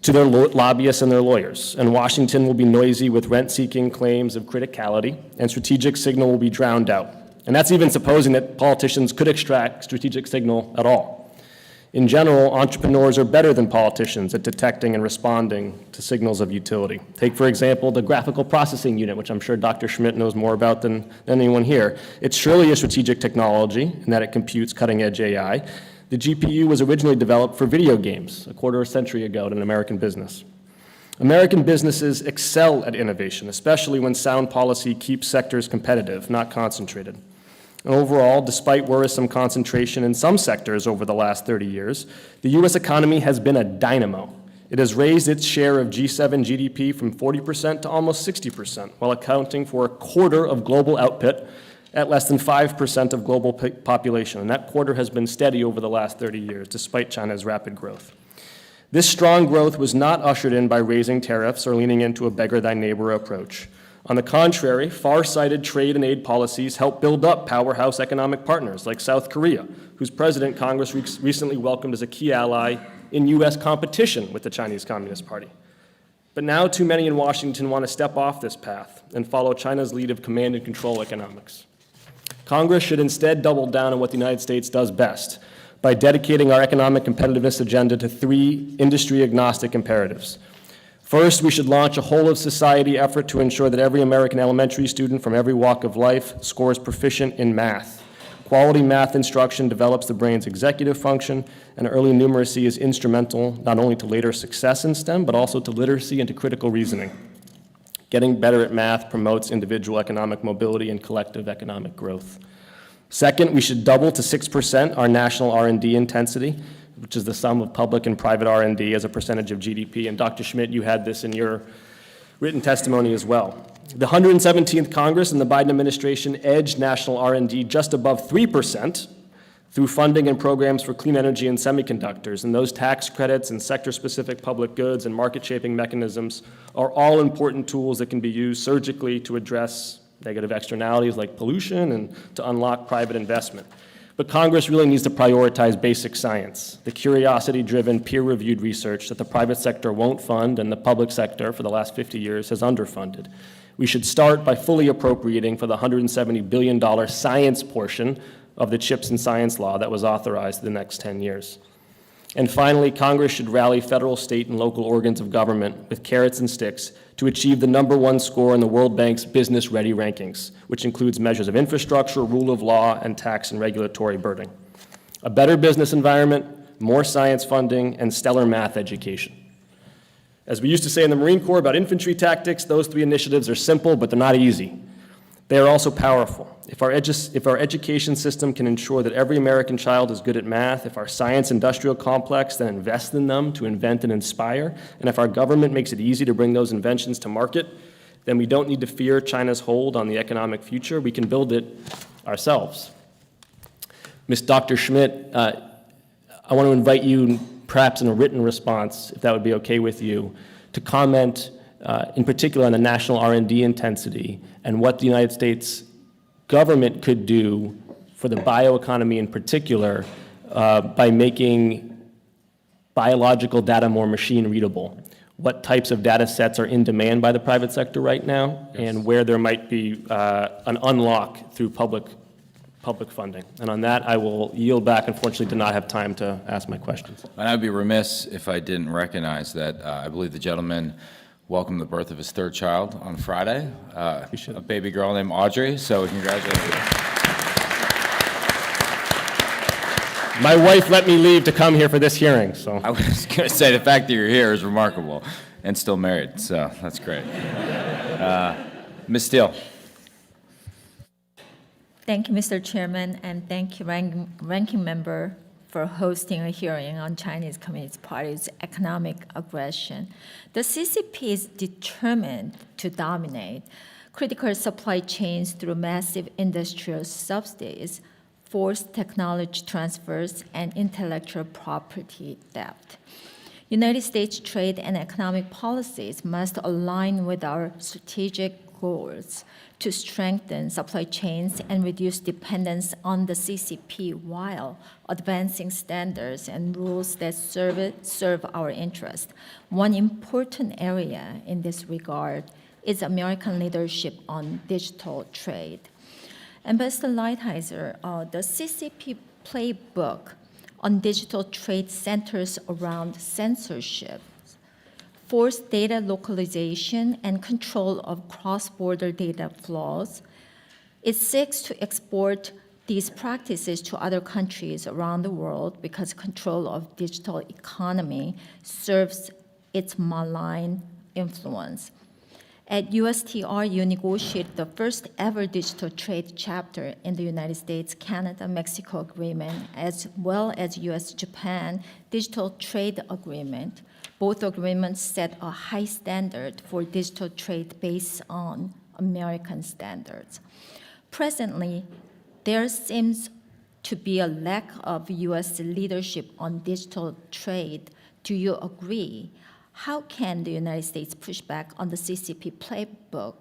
to their lobbyists and their lawyers, and Washington will be noisy with rent-seeking claims of criticality, and strategic signal will be drowned out. And that's even supposing that politicians could extract strategic signal at all. In general, entrepreneurs are better than politicians at detecting and responding to signals of utility. Take, for example, the graphical processing unit, which I'm sure Dr. Schmidt knows more about than anyone here. It's surely a strategic technology in that it computes cutting-edge AI. The GPU was originally developed for video games a quarter of a century ago in an American business. American businesses excel at innovation, especially when sound policy keeps sectors competitive, not concentrated. And overall, despite worrisome concentration in some sectors over the last 30 years, the U.S. economy has been a dynamo. It has raised its share of G7 GDP from 40% to almost 60%, while accounting for a quarter of global output at less than 5% of global population. And that quarter has been steady over the last 30 years, despite China's rapid growth. This strong growth was not ushered in by raising tariffs or leaning into a beggar-thy-neighbor approach. On the contrary, far-sighted trade and aid policies help build up powerhouse economic partners like South Korea, whose president Congress recently welcomed as a key ally in U.S. competition with the Chinese Communist Party. But now too many in Washington want to step off this path and follow China's lead of command and control economics. Congress should instead double down on what the United States does best by dedicating our economic competitiveness agenda to 3 industry-agnostic imperatives. First, we should launch a whole-of-society effort to ensure that every American elementary student from every walk of life scores proficient in math. Quality math instruction develops the brain's executive function, and early numeracy is instrumental not only to later success in STEM, but also to literacy and to critical reasoning. Getting better at math promotes individual economic mobility and collective economic growth. Second, we should double to 6% our national R&D intensity, which is the sum of public and private R&D as a percentage of GDP. And Dr. Schmidt, you had this in your written testimony as well. The 117th Congress and the Biden administration edged national R&D just above 3% through funding and programs for clean energy and semiconductors. And those tax credits and sector-specific public goods and market-shaping mechanisms are all important tools that can be used surgically to address negative externalities like pollution and to unlock private investment. But Congress really needs to prioritize basic science, the curiosity-driven, peer-reviewed research that the private sector won't fund and the public sector for the last 50 years has underfunded. We should start by fully appropriating for the $170 billion science portion of the CHIPS and Science Law that was authorized in the next 10 years. And finally, Congress should rally federal, state, and local organs of government with carrots and sticks to achieve the #1 score in the World Bank's Business Ready rankings, which includes measures of infrastructure, rule of law, and tax and regulatory burden. A better business environment, more science funding, and stellar math education. As we used to say in the Marine Corps about infantry tactics, those 3 initiatives are simple, but they're not easy. They are also powerful. If our education system can ensure that every American child is good at math, if our science industrial complex then invests in them to invent and inspire, and if our government makes it easy to bring those inventions to market, then we don't need to fear China's hold on the economic future. We can build it ourselves. Ms. Dr. Schmidt, I want to invite you, perhaps in a written response, if that would be okay with you, to comment in particular on the national R&D intensity and what the United States government could do for the bioeconomy in particular by making biological data more machine readable. What types of data sets are in demand by the private sector right now, and where there might be an unlock through public funding. And on that, I will yield back. Unfortunately, did not have time to ask my questions. And I'd be remiss if I didn't recognize that I believe the gentleman welcomed the birth of his 3rd child on Friday, a baby girl named Audrey, so congratulations. My wife let me leave to come here for this hearing, so. I was going to say, the fact that you're here is remarkable, and still married, so that's great. Ms. Steele. Thank you, Mr. Chairman, and thank you, Ranking Member, for hosting a hearing on Chinese Communist Party's economic aggression. The CCP is determined to dominate critical supply chains through massive industrial subsidies, forced technology transfers, and intellectual property theft. United States trade and economic policies must align with our strategic goals to strengthen supply chains and reduce dependence on the CCP while advancing standards and rules that serve our interest. One important area in this regard is American leadership on digital trade. Ambassador Lighthizer, the CCP playbook on digital trade centers around censorship, forced data localization, and control of cross-border data flows. It seeks to export these practices to other countries around the world because control of digital economy serves its malign influence. At USTR, you negotiated the first ever digital trade chapter in the United States-Canada-Mexico agreement, as well as US-Japan digital trade agreement. Both agreements set a high standard for digital trade based on American standards. Presently, there seems to be a lack of US leadership on digital trade. Do you agree? How can the United States push back on the CCP playbook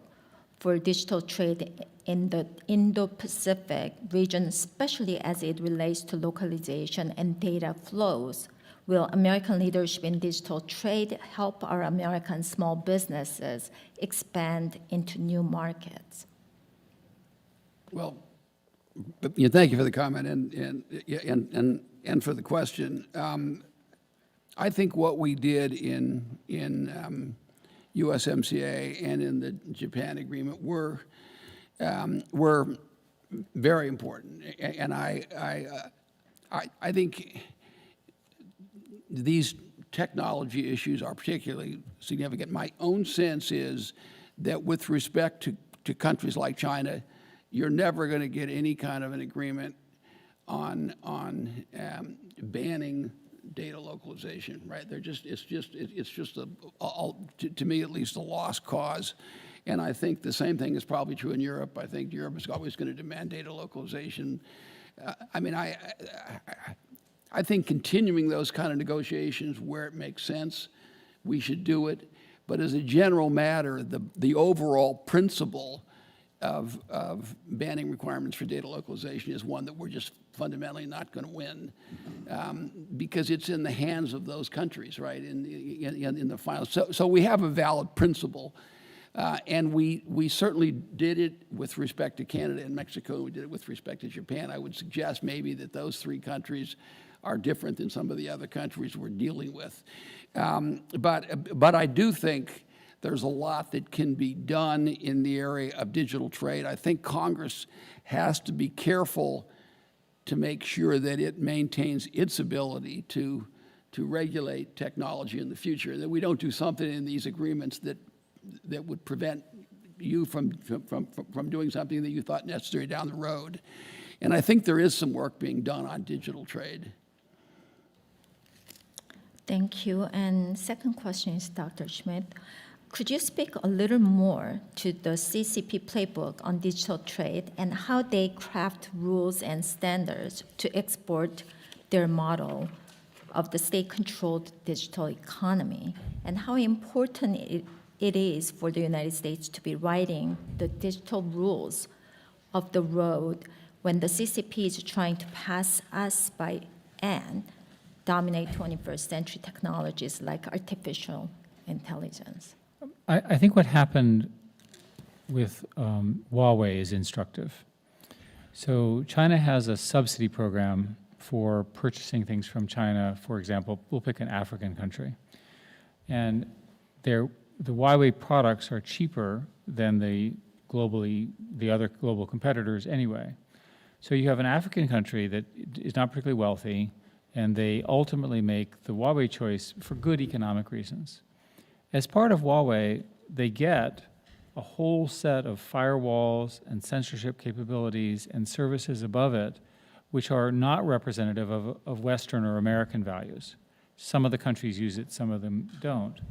for digital trade in the Indo-Pacific region, especially as it relates to localization and data flows? Will American leadership in digital trade help our American small businesses expand into new markets? Well, thank you for the comment and for the question. I think what we did in USMCA and in the Japan agreement were very important, and I think these technology issues are particularly significant. My own sense is that with respect to countries like China, you're never going to get any kind of an agreement on banning data localization, right? It's just to me at least, a lost cause. And I think the same thing is probably true in Europe. I think Europe is always going to demand data localization. I think continuing those kind of negotiations where it makes sense, we should do it. But as a general matter, the overall principle of banning requirements for data localization is one that we're just fundamentally not going to win, because it's in the hands of those countries, right, in the final. So we have a valid principle, and we certainly did it with respect to Canada and Mexico. We did it with respect to Japan. I would suggest maybe that those three countries are different than some of the other countries we're dealing with. But I do think there's a lot that can be done in the area of digital trade. I think Congress has to be careful to make sure that it maintains its ability to regulate technology in the future, that we don't do something in these agreements that would prevent you from doing something that you thought necessary down the road. And I think there is some work being done on digital trade. Thank you. And second question is Dr. Schmidt. Could you speak a little more to the CCP playbook on digital trade and how they craft rules and standards to export their model of the state-controlled digital economy, and how important it is for the United States to be writing the digital rules of the road when the CCP is trying to pass us by and dominate 21st century technologies like artificial intelligence? I think what happened with Huawei is instructive. So China has a subsidy program for purchasing things from China. For example, we'll pick an African country. And the Huawei products are cheaper than the other global competitors anyway. So you have an African country that is not particularly wealthy, and they ultimately make the Huawei choice for good economic reasons. As part of Huawei, they get a whole set of firewalls and censorship capabilities and services above it, which are not representative of Western or American values. Some of the countries use it, some of them don't.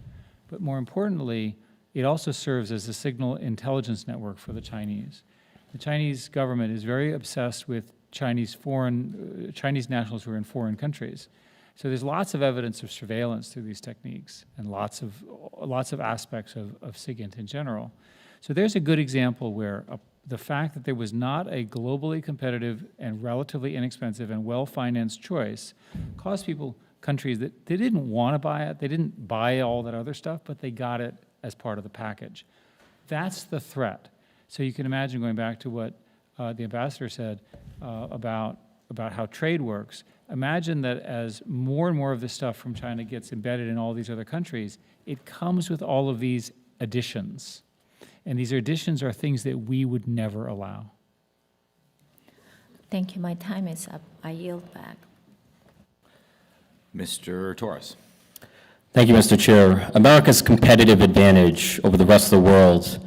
But more importantly, it also serves as a signal intelligence network for the Chinese. The Chinese government is very obsessed with Chinese nationals who are in foreign countries. So there's lots of evidence of surveillance through these techniques and lots of aspects of SIGINT in general. So there's a good example where the fact that there was not a globally competitive and relatively inexpensive and well-financed choice caused countries that they didn't want to buy it, they didn't buy all that other stuff, but they got it as part of the package. That's the threat. So you can imagine, going back to what the ambassador said about how trade works, imagine that as more and more of this stuff from China gets embedded in all these other countries, it comes with all of these additions. And these additions are things that we would never allow. Thank you. My time is up. I yield back. Mr. Torres. Thank you, Mr. Chair. America's competitive advantage over the rest of the world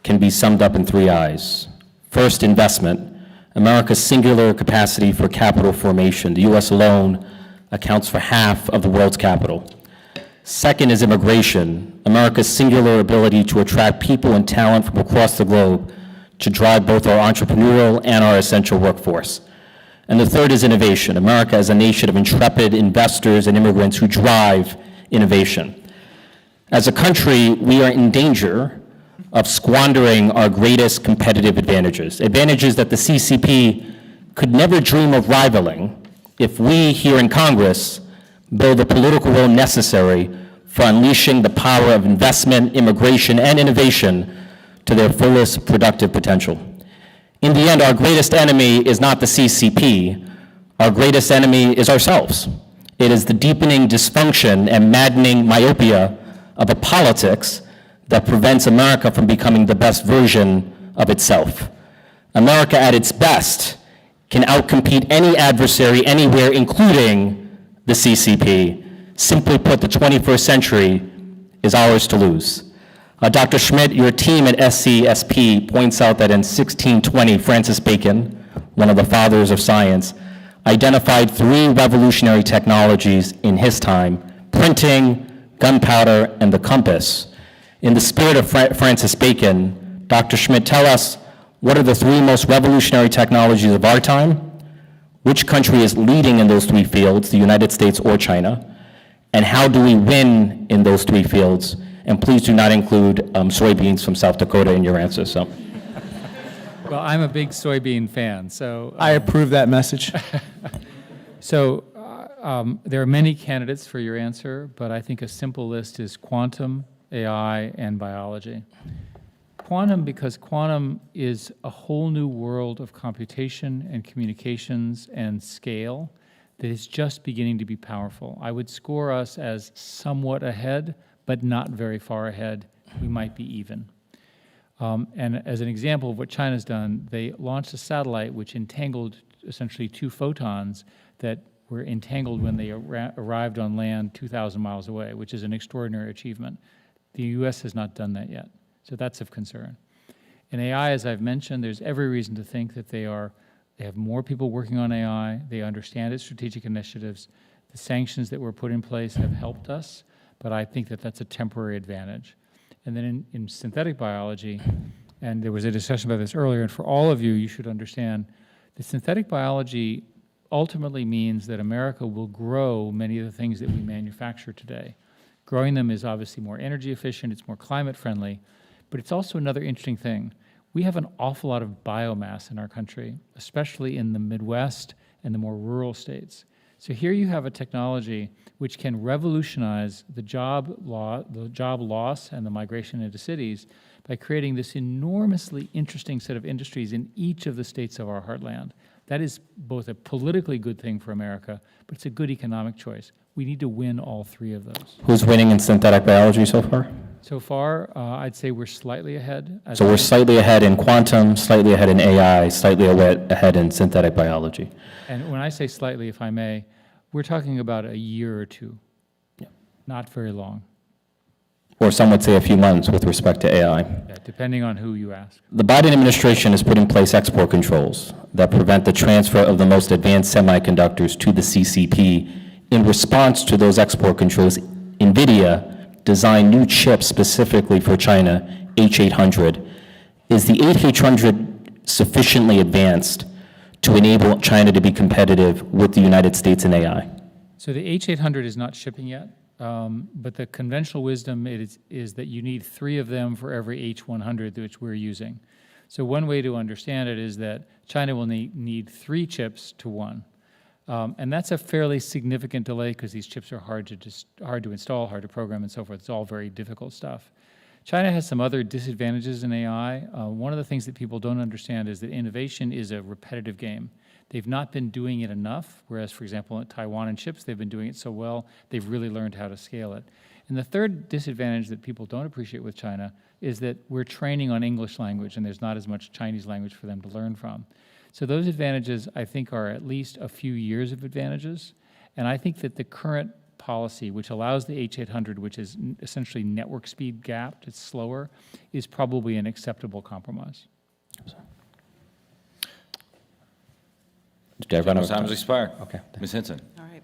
can be summed up in 3 I's. First, investment. America's singular capacity for capital formation. The U.S. alone accounts for half of the world's capital. Second is immigration. America's singular ability to attract people and talent from across the globe to drive both our entrepreneurial and our essential workforce. And the third is innovation. America as a nation of intrepid investors and immigrants who drive innovation. As a country, we are in danger of squandering our greatest competitive advantages that the CCP could never dream of rivaling if we here in Congress build the political will necessary for unleashing the power of investment, immigration, and innovation to their fullest productive potential. In the end, our greatest enemy is not the CCP. Our greatest enemy is ourselves. It is the deepening dysfunction and maddening myopia of a politics that prevents America from becoming the best version of itself. America at its best can outcompete any adversary anywhere, including the CCP. Simply put, the 21st century is ours to lose. Dr. Schmidt, your team at SCSP points out that in 1620, Francis Bacon, one of the fathers of science, identified 3 revolutionary technologies in his time: printing, gunpowder, and the compass. In the spirit of Francis Bacon, Dr. Schmidt, tell us, what are the 3 most revolutionary technologies of our time? Which country is leading in those 3 fields, the United States or China? And how do we win in those 3 fields? And please do not include soybeans from South Dakota in your answer. So, well, I'm a big soybean fan, so I approve that message. So there are many candidates for your answer, but I think a simple list is quantum, AI, and biology. Quantum, because quantum is a whole new world of computation and communications and scale that is just beginning to be powerful. I would score us as somewhat ahead, but not very far ahead. We might be even. And as an example of what China's done, they launched a satellite which entangled essentially 2 photons that were entangled when they arrived on land 2,000 miles away, which is an extraordinary achievement. The U.S. has not done that yet, so that's of concern. In AI, as I've mentioned, there's every reason to think that they have more people working on AI, they understand its strategic initiatives, the sanctions that were put in place have helped us, but I think that that's a temporary advantage. And then in synthetic biology, and there was a discussion about this earlier, and for all of you, you should understand that synthetic biology ultimately means that America will grow many of the things that we manufacture today. Growing them is obviously more energy efficient, it's more climate friendly, but it's also another interesting thing. We have an awful lot of biomass in our country, especially in the Midwest and the more rural states. So here you have a technology which can revolutionize the job loss and the migration into cities by creating this enormously interesting set of industries in each of the states of our heartland. That is both a politically good thing for America, but it's a good economic choice. We need to win all 3 of those. who's winning in synthetic biology so far? So far, I'd say we're slightly ahead. So we're slightly ahead in quantum, slightly ahead in AI, slightly ahead in synthetic biology. And when I say slightly, if I may, we're talking about a year or 2, not very long. Or some would say a few months with respect to AI. Yeah, depending on who you ask. The Biden administration has put in place export controls that prevent the transfer of the most advanced semiconductors to the CCP. In response to those export controls, NVIDIA designed new chips specifically for China, H800. Is the H800 sufficiently advanced to enable China to be competitive with the United States in AI? So the H800 is not shipping yet, but the conventional wisdom is that you need 3 of them for every H100 which we're using. So one way to understand it is that China will need 3 chips to 1. And that's a fairly significant delay because these chips are hard to install, hard to program, and so forth. It's all very difficult stuff. China has some other disadvantages in AI. One of the things that people don't understand is that innovation is a repetitive game. They've not been doing it enough, whereas, for example, in Taiwan and chips, they've been doing it so well, they've really learned how to scale it. And the third disadvantage that people don't appreciate with China is that we're training on English language, and there's not as much Chinese language for them to learn from. So those advantages, I think, are at least a few years of advantages. And I think that the current policy, which allows the H800, which is essentially network speed gapped, it's slower, is probably an acceptable compromise. Time's expired. Okay. Ms. Hinson. All right.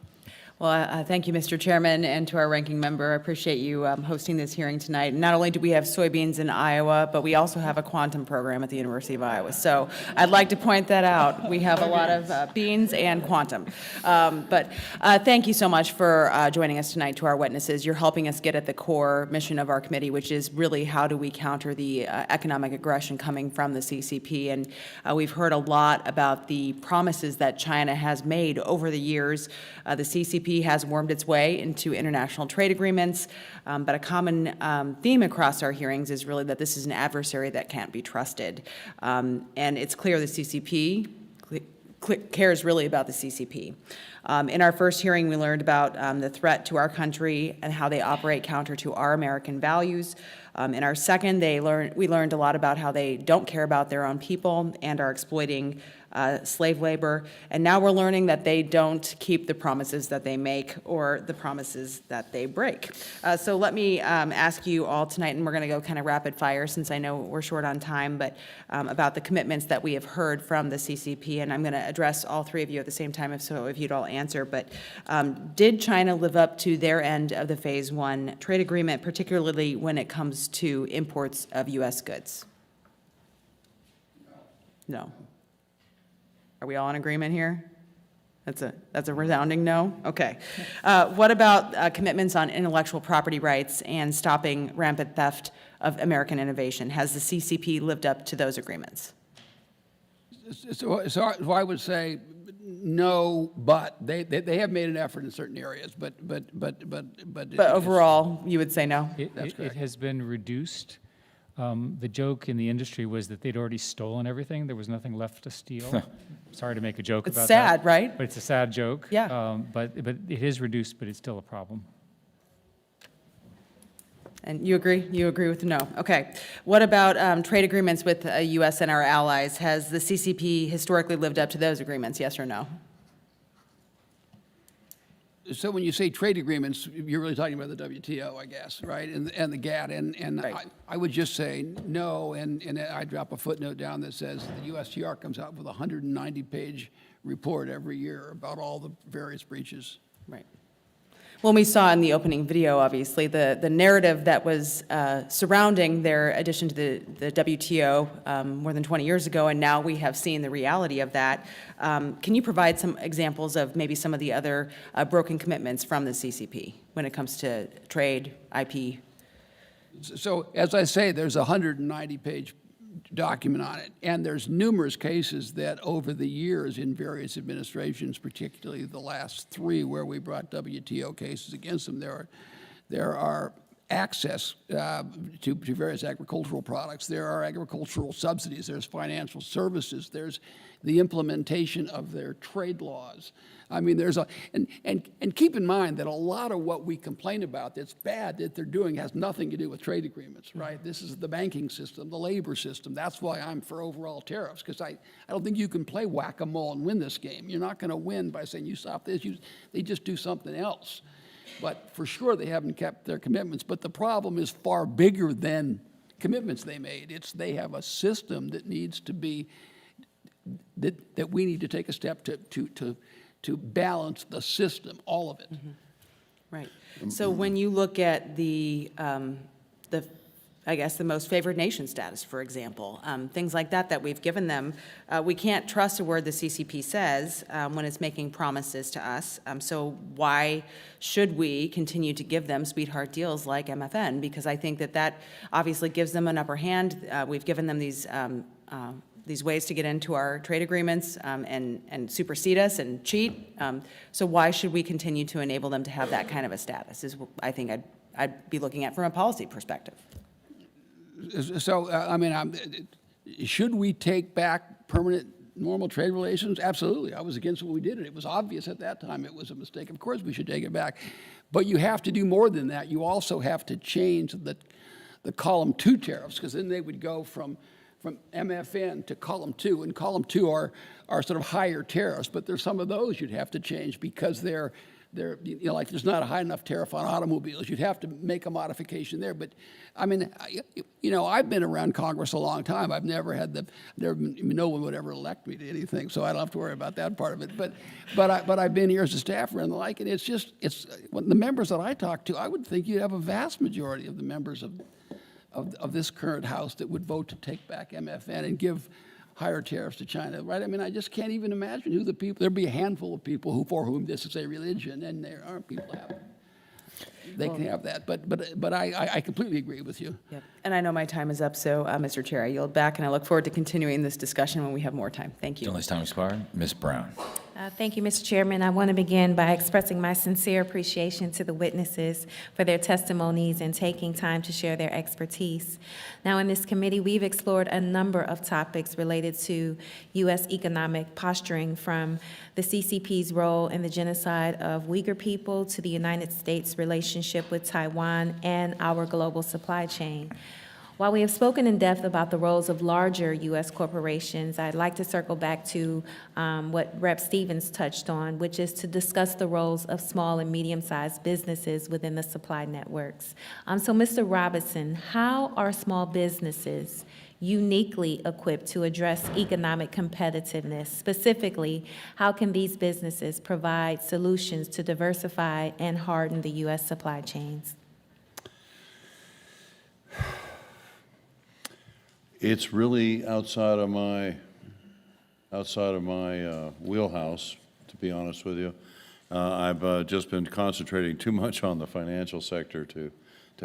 Well, thank you, Mr. Chairman, and to our ranking member. I appreciate you hosting this hearing tonight. Not only do we have soybeans in Iowa, but we also have a quantum program at the University of Iowa. So I'd like to point that out. We have a lot of beans and quantum. But thank you so much for joining us tonight. To our witnesses, you're helping us get at the core mission of our committee, which is really how do we counter the economic aggression coming from the CCP. And we've heard a lot about the promises that China has made over the years. The CCP has wormed its way into international trade agreements, but a common theme across our hearings is really that this is an adversary that can't be trusted. And it's clear the CCP cares really about the CCP. In our first hearing, we learned about the threat to our country and how they operate counter to our American values. In our second, we learned a lot about how they don't care about their own people and are exploiting slave labor. And now we're learning that they don't keep the promises that they make or the promises that they break. So let me ask you all tonight, and we're going to go kind of rapid fire since I know we're short on time, but about the commitments that we have heard from the CCP. And I'm going to address all 3 of you at the same time, if you'd all answer. But did China live up to their end of the Phase 1 trade agreement, particularly when it comes to imports of U.S. goods? No. Are we all in agreement here? That's a resounding no? Okay. What about commitments on intellectual property rights and stopping rampant theft of American innovation? Has the CCP lived up to those agreements? So I would say no, but they have made an effort in certain areas, but overall, you would say no? It has been reduced. The joke in the industry was that they'd already stolen everything. There was nothing left to steal. Sorry to make a joke about that. It's sad, right? But it's a sad joke. Yeah. But it is reduced, but it's still a problem. And you agree? You agree with no? Okay. What about trade agreements with the U.S. and our allies? Has the CCP historically lived up to those agreements, yes or no? So when you say trade agreements, you're really talking about the WTO, I guess, right? And the GATT. And right. I would just say no, and I drop a footnote down that says the USTR comes out with a 190-page report every year about all the various breaches. Right. Well, we saw in the opening video, obviously, the narrative that was surrounding their addition to the WTO more than 20 years ago, and now we have seen the reality of that. Can you provide some examples of maybe some of the other broken commitments from the CCP when it comes to trade, IP? So, as I say, there's a 190-page document on it, and there's numerous cases that over the years in various administrations, particularly the last 3 where we brought WTO cases against them, there are access to various agricultural products. There are agricultural subsidies. There's financial services. There's the implementation of their trade laws. I mean, there's and keep in mind that a lot of what we complain about that's bad that they're doing has nothing to do with trade agreements, right? This is the banking system, the labor system. That's why I'm for overall tariffs, because I don't think you can play whack-a-mole and win this game. You're not going to win by saying you stop this. They just do something else. But for sure, they haven't kept their commitments. But the problem is far bigger than commitments they made. They have a system that needs to be, that we need to take a step to balance the system, all of it. Mm-hmm. Right. So when you look at the I guess, the most favored nation status, for example. Things like that we've given them. We can't trust a word the CCP says when it's making promises to us. So why should we continue to give them sweetheart deals like MFN? Because I think that obviously gives them an upper hand. We've given them these ways to get into our trade agreements and supersede us and cheat. So why should we continue to enable them to have that kind of a status is, I think, I'd be looking at from a policy perspective. So, should we take back permanent normal trade relations? Absolutely. I was against what we did, and it was obvious at that time it was a mistake. Of course we should take it back. But you have to do more than that. You also have to change the column 2 tariffs, because then they would go from MFN to column 2, and column 2 are sort of higher tariffs, but there's some of those you'd have to change because they're like there's not a high enough tariff on automobiles. You'd have to make a modification there. But I've been around Congress a long time. I've never had no one would ever elect me to anything, so I don't have to worry about that part of it. But I've been here as a staffer and the like, and it's the members that I talk to, I would think you'd have a vast majority of the members of this current House that would vote to take back MFN and give higher tariffs to China, right? I just can't even imagine who the people. There'd be a handful of people for whom this is a religion, and there aren't people who have it. They can have that, but I completely agree with you. Yep. And I know my time is up, so Mr. Chair, I yield back, and I look forward to continuing this discussion when we have more time. Thank you. Gentleman's time expired. Ms. Brown. Thank you, Mr. Chairman. I want to begin by expressing my sincere appreciation to the witnesses for their testimonies and taking time to share their expertise. Now, in this committee, we've explored a number of topics related to U.S. economic posturing, from the CCP's role in the genocide of Uyghur people to the United States' relationship with Taiwan and our global supply chain. While we have spoken in depth about the roles of larger U.S. corporations, I'd like to circle back to what Rep. Stevens touched on, which is to discuss the roles of small and medium-sized businesses within the supply networks. So, Mr. Robinson, how are small businesses uniquely equipped to address economic competitiveness? Specifically, how can these businesses provide solutions to diversify and harden the U.S. supply chains? It's really outside of my wheelhouse, to be honest with you. I've just been concentrating too much on the financial sector to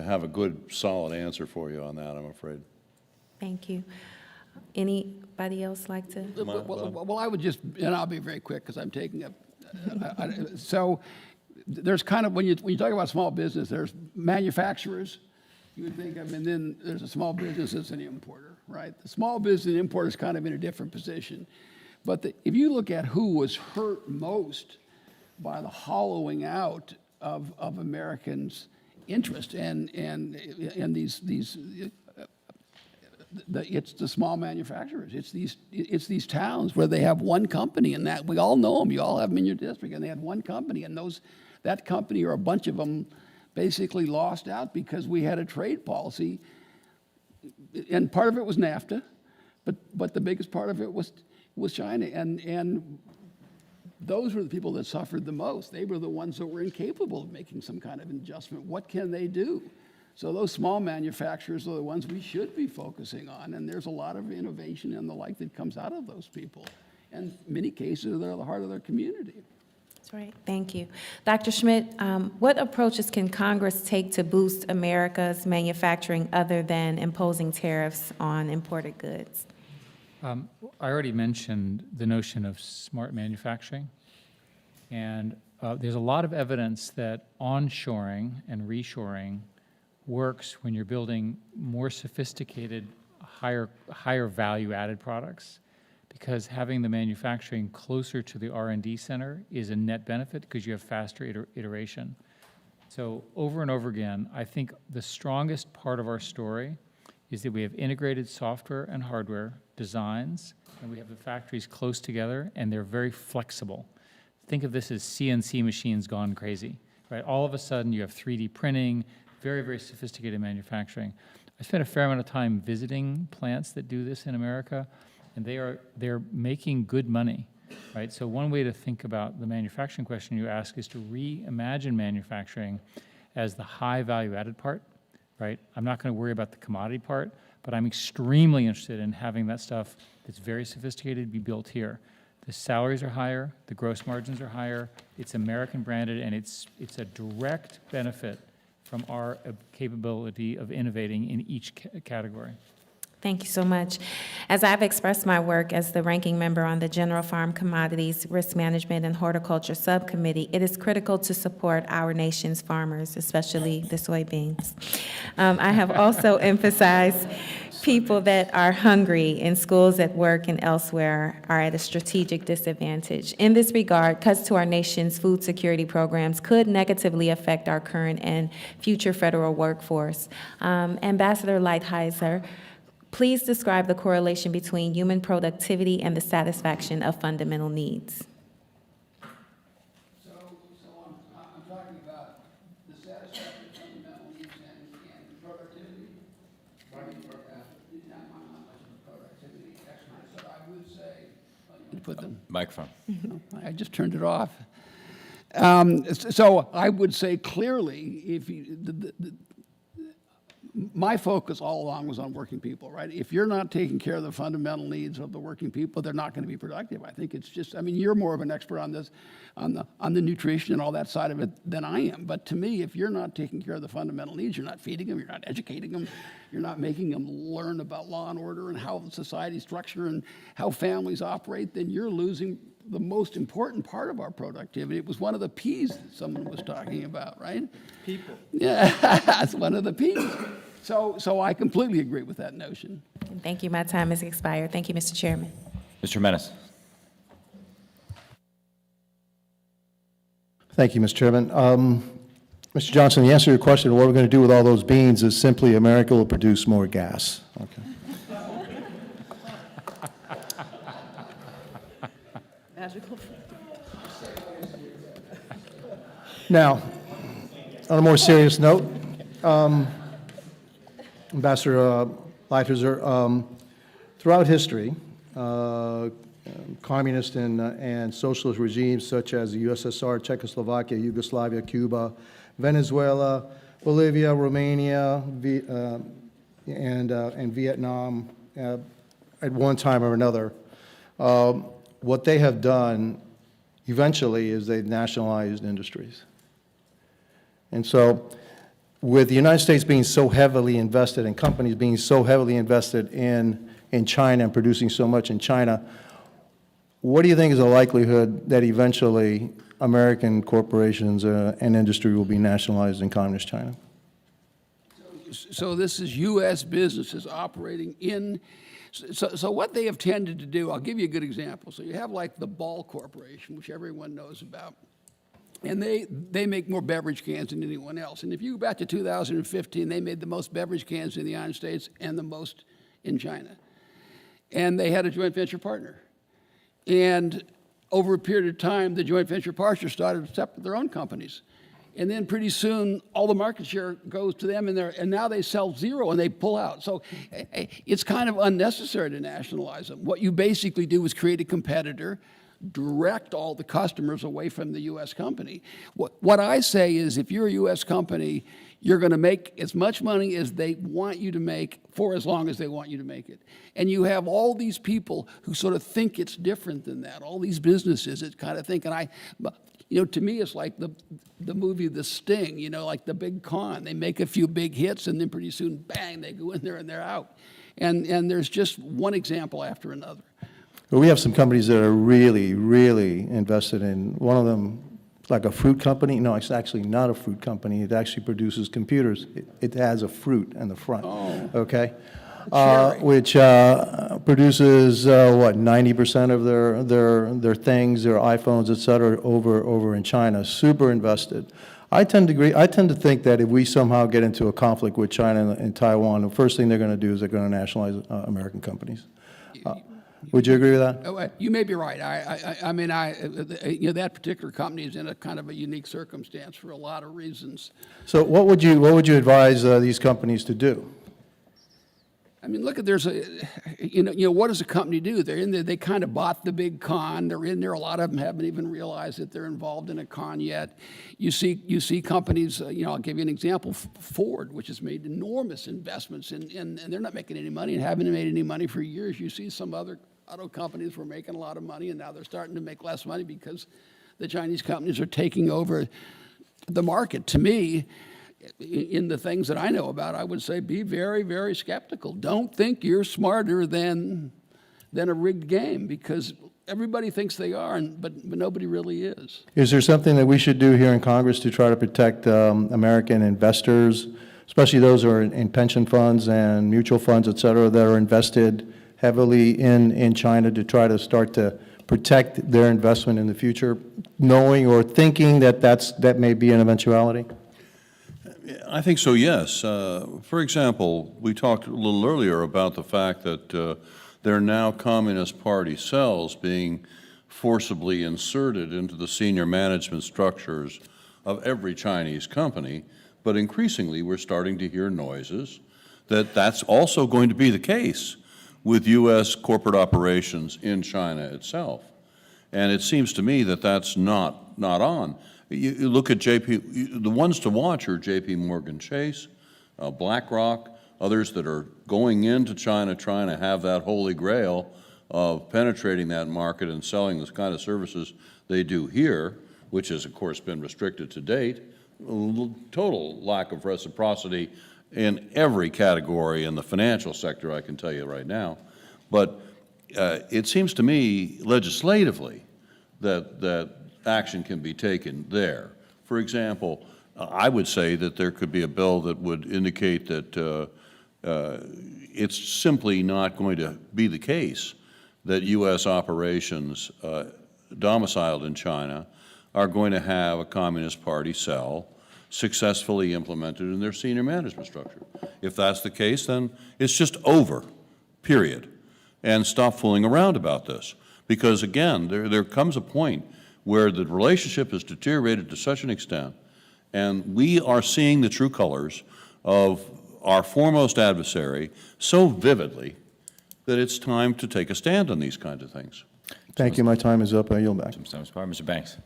have a good, solid answer for you on that, I'm afraid. Thank you. Anybody else like to? Well, I would just, and I'll be very quick because I'm taking up. So there's kind of, when you talk about small business, there's manufacturers. You would think, then there's a small business that's an importer, right? The small business importer is kind of in a different position. But if you look at who was hurt most by the hollowing out of Americans' interest and it's the small manufacturers. It's these towns where they have one company, and that we all know them. You all have them in your district, and they had one company, and that company or a bunch of them basically lost out because we had a trade policy, and part of it was NAFTA, but the biggest part of it was China, and those were the people that suffered the most. They were the ones that were incapable of making some kind of adjustment. What can they do? So those small manufacturers are the ones we should be focusing on, and there's a lot of innovation and the like that comes out of those people. And in many cases, they're the heart of their community. That's right. Thank you. Dr. Schmidt, what approaches can Congress take to boost America's manufacturing other than imposing tariffs on imported goods? I already mentioned the notion of smart manufacturing, and there's a lot of evidence that onshoring and reshoring works when you're building more sophisticated, higher value-added products, because having the manufacturing closer to the R&D center is a net benefit because you have faster iteration. So over and over again, I think the strongest part of our story is that we have integrated software and hardware designs, and we have the factories close together, and they're very flexible. Think of this as CNC machines gone crazy, right? All of a sudden, you have 3D printing, very, very sophisticated manufacturing. I spent a fair amount of time visiting plants that do this in America, and they're making good money, right? So one way to think about the manufacturing question you ask is to reimagine manufacturing as the high value-added part right? I'm not going to worry about the commodity part, but I'm extremely interested in having that stuff that's very sophisticated be built here. The salaries are higher, the gross margins are higher, it's American branded, and it's a direct benefit from our capability of innovating in each category. Thank you so much. As I've expressed my work as the ranking member on the General Farm Commodities Risk Management and Horticulture Subcommittee, it is critical to support our nation's farmers, especially the soybeans. I have also emphasized people that are hungry in schools, at work, and elsewhere are at a strategic disadvantage. In this regard, cuts to our nation's food security programs could negatively affect our current and future federal workforce. Ambassador Lighthizer, please describe the correlation between human productivity and the satisfaction of fundamental needs. So I'm talking about the satisfaction of fundamental needs and productivity. Not much of productivity. So I would say, put them. Microphone. I just turned it off. So I would say clearly, if you, my focus all along was on working people, right? If you're not taking care of the fundamental needs of the working people, they're not going to be productive. I think it's just, I mean, you're more of an expert on this, on the nutrition and all that side of it than I am. But to me, if you're not taking care of the fundamental needs, you're not feeding them, you're not educating them, you're not making them learn about law and order and how society's structure and how families operate, then you're losing the most important part of our productivity. It was one of the P's that someone was talking about, right? People. Yeah, that's one of the P's. So I completely agree with that notion. Thank you. My time has expired. Thank you, Mr. Chairman. Mr. Menace. Thank you, Mr. Chairman. Mr. Johnson, the answer to your question, what we're going to do with all those beans, is simply America will produce more gas. Okay. Magical. Now, on a more serious note, Ambassador Lighthizer, throughout history, communist and socialist regimes such as the USSR, Czechoslovakia, Yugoslavia, Cuba, Venezuela, Bolivia, Romania, and Vietnam, at one time or another, what they have done eventually is they've nationalized industries. And so, with the United States being so heavily invested and companies being so heavily invested in China and producing so much in China, what do you think is the likelihood that eventually American corporations and industry will be nationalized in communist China? So this is U.S. businesses operating in. So what they have tended to do, I'll give you a good example. So you have like the Ball Corporation, which everyone knows about. And they make more beverage cans than anyone else. And if you go back to 2015, they made the most beverage cans in the United States and the most in China. And they had a joint venture partner. And over a period of time, the joint venture partners started to separate their own companies. And then pretty soon, all the market share goes to them, and now they sell zero and they pull out. So it's kind of unnecessary to nationalize them. What you basically do is create a competitor, direct all the customers away from the U.S. company. What I say is, if you're a U.S. company, you're going to make as much money as they want you to make for as long as they want you to make it. And you have all these people who sort of think it's different than that, all these businesses that kind of think, and to me, it's like the movie The Sting, like the big con. They make a few big hits, and then pretty soon, bang, they go in there and they're out. And there's just one example after another. Well, we have some companies that are really, really invested in, one of them, like a fruit company. No, it's actually not a fruit company. It actually produces computers. It has a fruit in the front, okay? Which produces, 90% of their things, their iPhones, et cetera, over in China. Super invested. I tend to think that if we somehow get into a conflict with China and Taiwan, the first thing they're going to do is they're going to nationalize American companies. Would you agree with that? You may be right. I mean, that particular company is in a kind of a unique circumstance for a lot of reasons. So what would you advise these companies to do? I mean, look at what does a company do? They're in there. They kind of bought the big con. They're in there. A lot of them haven't even realized that they're involved in a con yet. You see companies. I'll give you an example. Ford, which has made enormous investments and they're not making any money and haven't made any money for years. You see some other auto companies were making a lot of money and now they're starting to make less money because the Chinese companies are taking over the market. To me, in the things that I know about, I would say be very, very skeptical. Don't think you're smarter than a rigged game, because everybody thinks they are, but nobody really is. Is there something that we should do here in Congress to try to protect American investors, especially those who are in pension funds and mutual funds, et cetera, that are invested heavily in China, to try to start to protect their investment in the future, knowing or thinking that that may be an eventuality? I think so, yes. For example, we talked a little earlier about the fact that there are now Communist Party cells being forcibly inserted into the senior management structures of every Chinese company, but increasingly we're starting to hear noises that that's also going to be the case with U.S. corporate operations in China itself. And it seems to me that that's not on. You look at the ones to watch are J.P. Morgan Chase, BlackRock, others that are going into China trying to have that holy grail of penetrating that market and selling the kind of services they do here, which has, of course, been restricted to date. Total lack of reciprocity in every category in the financial sector, I can tell you right now. But it seems to me legislatively that action can be taken there. For example, I would say that there could be a bill that would indicate that it's simply not going to be the case that U.S. operations domiciled in China are going to have a Communist Party cell successfully implemented in their senior management structure. If that's the case, then it's just over, period. And stop fooling around about this. Because again, there comes a point where the relationship has deteriorated to such an extent, and we are seeing the true colors of our foremost adversary so vividly that it's time to take a stand on these kinds of things. Thank you. My time is up. I yield back. Mr. Banks.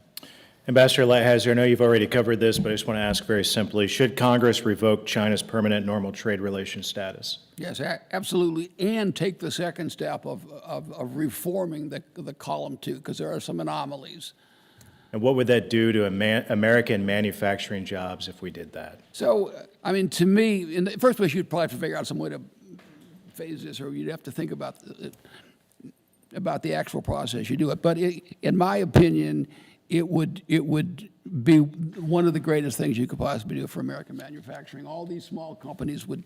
Ambassador Lighthizer, I know you've already covered this, but I just want to ask very simply, should Congress revoke China's permanent normal trade relations status? Yes, absolutely, and take the second step of reforming the column 2, because there are some anomalies. And what would that do to American manufacturing jobs if we did that? So, I mean, to me, in the first place, you'd probably have to figure out some way to phase this, or you'd have to think about the actual process you do it. But in my opinion, it would be one of the greatest things you could possibly do for American manufacturing. All these small companies would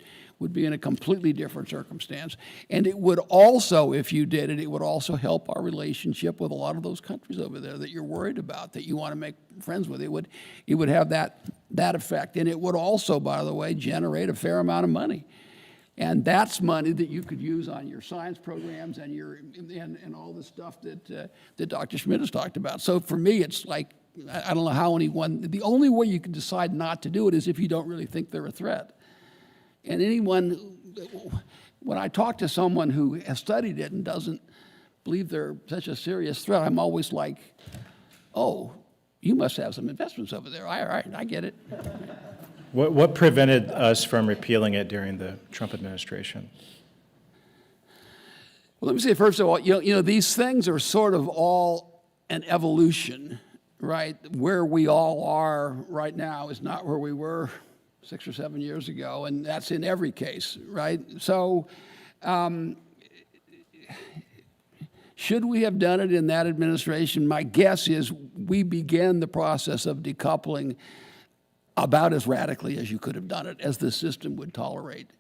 be in a completely different circumstance. And it would also, if you did it, it would also help our relationship with a lot of those countries over there that you're worried about, that you want to make friends with. It would have that effect. And it would also, by the way, generate a fair amount of money. And that's money that you could use on your science programs and all the stuff that Dr. Schmidt has talked about. So for me, it's like, I don't know how the only way you can decide not to do it is if you don't really think they're a threat. And when I talk to someone who has studied it and doesn't believe they're such a serious threat, I'm always like, oh, you must have some investments over there. All right, I get it. What prevented us from repealing it during the Trump administration? Well, let me say, first of all, these things are sort of all an evolution, right? Where we all are right now is not where we were 6 or 7 years ago, and that's in every case, right? So should we have done it in that administration? My guess is we began the process of decoupling about as radically as you could have done it, as the system would tolerate.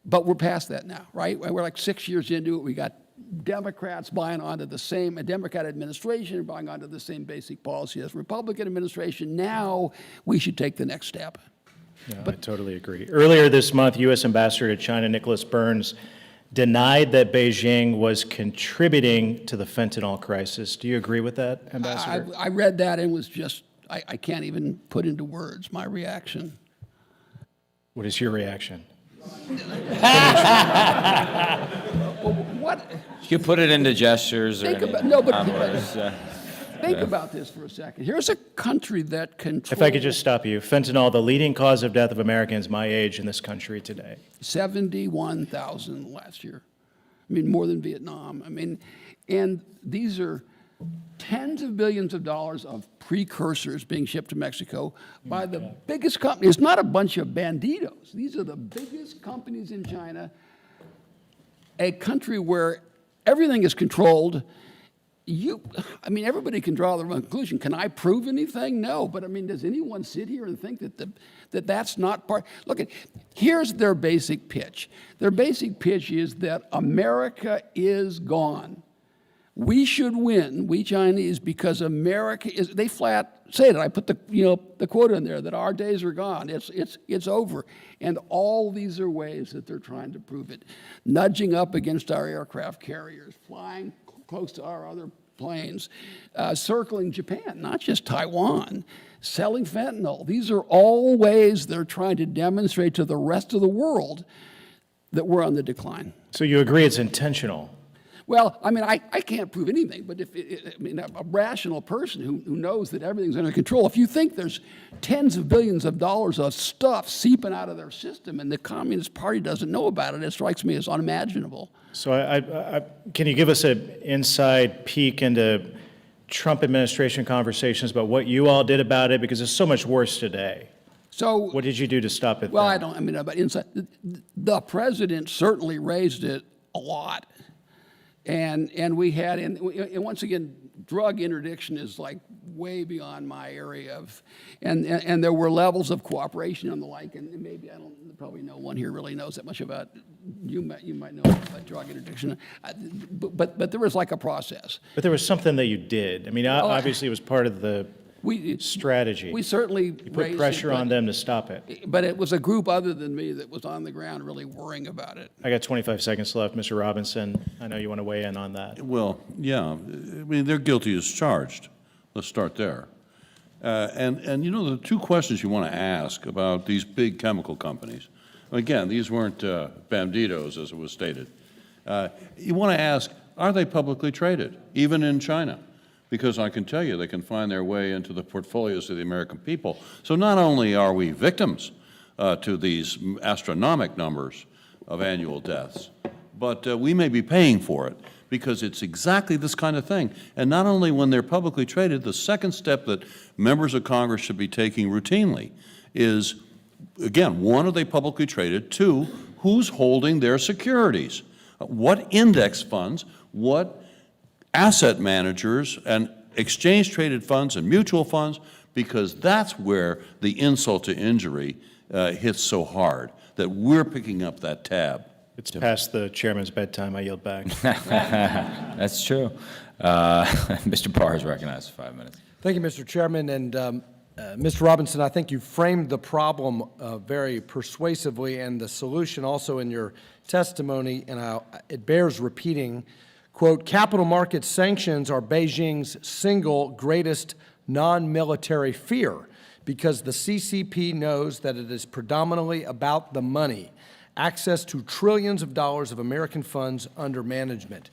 But we're past that now, right? We're like 6 years into it. We got Democrats buying onto a Democrat administration buying onto the same basic policy as Republican administration. Now we should take the next step. Yeah, I totally agree. Earlier this month, U.S. Ambassador to China Nicholas Burns denied that Beijing was contributing to the fentanyl crisis. Do you agree with that, Ambassador? I read that and was just, I can't even put into words my reaction. What is your reaction? What? You could put it into gestures or Think about, anything. no, but think Yeah. about this for a second. Here's a country that controls. If I could just stop you. Fentanyl, the leading cause of death of Americans my age in this country today. 71,000 last year. I mean, more than Vietnam. I mean, and these are tens of billions of dollars of precursors being shipped to Mexico by the biggest company. It's not a bunch of banditos. These are the biggest companies in China, a country where everything is controlled. I mean, everybody can draw their own conclusion. Can I prove anything? No. But I mean, does anyone sit here and think that that's not part? Look, here's their basic pitch. Their basic pitch is that America is gone. We should win, we Chinese, because America is, they flat say that. I put the quote in there that our days are gone. It's over. And all these are ways that they're trying to prove it. Nudging up against our aircraft carriers, flying close to our other planes, circling Japan, not just Taiwan, selling fentanyl. These are all ways they're trying to demonstrate to the rest of the world that we're on the decline. So you agree it's intentional? Well, I mean, I can't prove anything, but a rational person who knows that everything's under control, if you think there's tens of billions of dollars of stuff seeping out of their system and the Communist Party doesn't know about it, it strikes me as unimaginable. So can you give us an inside peek into Trump administration conversations about what you all did about it? Because it's so much worse today. So what did you do to stop it? Well, then? about inside, the president certainly raised it a lot. And we had, and once again, drug interdiction is like way beyond my area of, and there were levels of cooperation and the like, and maybe probably no one here really knows that much about, you might know about drug interdiction, but there was like a process. But there was something that you did. I mean, obviously it was part of the strategy. We certainly you put pressure on them to stop it. But it was a group other than me that was on the ground really worrying about it. I got 25 seconds left. Mr. Robinson, I know you want to weigh in on that. Well, yeah. I mean, they're guilty as charged. Let's start there. And you know, the two questions you want to ask about these big chemical companies, again, these weren't banditos, as it was stated. You want to ask, are they publicly traded, even in China? Because I can tell you they can find their way into the portfolios of the American people. So not only are we victims to these astronomical numbers of annual deaths, but we may be paying for it because it's exactly this kind of thing. And not only when they're publicly traded, the second step that members of Congress should be taking routinely is, again, one, are they publicly traded? Two, who's holding their securities? What index funds, what asset managers and exchange-traded funds and mutual funds, because that's where the insult to injury hits so hard, that we're picking up that tab. It's past the chairman's bedtime. I yield back. That's true. Mr. Barr is recognized for 5 minutes. Thank you, Mr. Chairman. And Mr. Robinson, I think you framed the problem very persuasively, and the solution also in your testimony, and it bears repeating. Quote, capital market sanctions are Beijing's single greatest non-military fear because the CCP knows that it is predominantly about the money, access to trillions of dollars of American funds under management.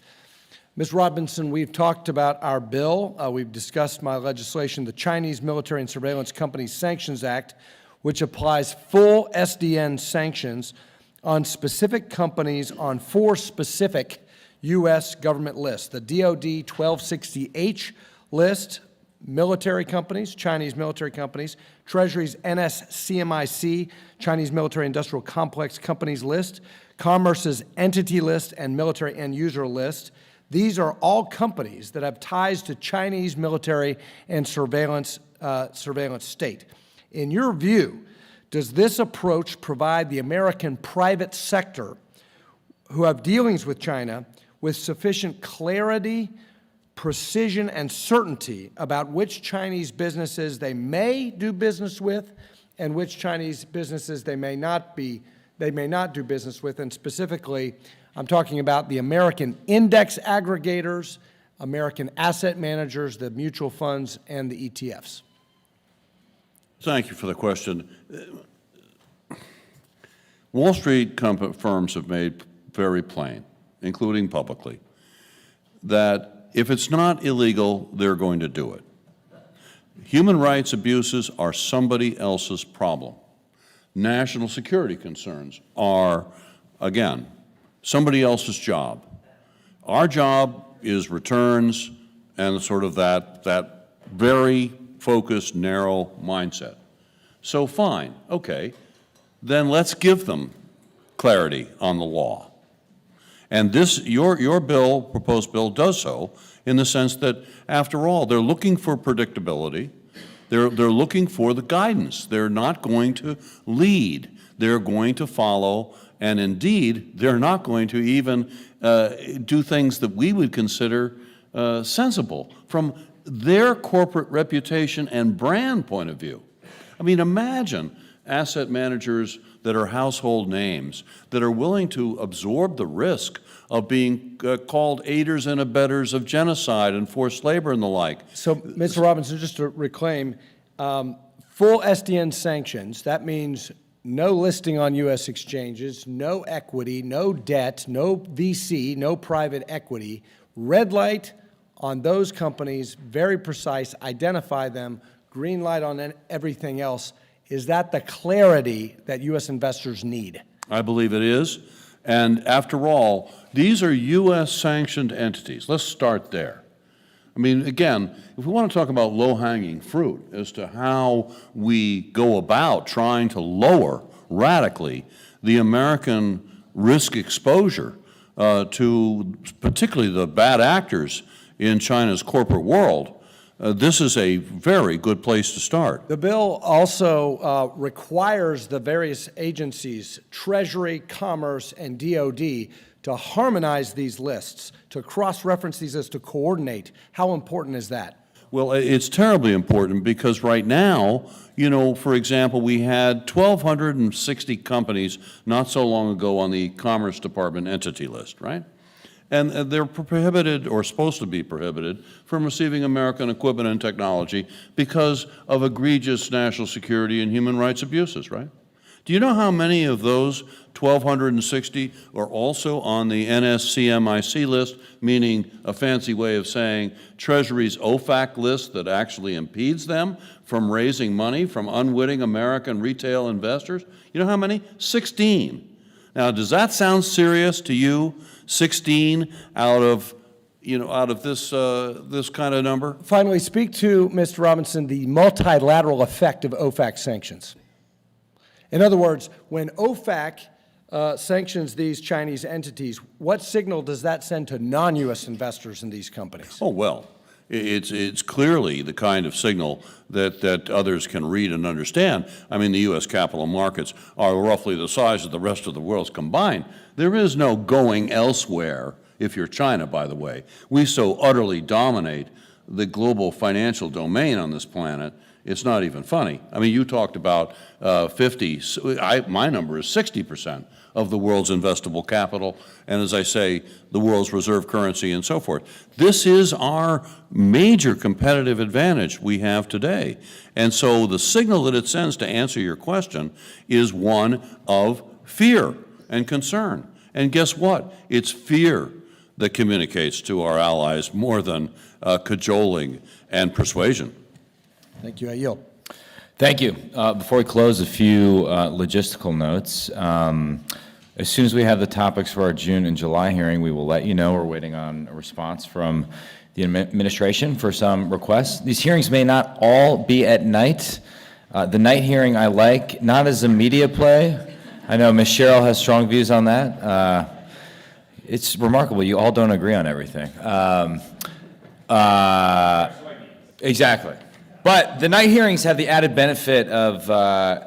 Ms. Robinson, we've talked about our bill. We've discussed my legislation, the Chinese Military and Surveillance Companies Sanctions Act, which applies full SDN sanctions on specific companies on 4 specific U.S. government lists: the DoD 1260H list, military companies, Chinese military companies, Treasury's NSCMIC, Chinese military industrial complex companies list, Commerce's entity list, and military end user list. These are all companies that have ties to Chinese military and surveillance state. In your view, does this approach provide the American private sector who have dealings with China with sufficient clarity, precision, and certainty about which Chinese businesses they may do business with and which Chinese businesses they may not do business with? And specifically, I'm talking about the American index aggregators, American asset managers, the mutual funds, and the ETFs. Thank you for the question. Wall Street firms have made very plain, including publicly, that if it's not illegal, they're going to do it. Human rights abuses are somebody else's problem. National security concerns are, again, somebody else's job. Our job is returns and sort of that very focused, narrow mindset. So fine, okay, then let's give them clarity on the law. And this, your bill, proposed bill, does so in the sense that, after all, they're looking for predictability. They're looking for the guidance. They're not going to lead. They're going to follow, and indeed, they're not going to even do things that we would consider sensible from their corporate reputation and brand point of view. I mean, imagine asset managers that are household names that are willing to absorb the risk of being called aiders and abettors of genocide and forced labor and the like. So, Mr. Robinson, just to reclaim, full SDN sanctions, that means no listing on U.S. exchanges, no equity, no debt, no VC, no private equity, red light on those companies, very precise, identify them, green light on everything else. Is that the clarity that U.S. investors need? I believe it is. And after all, these are U.S. sanctioned entities. Let's start there. I mean, again, if we want to talk about low-hanging fruit as to how we go about trying to lower radically the American risk exposure to particularly the bad actors in China's corporate world, this is a very good place to start. The bill also requires the various agencies, Treasury, Commerce, and DOD, to harmonize these lists, to cross-reference these lists, to coordinate. How important is that? Well, it's terribly important because right now, you know, for example, we had 1,260 companies not so long ago on the Commerce Department entity list, right? And they're prohibited, or supposed to be prohibited, from receiving American equipment and technology because of egregious national security and human rights abuses, right? Do you know how many of those 1,260 are also on the NSCMIC list, meaning a fancy way of saying Treasury's OFAC list that actually impedes them from raising money from unwitting American retail investors? You know how many? 16. Now, does that sound serious to you? 16 out of, you know, out of this this kind of number? Finally, speak to, Mr. Robinson, the multilateral effect of OFAC sanctions. In other words, when OFAC sanctions these Chinese entities, what signal does that send to non-U.S. investors in these companies? Oh, well, it's clearly the kind of signal that others can read and understand. I mean, the U.S. capital markets are roughly the size of the rest of the world's combined. There is no going elsewhere, if you're China, by the way. We so utterly dominate the global financial domain on this planet, it's not even funny. I mean, you talked about 50, my number is 60% of the world's investable capital, and as I say, the world's reserve currency and so forth. This is our major competitive advantage we have today. And so the signal that it sends, to answer your question, is one of fear and concern. And guess what? It's fear that communicates to our allies more than cajoling and persuasion. Thank you. I yield. Thank you. Before we close, a few logistical notes. As soon as we have the topics for our June and July hearing, we will let you know. We're waiting on a response from the administration for some requests. These hearings may not all be at night. The night hearing I like, not as a media play. I know Ms. Sherrill has strong views on that. It's remarkable. You all don't agree on everything. Exactly. But the night hearings have the added benefit of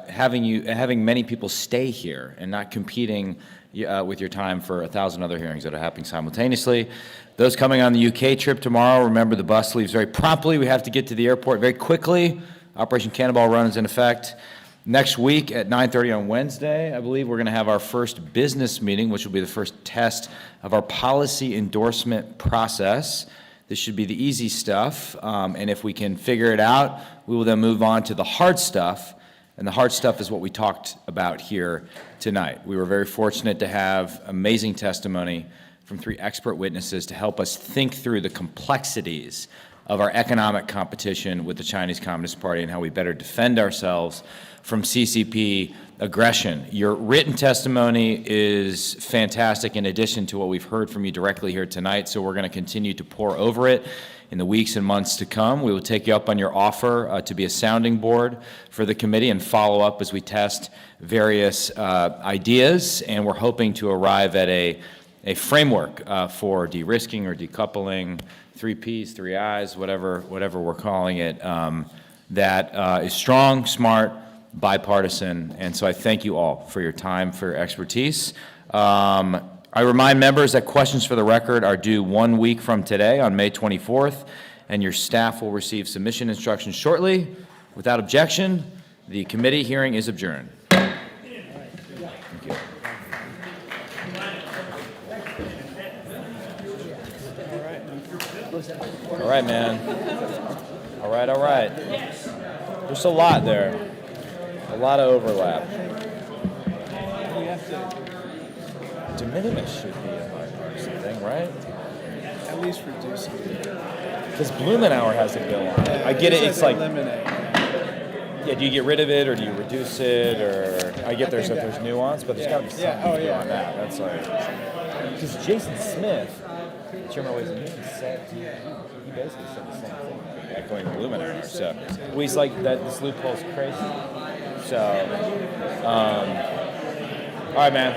having many people stay here and not competing with your time for 1,000 other hearings that are happening simultaneously. Those coming on the UK trip tomorrow, remember the bus leaves very promptly. We have to get to the airport very quickly. Operation Cannonball Run is in effect. Next week at 9:30 on Wednesday, I believe we're going to have our first business meeting, which will be the first test of our policy endorsement process. This should be the easy stuff, and if we can figure it out, we will then move on to the hard stuff, And the hard stuff is what we talked about here tonight. We were very fortunate to have amazing testimony from 3 expert witnesses to help us think through the complexities of our economic competition with the Chinese Communist Party and how we better defend ourselves from CCP aggression. Your written testimony is fantastic in addition to what we've heard from you directly here tonight, so we're going to continue to pour over it in the weeks and months to come. We will take you up on your offer to be a sounding board for the committee and follow up as we test various ideas, and we're hoping to arrive at a framework for de-risking or decoupling, 3 Ps, 3 Is, whatever we're calling it, that is strong, smart, bipartisan, and so I thank you all for your time, for your expertise. I remind members that questions for the record are due 1 week from today on May 24th, and your staff will receive submission instructions shortly. Without objection, the committee hearing is adjourned. Thank you. All right, man. All right, all right. There's a lot there. A lot of overlap. De minimis should be a bipartisan thing, right? At least reduce it. Because Blumenauer has a bill on it. I get it, it's like, yeah, do you get rid of it, or do you reduce it, or, I get there's nuance, but there's got to be something to on that. That's like, because Jason Smith, the chairman of Ways and Means, said, he basically said the same thing, echoing Blumenauer. So, well, he's like, this loophole's crazy. So, all right, man.